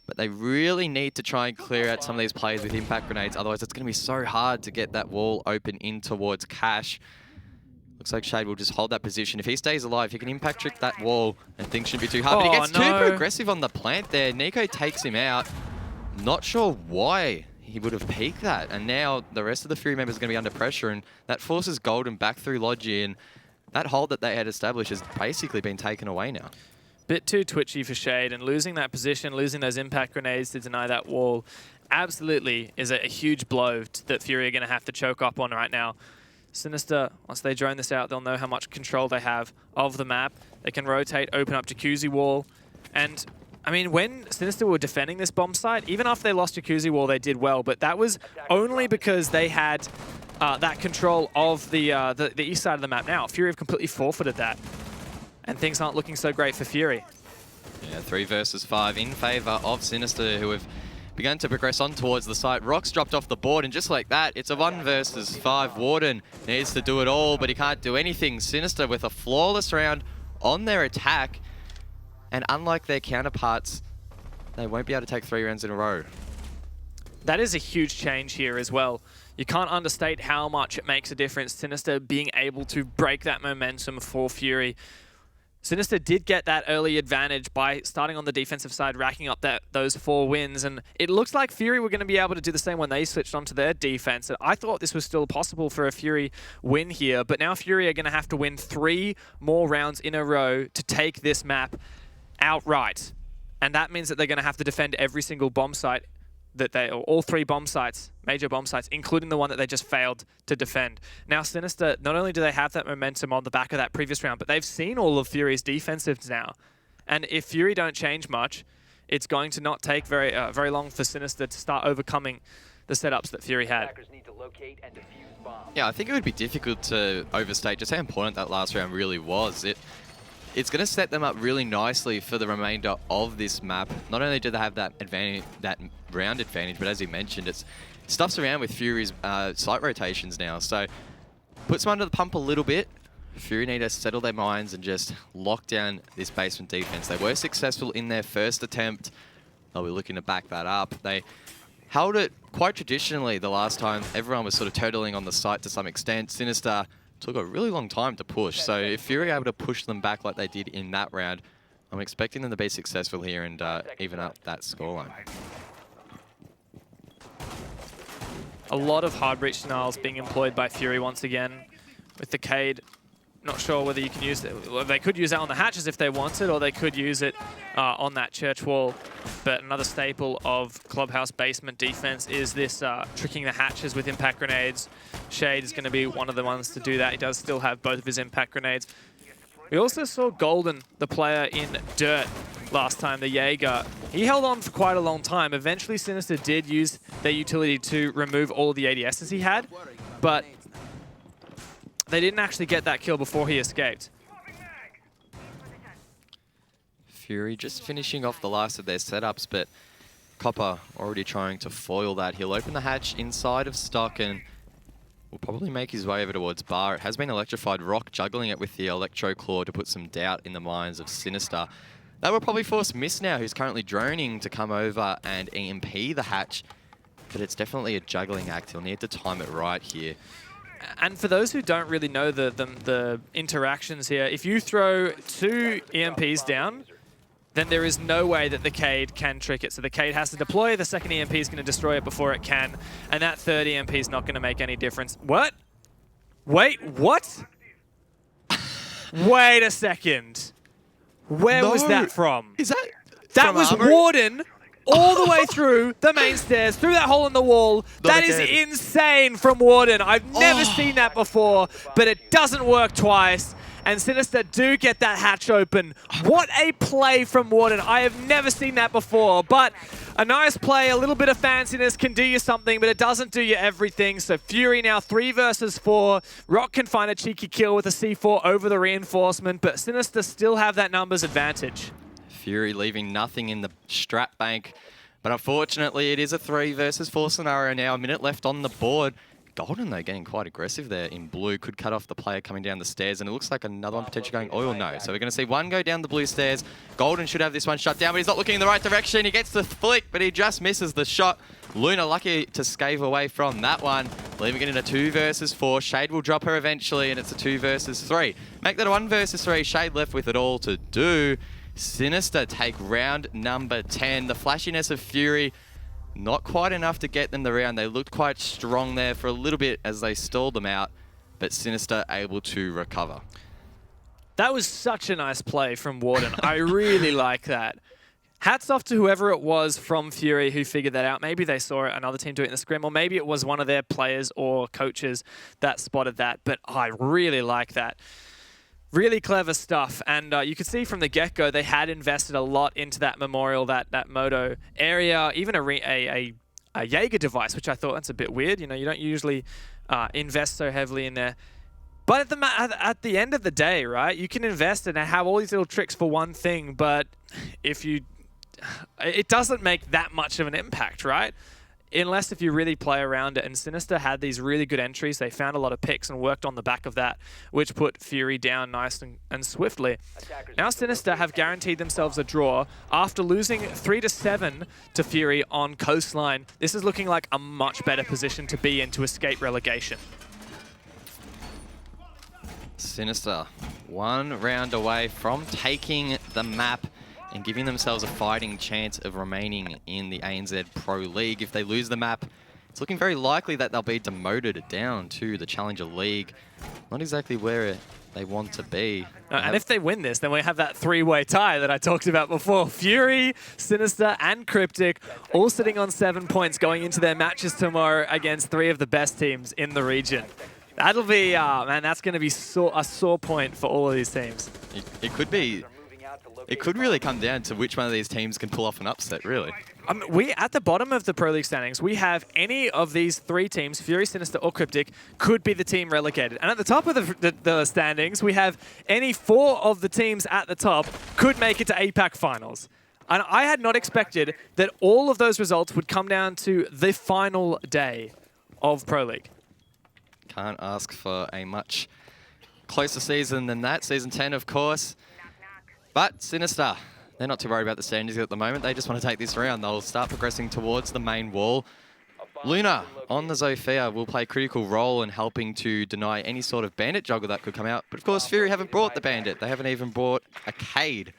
S3: But they really need to try and clear out some of these players with impact grenades. Otherwise, it's going to be so hard to get that wall open in towards Cash. Looks like Shade will just hold that position. If he stays alive, he can impact trick that wall and things shouldn't be too hard. But he gets too progressive on the plant there. Nico takes him out. Not sure why he would have peeked that. And now the rest of the Fury members are going to be under pressure, and that forces Golden back through Logi, and that hold that they had established has basically been taken away now.
S2: Bit too twitchy for Shade, and losing that position, losing those impact grenades to deny that wall absolutely is a huge blow that Fury are going to have to choke up on right now. Sinister, once they drone this out, they'll know how much control they have of the map. They can rotate, open up Jacuzzi wall, and I mean, when Sinister were defending this bomb site, even after they lost Jacuzzi wall, they did well, but that was only because they had that control of the east side of the map now. Fury have completely forfeited that, and things aren't looking so great for Fury.
S3: Yeah, 3 versus 5 in favor of Sinister, who have begun to progress on towards the site. Rock's dropped off the board, and just like that, it's a 1 versus 5. Warden needs to do it all, but he can't do anything. Sinister with a flawless round on their attack, and unlike their counterparts, they won't be able to take 3 rounds in a row.
S2: That is a huge change here as well. You can't understate how much it makes a difference. Sinister being able to break that momentum for Fury. Sinister did get that early advantage by starting on the defensive side, racking up those 4 wins, and it looks like Fury were going to be able to do the same when they switched onto their defense. And I thought this was still possible for a Fury win here, but now Fury are going to have to win 3 more rounds in a row to take this map outright. And that means that they're going to have to defend every single bomb site or all 3 bomb sites, major bomb sites, including the one that they just failed to defend. Now, Sinister, not only do they have that momentum on the back of that previous round, but they've seen all of Fury's defensives now. And if Fury don't change much, it's going to not take very long for Sinister to start overcoming the setups that Fury had.
S3: Yeah, I think it would be difficult to overstate just how important that last round really was. It's going to set them up really nicely for the remainder of this map. Not only do they have that advantage, that round advantage, but as you mentioned, it's stuffs around with Fury's site rotations now. So puts them under the pump a little bit. Fury need to settle their minds and just lock down this basement defense. They were successful in their first attempt. They'll be looking to back that up. They held it quite traditionally the last time. Everyone was sort of turtling on the site to some extent. Sinister took a really long time to push, so if Fury are able to push them back like they did in that round, I'm expecting them to be successful here and even up that scoreline.
S2: A lot of hard breach denials being employed by Fury once again with the Cade. Not sure whether you can use it. Well, they could use that on the hatches if they wanted, or they could use it on that church wall. But another staple of Clubhouse basement defense is this tricking the hatches with impact grenades. Shade is going to be one of the ones to do that. He does still have both of his impact grenades. We also saw Golden, the player in Dirt last time, the Jaeger. He held on for quite a long time. Eventually, Sinister did use their utility to remove all of the ADSs he had, but they didn't actually get that kill before he escaped.
S3: Fury just finishing off the last of their setups, but Copper already trying to foil that. He'll open the hatch inside of stock and will probably make his way over towards bar. It has been electrified. Rock juggling it with the Electro Claw to put some doubt in the minds of Sinister. That will probably force Miss now, who's currently droning, to come over and EMP the hatch. But it's definitely a juggling act. He'll need to time it right here.
S2: And for those who don't really know the interactions here, if you throw 2 EMPs down, then there is no way that the Cade can trick it. So the Cade has to deploy, the second EMP is going to destroy it before it can, and that third EMP is not going to make any difference. What? Wait, what? Wait a second. Where was that from?
S3: Is that
S2: That was
S3: Armory?
S2: Warden all the way through the main stairs, through that hole in the wall. That is insane from Warden. I've never seen that before, but it doesn't work twice. And Sinister do get that hatch open. What a play from Warden. I have never seen that before, but a nice play, a little bit of fanciness can do you something, but it doesn't do you everything. So Fury now 3 versus 4. Rock can find a cheeky kill with a C4 over the reinforcement, but Sinister still have that numbers advantage.
S3: Fury leaving nothing in the strat bank, but unfortunately it is a 3 versus 4 scenario now. A minute left on the board. Golden, though, getting quite aggressive there in blue. Could cut off the player coming down the stairs, and it looks like another one potentially going oil. No. So we're going to see one go down the blue stairs. Golden should have this one shut down, but he's not looking in the right direction. He gets the flick, but he just misses the shot. Luna lucky to scave away from that one, leaving it in a 2 versus 4. Shade will drop her eventually, and it's a 2 versus 3. Make that a 1 versus 3. Shade left with it all to do. Sinister take round number 10. The flashiness of Fury, not quite enough to get them the round. They looked quite strong there for a little bit as they stalled them out, but Sinister able to recover.
S2: That was such a nice play from Warden. I really like that. Hats off to whoever it was from Fury who figured that out. Maybe they saw another team do it in the scrim, or maybe it was one of their players or coaches that spotted that, but I really like that. Really clever stuff, and you could see from the get-go they had invested a lot into that memorial, that moto area, even a Jaeger device, which I thought that's a bit weird. You know, you don't usually invest so heavily in there. But at the end of the day, right, you can invest and have all these little tricks for one thing, but it doesn't make that much of an impact, right? Unless if you really play around it. And Sinister had these really good entries. They found a lot of picks and worked on the back of that, which put Fury down nice and swiftly. Now Sinister have guaranteed themselves a draw after losing 3-7 to Fury on Coastline. This is looking like a much better position to be in to escape relegation.
S3: Sinister, one round away from taking the map and giving themselves a fighting chance of remaining in the ANZ Pro League. If they lose the map, it's looking very likely that they'll be demoted down to the Challenger League. Not exactly where they want to be.
S2: And if they win this, then we have that three-way tie that I talked about before. Fury, Sinister, and Cryptic all sitting on 7 points going into their matches tomorrow against 3 of the best teams in the region. That'll be, man, that's going to be a sore point for all of these teams.
S3: It could be. It could really come down to which one of these teams can pull off an upset, really.
S2: We at the bottom of the Pro League standings, we have any of these 3 teams, Fury, Sinister, or Cryptic, could be the team relegated. And at the top of the standings, we have any 4 of the teams at the top could make it to APAC finals. And I had not expected that all of those results would come down to the final day of Pro League.
S3: Can't ask for a much closer season than that. Season 10, of course. But Sinister, they're not too worried about the standings at the moment. They just want to take this round. They'll start progressing towards the main wall. Luna on the Zofia will play a critical role in helping to deny any sort of bandit juggle that could come out. But of course, Fury haven't brought the bandit. They haven't even brought a Cade.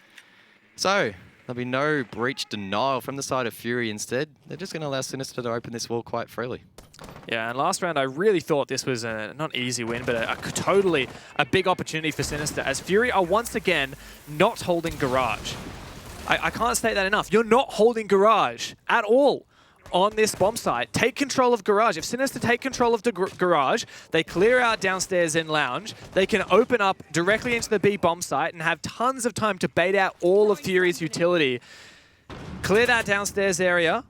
S3: So there'll be no breach denial from the side of Fury instead. They're just going to allow Sinister to open this wall quite freely.
S2: Yeah, and last round I really thought this was a not easy win, but totally a big opportunity for Sinister, as Fury are once again not holding Garage. I can't state that enough. You're not holding Garage at all on this bomb site. Take control of Garage. If Sinister take control of the Garage, they clear out downstairs in Lounge, they can open up directly into the B bomb site and have tons of time to bait out all of Fury's utility. Clear that downstairs area.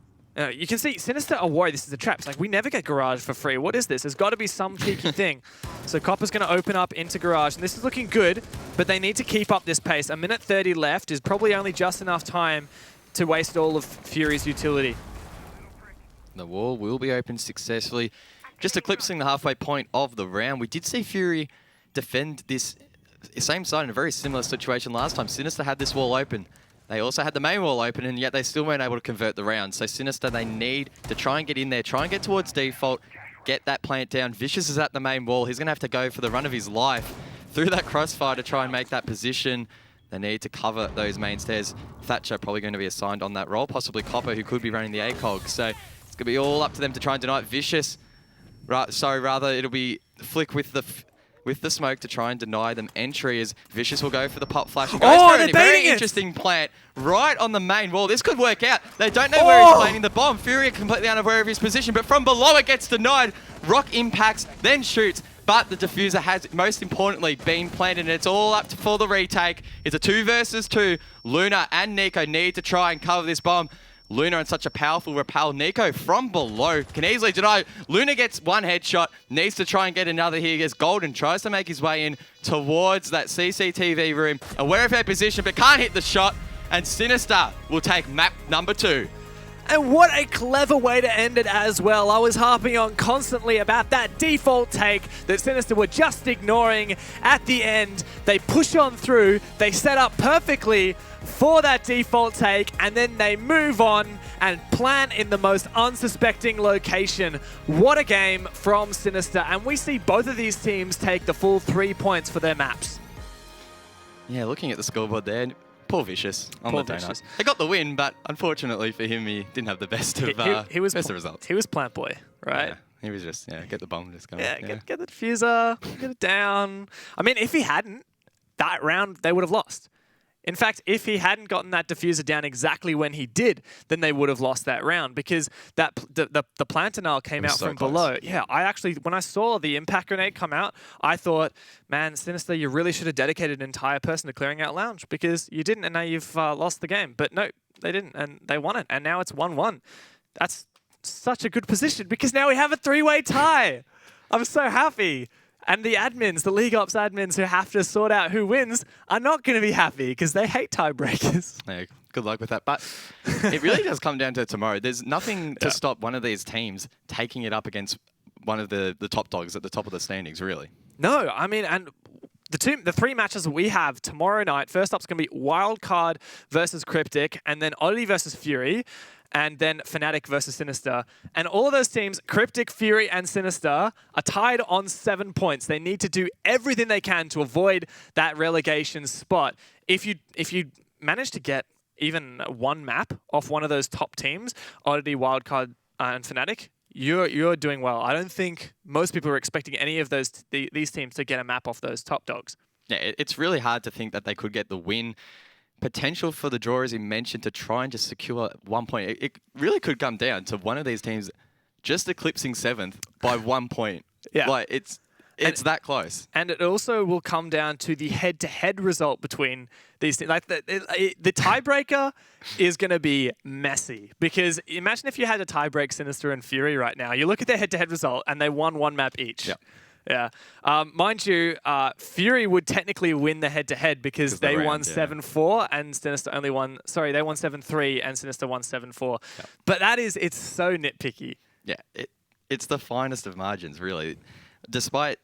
S2: You can see Sinister are worried this is a trap. It's like, we never get Garage for free. What is this? There's got to be some cheeky thing. So Copper's going to open up into Garage, and this is looking good, but they need to keep up this pace. 1:30 left is probably only just enough time to waste all of Fury's utility.
S3: The wall will be opened successfully, just eclipsing the halfway point of the round. We did see Fury defend this same side in a very similar situation last time. Sinister had this wall open. They also had the main wall open, and yet they still weren't able to convert the round. So Sinister, they need to try and get in there, try and get towards default, get that plant down. Vicious is at the main wall. He's going to have to go for the run of his life through that crossfire to try and make that position. They need to cover those main stairs. Thatcher probably going to be assigned on that role, possibly Copper, who could be running the ACOG. So it's going to be all up to them to try and deny it. Vicious, rather it'll be Flick with the smoke to try and deny them entry, as Vicious will go for the pop flash and goes for a very interesting plant right on the main wall. This could work out. They don't know where he's planting the bomb. Fury are completely unaware of his position, but from below it gets denied. Rock impacts, then shoots, but the diffuser has, most importantly, been planted, and it's all up for the retake. It's a 2 versus 2. Luna and Nico need to try and cover this bomb. Luna on such a powerful repel. Nico from below can easily deny. Luna gets 1 headshot, needs to try and get another here. Gets Golden, tries to make his way in towards that CCTV room. Aware of her position, but can't hit the shot. And Sinister will take map number 2.
S2: And what a clever way to end it as well. I was harping on constantly about that default take that Sinister were just ignoring. At the end, they push on through, they set up perfectly for that default take, and then they move on and plant in the most unsuspecting location. What a game from Sinister, and we see both of these teams take the full 3 points for their maps.
S3: Yeah, looking at the scoreboard there, poor Vicious on
S2: Poor
S3: the donut.
S2: Vicious.
S3: He got the win, but unfortunately for him, he didn't have the best of best of results.
S2: He was plant boy, right?
S3: Yeah, he was just, get the bomb, just going.
S2: Yeah, get the diffuser, get it down. I mean, if he hadn't, that round, they would have lost. In fact, if he hadn't gotten that diffuser down exactly when he did, then they would have lost that round, because that the Plantanal came out from below. Yeah, I actually, when I saw the impact grenade come out, I thought, man, Sinister, you really should have dedicated an entire person to clearing out Lounge, because you didn't, and now you've lost the game. But no, they didn't, and they won it, and now it's 1-1. That's such a good position, because now we have a 3-way tie. I'm so happy. And the admins, the League Ops admins who have to sort out who wins are not going to be happy because they hate tiebreakers.
S3: Yeah, good luck with that. But it really does come down to tomorrow. There's nothing to stop one of these teams taking it up against one of the top dogs at the top of the standings, really.
S2: No, I mean, and the three matches that we have tomorrow night, first up's going to be Wildcard versus Cryptic, and then Oddity versus Fury, and then Fnatic versus Sinister. And all of those teams, Cryptic, Fury, and Sinister, are tied on 7 points. They need to do everything they can to avoid that relegation spot. If you manage to get even one map off one of those top teams, Oddity, Wildcard, and Fnatic, you're doing well. I don't think most people are expecting any of these teams to get a map off those top dogs.
S3: Yeah, it's really hard to think that they could get the win. Potential for the draw, as you mentioned, to try and just secure 1 point. It really could come down to one of these teams just eclipsing 7th by 1 point.
S2: Yeah.
S3: Like, it's that close.
S2: And it also will come down to the head-to-head result between these teams. Like the tiebreaker is going to be messy because imagine if you had a tiebreak Sinister and Fury right now. You look at their head-to-head result and they won one map each.
S3: Yep.
S2: Yeah. Mind you, Fury would technically win the head-to-head because they won 7-4 and Sinister only won... Sorry, they won 7-3 and Sinister won 7-4. Yep. But it's so nitpicky.
S3: Yeah, it's the finest of margins, really. Despite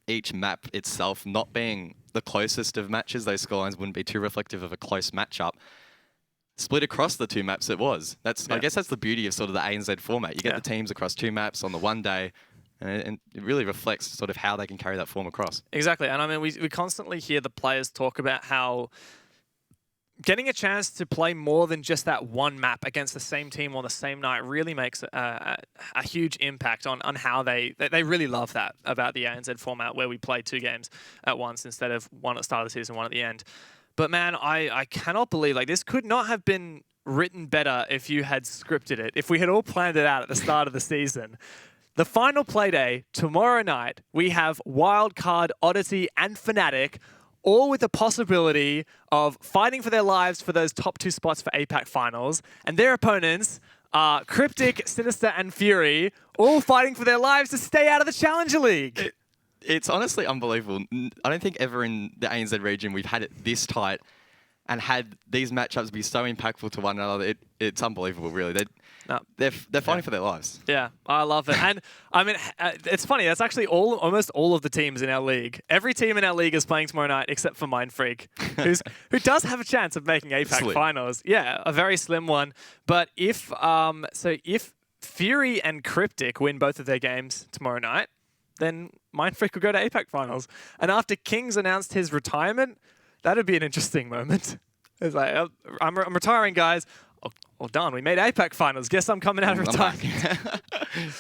S3: each map itself not being the closest of matches, those scorelines wouldn't be too reflective of a close matchup. Split across the two maps it was. I guess that's the beauty of sort of the ANZ format. You get the teams across two maps on the one day, and it really reflects sort of how they can carry that form across.
S2: Exactly. And I mean, we constantly hear the players talk about how getting a chance to play more than just that one map against the same team on the same night really makes a huge impact on how they really love that about the ANZ format where we play 2 games at once instead of one at the start of the season, one at the end. But man, I cannot believe, like, this could not have been written better if you had scripted it, if we had all planned it out at the start of the season. The final Playday, tomorrow night, we have Wildcard, Oddity, and Fnatic, all with the possibility of fighting for their lives for those top 2 spots for APAC finals. And their opponents are Cryptic, Sinister, and Fury, all fighting for their lives to stay out of the Challenger League.
S3: It's honestly unbelievable. I don't think ever in the ANZ region we've had it this tight and had these matchups be so impactful to one another. It's unbelievable, really. They're fighting for their lives.
S2: Yeah, I love it. And I mean, it's funny. That's actually almost all of the teams in our league. Every team in our league is playing tomorrow night except for Mindfreak, who does have a chance of making APAC finals. Yeah, a very slim one. But if Fury and Cryptic win both of their games tomorrow night, then Mindfreak will go to APAC finals. And after Kings announced his retirement, that'd be an interesting moment. It's like, I'm retiring, guys. Well, done. We made APAC finals. Guess I'm coming out of retirement.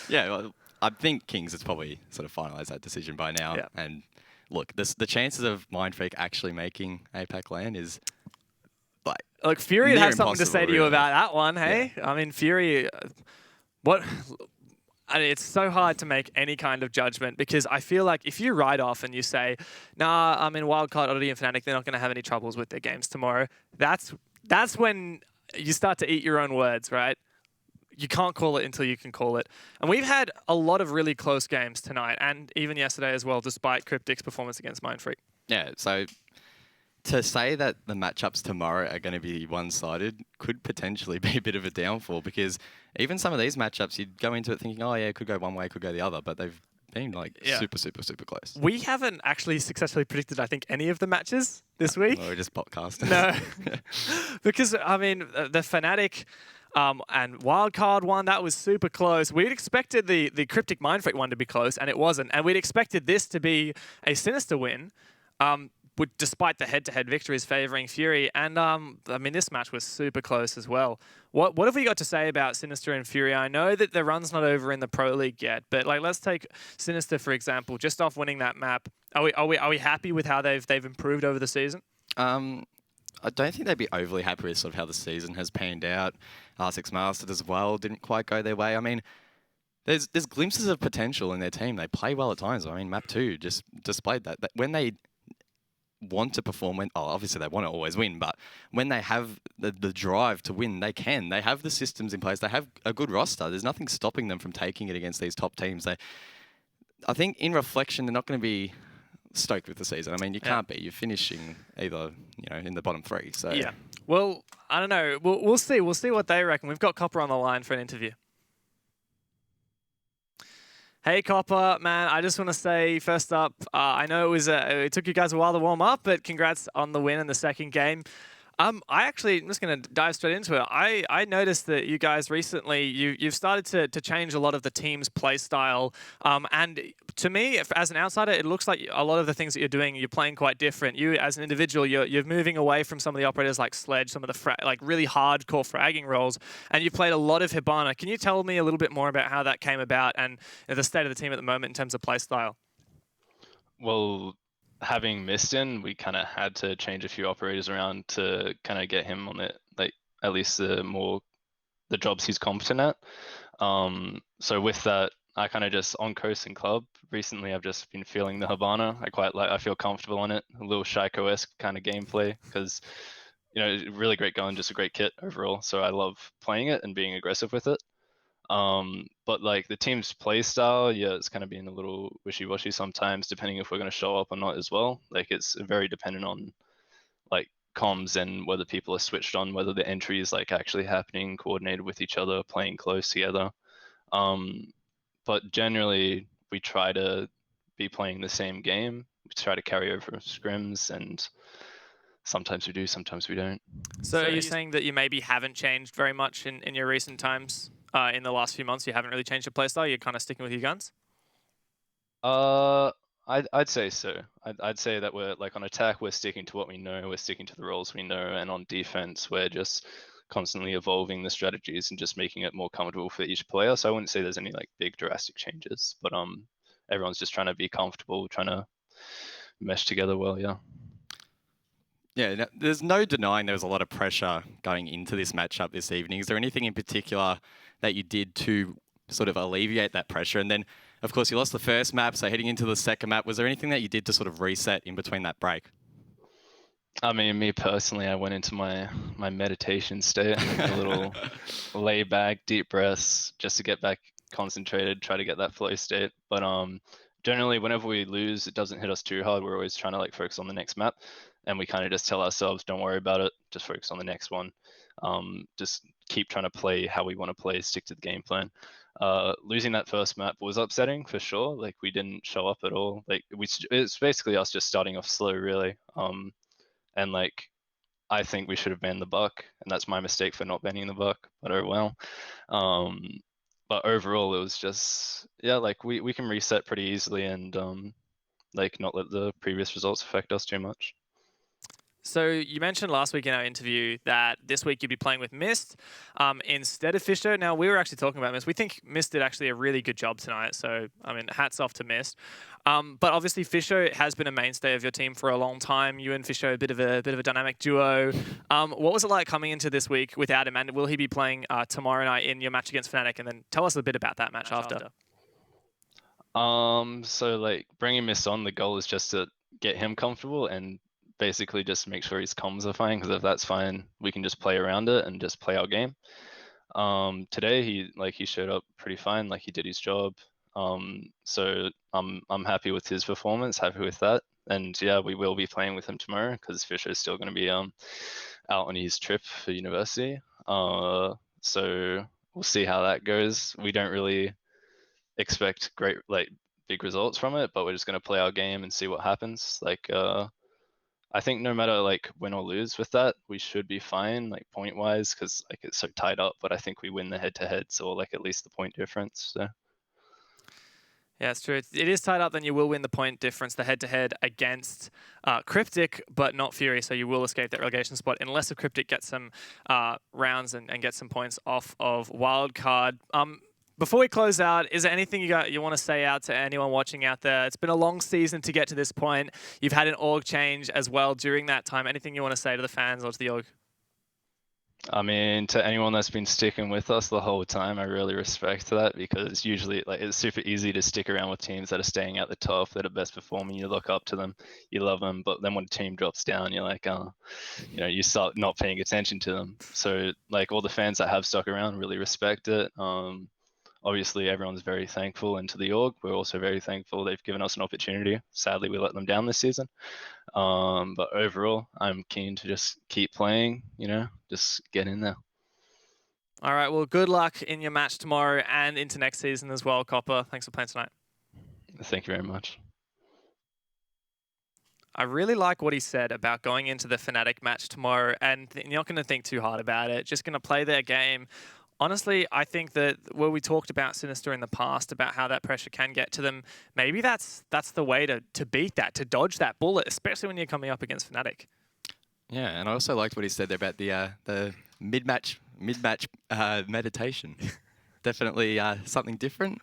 S3: Yeah, well, I think Kings has probably sort of finalised that decision by now.
S2: Yeah.
S3: And look, the chances of Mindfreak actually making APAC land is
S2: like Fury would have something to say to you
S3: really.
S2: about that one. Hey, yeah. I mean, Fury. It's so hard to make any kind of judgment because I feel like if you ride off and you say, nah, I'm in Wildcard, Oddity, and Fnatic, they're not going to have any troubles with their games tomorrow. That's when you start to eat your own words, right? You can't call it until you can call it. And we've had a lot of really close games tonight and even yesterday as well, despite Cryptic's performance against Mindfreak.
S3: Yeah, so to say that the matchups tomorrow are going to be one-sided could potentially be a bit of a downfall because even some of these matchups, you'd go into it thinking, oh yeah, it could go one way, it could go the other, but they've been super, super, super close.
S2: We haven't actually successfully predicted, I think, any of the matches this week.
S3: Or just podcasting.
S2: No. Because, I mean, the Fnatic and Wildcard one, that was super close. We'd expected the Cryptic Mindfreak one to be close, and it wasn't. And we'd expected this to be a Sinister win, despite the head-to-head victories favouring Fury. And, I mean, this match was super close as well. What have we got to say about Sinister and Fury? I know that the run's not over in the Pro League yet, but let's take Sinister, for example, just off winning that map. Are we happy with how they've improved over the season?
S3: I don't think they'd be overly happy with sort of how the season has panned out. R6 Masters as well didn't quite go their way. I mean, there's glimpses of potential in their team. They play well at times. I mean, map 2 just displayed that when they want to perform, obviously they want to always win, but when they have the drive to win, they can. They have the systems in place. They have a good roster. There's nothing stopping them from taking it against these top teams. I think in reflection, they're not going to be stoked with the season. I mean, you can't be. You're finishing either, in the bottom 3. So
S2: Yeah. Well, I don't know. We'll see. We'll see what they reckon. We've got Copper on the line for an interview. Hey, Copper, man, I just want to say, first up, I know it took you guys a while to warm up, but congrats on the win in the second game. I'm just going to dive straight into it. I noticed that you guys recently, you've started to change a lot of the team's play style. And to me, as an outsider, it looks like a lot of the things that you're doing, you're playing quite different. You, as an individual, you're moving away from some of the operators like Sledge, some of the like really hardcore fragging roles, and you've played a lot of Hibana. Can you tell me a little bit more about how that came about and the state of the team at the moment in terms of play style?
S5: Well, having Mistin, we kind of had to change a few operators around to kind of get him on it, like at least the jobs he's competent at. So with that, I kind of just on coast and club recently, I've just been feeling the Hibana. I feel comfortable on it. A little Shaiko-esque kind of gameplay because really great gun, just a great kit overall. So I love playing it and being aggressive with it. But like the team's play style, yeah, it's kind of being a little wishy-washy sometimes, depending if we're going to show up or not as well. Like it's very dependent on like comms and whether people are switched on, whether the entry is like actually happening, coordinated with each other, playing close together. But generally, we try to be playing the same game. We try to carry over scrims, and sometimes we do, sometimes we don't.
S2: So are you saying that you maybe haven't changed very much in your recent times? In the last few months, you haven't really changed your playstyle? You're kind of sticking with your guns?
S5: I'd say so. I'd say that we're like on attack, we're sticking to what we know, we're sticking to the roles we know, and on defense, we're just constantly evolving the strategies and just making it more comfortable for each player. So I wouldn't say there's any like big drastic changes, but everyone's just trying to be comfortable, trying to mesh together well. Yeah.
S3: Yeah, there's no denying there was a lot of pressure going into this matchup this evening. Is there anything in particular that you did to sort of alleviate that pressure? And then, of course, you lost the first map, so heading into the second map, was there anything that you did to sort of reset in between that break?
S5: I mean, me personally, I went into my meditation state, a little lay back, deep breaths, just to get back concentrated, try to get that flow state. But generally, whenever we lose, it doesn't hit us too hard. We're always trying to like focus on the next map, and we kind of just tell ourselves, don't worry about it, just focus on the next one. Just keep trying to play how we want to play, stick to the game plan. Losing that first map was upsetting for sure. Like we didn't show up at all. Like it's basically us just starting off slow, really. And like I think we should have banned the buck, and that's my mistake for not banning the buck. But oh well. But overall, it was just like we can reset pretty easily and like not let the previous results affect us too much.
S2: So you mentioned last week in our interview that this week you'd be playing with Mist instead of Fisher. Now, we were actually talking about Mist. We think Mist did actually a really good job tonight. So, I mean, hats off to Mist. But obviously, Fisher has been a mainstay of your team for a long time. You and Fisher, a bit of a dynamic duo. What was it like coming into this week without him? And will he be playing tomorrow night in your match against Fnatic? And then tell us a bit about that match after.
S5: So like bringing Mist on, the goal is just to get him comfortable and basically just make sure his comms are fine, because if that's fine, we can just play around it and just play our game. Today he showed up pretty fine, like he did his job. So I'm happy with his performance, happy with that. And yeah, we will be playing with him tomorrow because Fisher is still going to be out on his trip for university. So we'll see how that goes. We don't really expect great like big results from it, but we're just going to play our game and see what happens. Like I think no matter like win or lose with that, we should be fine, like point wise, because like it's so tied up. But I think we win the head to head, so like at least the point difference. So.
S2: Yeah, it's true. It is tied up, then you will win the point difference, the head-to-head against Cryptic, but not Fury, so you will escape that relegation spot unless a Cryptic gets some rounds and get some points off of Wildcard. Before we close out, is there anything you want to say out to anyone watching out there? It's been a long season to get to this point. You've had an org change as well during that time. Anything you want to say to the fans or to the org?
S5: I mean, to anyone that's been sticking with us the whole time, I really respect that, because usually like it's super easy to stick around with teams that are staying at the top, that are best performing. You look up to them, you love them, but then when a team drops down, you're like, you start not paying attention to them. So like all the fans that have stuck around, really respect it. obviously everyone's very thankful, and to the org, we're also very thankful. They've given us an opportunity. Sadly, we let them down this season. But overall, I'm keen to just keep playing, just get in there.
S2: All right, well, good luck in your match tomorrow and into next season as well, Copper. Thanks for playing tonight.
S5: Thank you very much.
S2: I really like what he said about going into the Fnatic match tomorrow and you're not going to think too hard about it, just going to play their game. Honestly, I think that where we talked about Sinister in the past, about how that pressure can get to them, maybe that's the way to beat that, to dodge that bullet, especially when you're coming up against Fnatic.
S3: Yeah, and I also liked what he said there about the mid-match meditation. Definitely something different.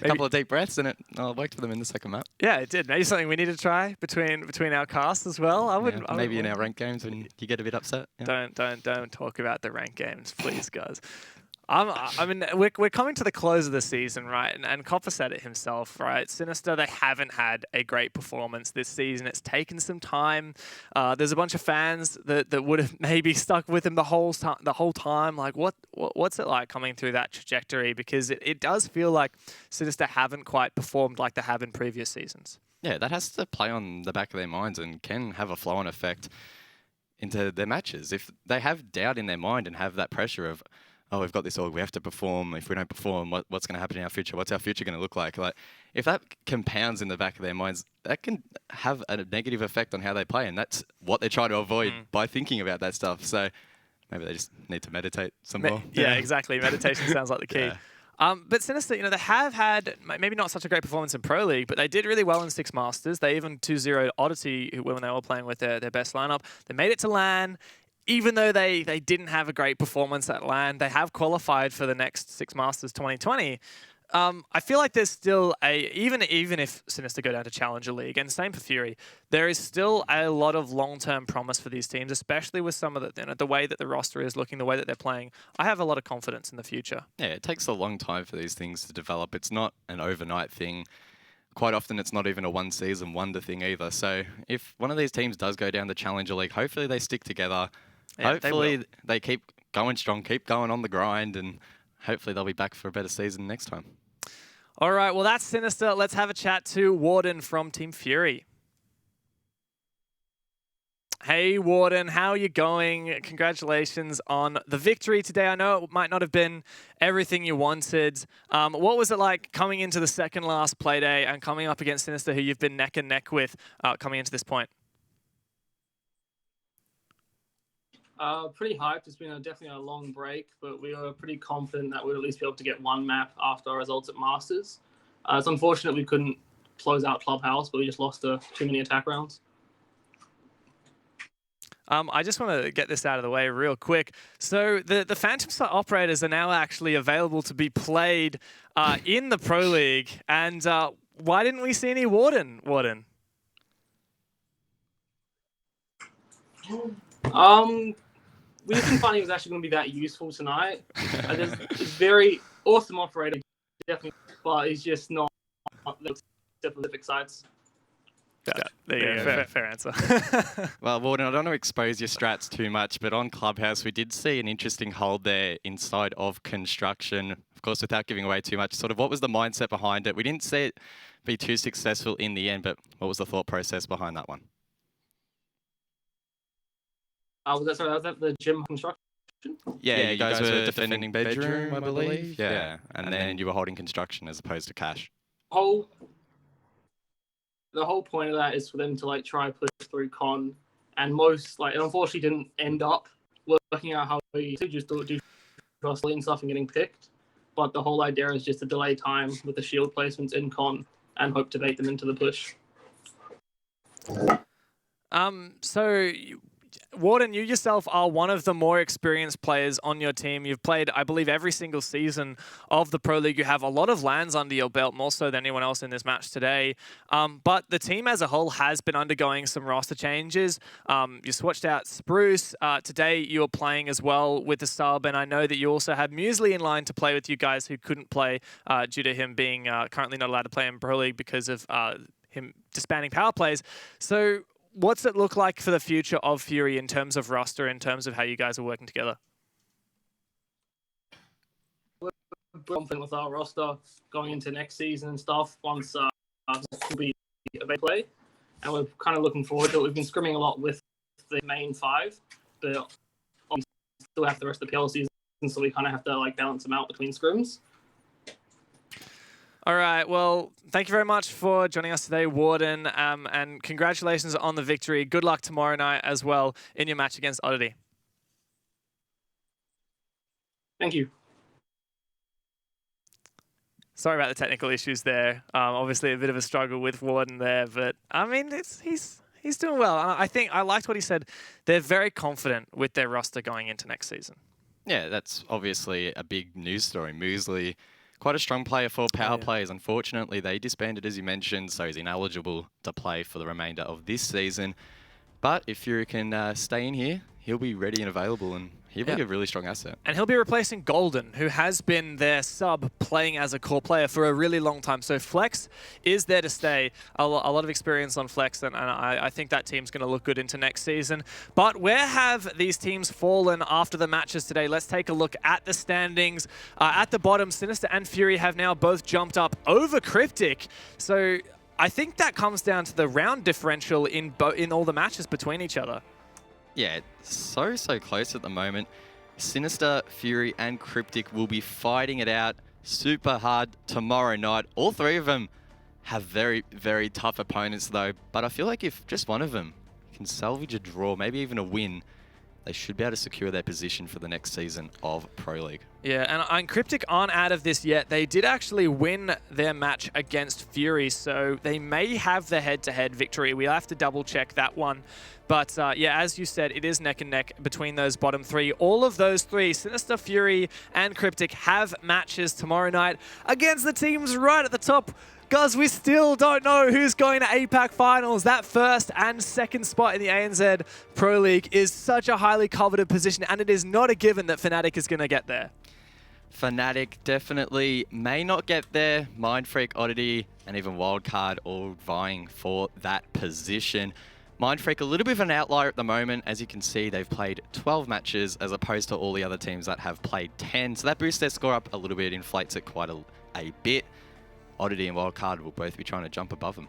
S3: A couple of deep breaths and it worked for them in the second map.
S2: Yeah, it did. Maybe something we need to try between our casts as well. I wouldn't.
S3: Maybe in our ranked games when you get a bit upset. Yeah.
S2: Don't talk about the ranked games, please, guys. I mean, we're coming to the close of the season, right? And Copper said it himself, right? Sinister, they haven't had a great performance this season. It's taken some time. There's a bunch of fans that would have maybe stuck with them the whole time. Like, what's it like coming through that trajectory? Because it does feel like Sinister haven't quite performed like they have in previous seasons.
S3: Yeah, that has to play on the back of their minds and can have a flow-on effect into their matches. If they have doubt in their mind and have that pressure of, oh, we've got this org, we have to perform. If we don't perform, what's going to happen in our future? What's our future going to look like? Like, if that compounds in the back of their minds, that can have a negative effect on how they play, and that's what they're trying to avoid by thinking about that stuff. So maybe they just need to meditate some more.
S2: Yeah, exactly. Meditation sounds like the key.
S3: Yeah.
S2: But Sinister, they have had maybe not such a great performance in Pro League, but they did really well in Six Masters. They even 2-0'd Oddity when they were playing with their best lineup. They made it to LAN. Even though they didn't have a great performance at LAN, they have qualified for the next Six Masters 2020. I feel like there's still even if Sinister go down to Challenger League, and same for Fury, there is still a lot of long-term promise for these teams, especially with some of the way that the roster is looking, the way that they're playing. I have a lot of confidence in the future.
S3: Yeah, it takes a long time for these things to develop. It's not an overnight thing. Quite often, it's not even a one-season wonder thing either. So if one of these teams does go down the Challenger League, hopefully they stick together. Yeah, hopefully they keep going strong, keep going on the grind, and hopefully they'll be back for a better season next time.
S2: All right, well, that's Sinister. Let's have a chat to Warden from Team Fury. Hey, Warden, how are you going? Congratulations on the victory today. I know it might not have been everything you wanted. What was it like coming into the second last Playday and coming up against Sinister, who you've been neck and neck with coming into this point?
S6: Pretty hyped. It's been definitely a long break, but we were pretty confident that we'd at least be able to get one map after our results at Masters. It's unfortunate we couldn't close out Clubhouse, but we just lost too many attack rounds.
S2: I just want to get this out of the way real quick. So the Phantom Star operators are now actually available to be played in the Pro League. And why didn't we see any Warden?
S6: We didn't find he was actually going to be that useful tonight. He's very awesome operator, definitely, but he's just not the specific sides.
S2: Yeah, there you go. Fair answer.
S3: Well, Warden, I don't want to expose your strats too much, but on Clubhouse, we did see an interesting hold there inside of construction. Of course, without giving away too much, sort of what was the mindset behind it? We didn't see it be too successful in the end, but what was the thought process behind that one?
S6: Was that the gym construction?
S3: Yeah, you guys were defending bedroom, I believe. Yeah, and then you were holding construction as opposed to cash.
S6: The whole point of that is for them to try push through con, and it unfortunately didn't end up working out how we just do crossly and stuff and getting picked. But the whole idea is just to delay time with the shield placements in con and hope to bait them into the push.
S2: Warden, you yourself are one of the more experienced players on your team. You've played, I believe, every single season of the Pro League. You have a lot of LANs under your belt, more so than anyone else in this match today. But the team as a whole has been undergoing some roster changes. You switched out Spruce. Today you were playing as well with the sub, and I know that you also had Muesli in line to play with you guys who couldn't play due to him being currently not allowed to play in Pro League because of him disbanding power plays. So what's it look like for the future of Fury in terms of roster, in terms of how you guys are working together?
S6: We're confident with our roster going into next season and stuff once will be available play. And we're kind of looking forward to it. We've been scrimming a lot with the main five, but we still have the rest of the PL season, so we kind of have to like balance them out between scrims.
S2: All right. Well, thank you very much for joining us today, Warden, and congratulations on the victory. Good luck tomorrow night as well in your match against Oddity.
S6: Thank you.
S2: Sorry about the technical issues there. Obviously, a bit of a struggle with Warden there, but I mean, he's doing well. I think I liked what he said. They're very confident with their roster going into next season.
S3: Yeah, that's obviously a big news story. Moosley, quite a strong player for power players. Unfortunately, they disbanded, as you mentioned, so he's ineligible to play for the remainder of this season. But if Fury can stay in here, he'll be ready and available, and he'll be a really strong asset.
S2: And he'll be replacing Golden, who has been their sub playing as a core player for a really long time. So Flex is there to stay. A lot of experience on Flex, and I think that team's going to look good into next season. But where have these teams fallen after the matches today? Let's take a look at the standings. At the bottom, Sinister and Fury have now both jumped up over Cryptic. So I think that comes down to the round differential in all the matches between each other.
S3: Yeah, it's so close at the moment. Sinister, Fury, and Cryptic will be fighting it out super hard tomorrow night. All three of them have very, very tough opponents though, but I feel like if just one of them can salvage a draw, maybe even a win, they should be able to secure their position for the next season of Pro League.
S2: Yeah, and Cryptic aren't out of this yet. They did actually win their match against Fury, so they may have the head-to-head victory. We'll have to double-check that one. But yeah, as you said, it is neck and neck between those bottom three. All of those three, Sinister, Fury, and Cryptic, have matches tomorrow night against the teams right at the top. Guys, we still don't know who's going to APAC finals. That first and second spot in the ANZ Pro League is such a highly coveted position, and it is not a given that Fnatic is going to get there.
S3: Fnatic definitely may not get there. Mindfreak, Oddity, and even Wildcard all vying for that position. Mindfreak a little bit of an outlier at the moment. As you can see, they've played 12 matches as opposed to all the other teams that have played 10. So that boosts their score up a little bit, inflates it quite a bit. Oddity and Wildcard will both be trying to jump above them.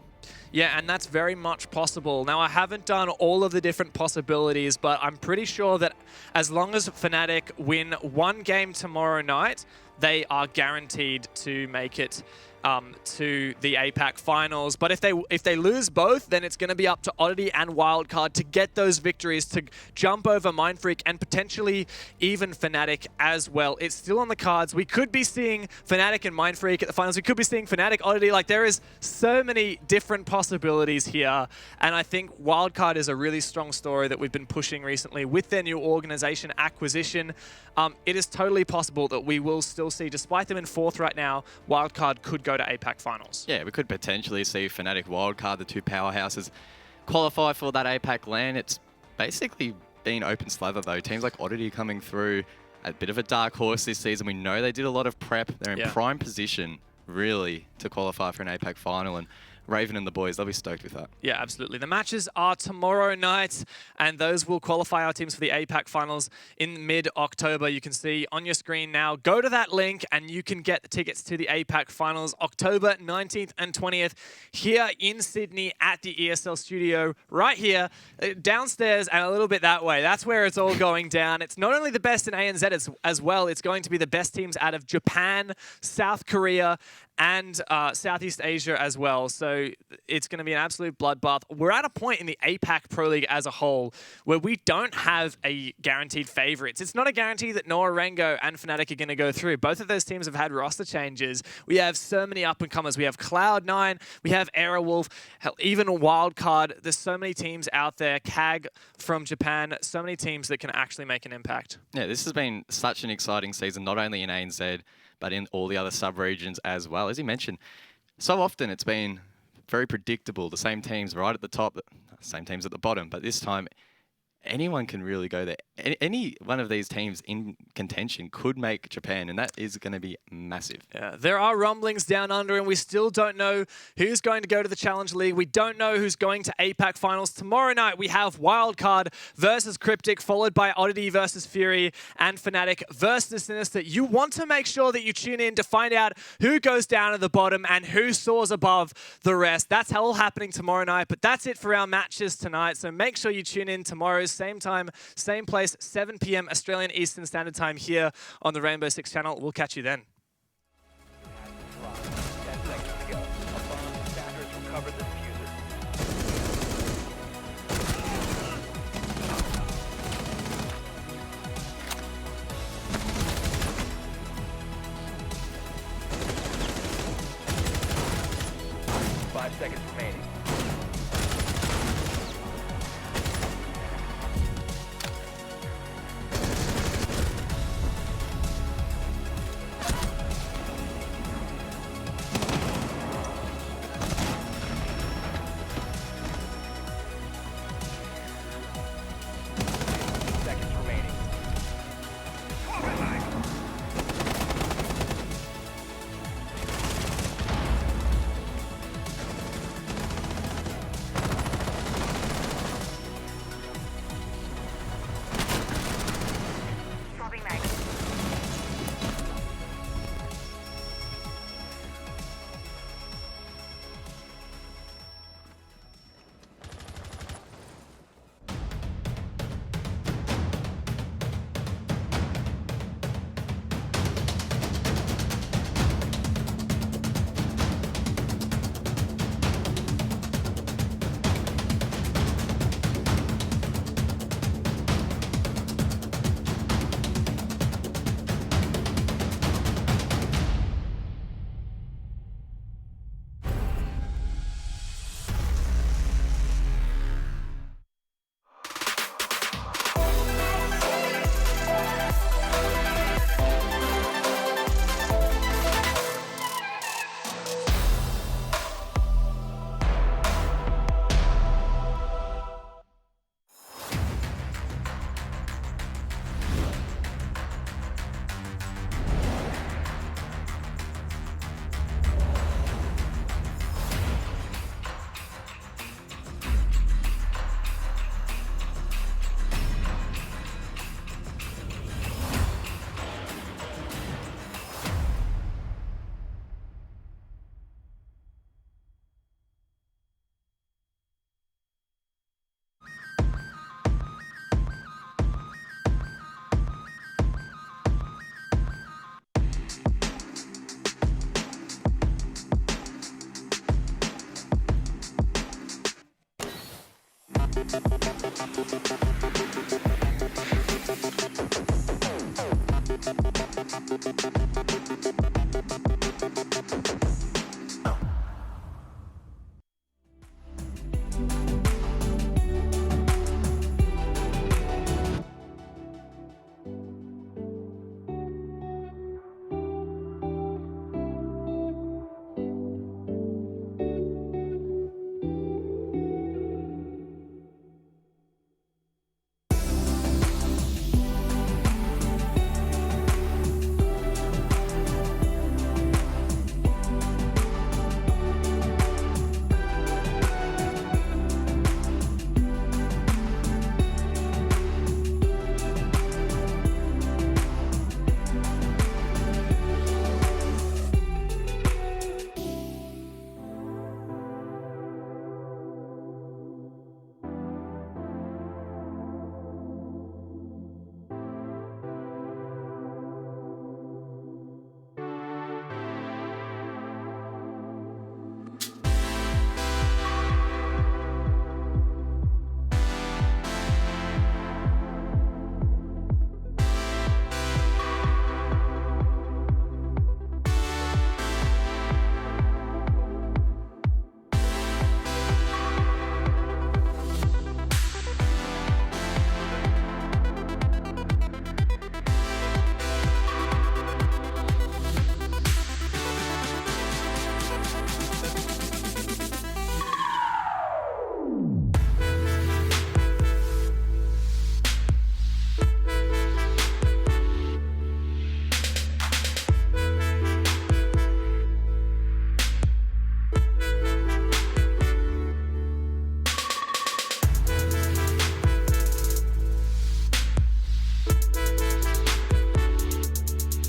S2: Yeah, and that's very much possible. Now, I haven't done all of the different possibilities, but I'm pretty sure that as long as Fnatic win one game tomorrow night, they are guaranteed to make it to the APAC finals. But if they lose both, then it's going to be up to Oddity and Wildcard to get those victories, to jump over Mindfreak and potentially even Fnatic as well. It's still on the cards. We could be seeing Fnatic and Mindfreak at the finals. We could be seeing Fnatic, Oddity. Like, there is so many different possibilities here. And I think Wildcard is a really strong story that we've been pushing recently with their new organization acquisition. It is totally possible that we will still see, despite them in fourth right now, Wildcard could go to APAC finals.
S3: Yeah, we could potentially see Fnatic, Wildcard, the two powerhouses, qualify for that APAC LAN. It's basically been open slather though. Teams like Oddity coming through, a bit of a dark horse this season. We know they did a lot of prep. They're in prime position, really, to qualify for an APAC final. And Raven and the boys, they'll be stoked with that.
S2: Yeah, absolutely. The matches are tomorrow night, and those will qualify our teams for the APAC finals in mid-October. You can see on your screen now. Go to that link, and you can get the tickets to the APAC finals October 19th and 20th here in Sydney at the ESL studio, right here, downstairs and a little bit that way. That's where it's all going down. It's not only the best in ANZ as well, it's going to be the best teams out of Japan, South Korea, and Southeast Asia as well. So it's going to be an absolute bloodbath. We're at a point in the APAC Pro League as a whole where we don't have a guaranteed favorites. It's not a guarantee that Noah Rengo and Fnatic are going to go through. Both of those teams have had roster changes. We have so many up-and-comers. We have Cloud9, we have Aerowolf, hell, even Wildcard. There's so many teams out there. CAG from Japan, so many teams that can actually make an impact.
S3: Yeah, this has been such an exciting season, not only in ANZ, but in all the other sub-regions as well. As you mentioned, so often it's been very predictable. The same teams right at the top, same teams at the bottom. But this time, anyone can really go there. Any one of these teams in contention could make Japan, and that is going to be massive.
S2: Yeah, there are rumblings down under, and we still don't know who's going to go to the Challenge League. We don't know who's going to APAC finals. Tomorrow night, we have Wildcard versus Cryptic, followed by Oddity versus Fury, and Fnatic versus Sinister. You want to make sure that you tune in to find out who goes down at the bottom and who soars above the rest. That's all happening tomorrow night, but that's it for our matches tonight. So make sure you tune in tomorrow, same time, same place, 7 p.m. Australian Eastern Standard Time here on the Rainbow Six channel. We'll catch you then.
S4: 10 seconds to go. Upon defenders recover the diffuser. 5 seconds remaining. Seconds remaining.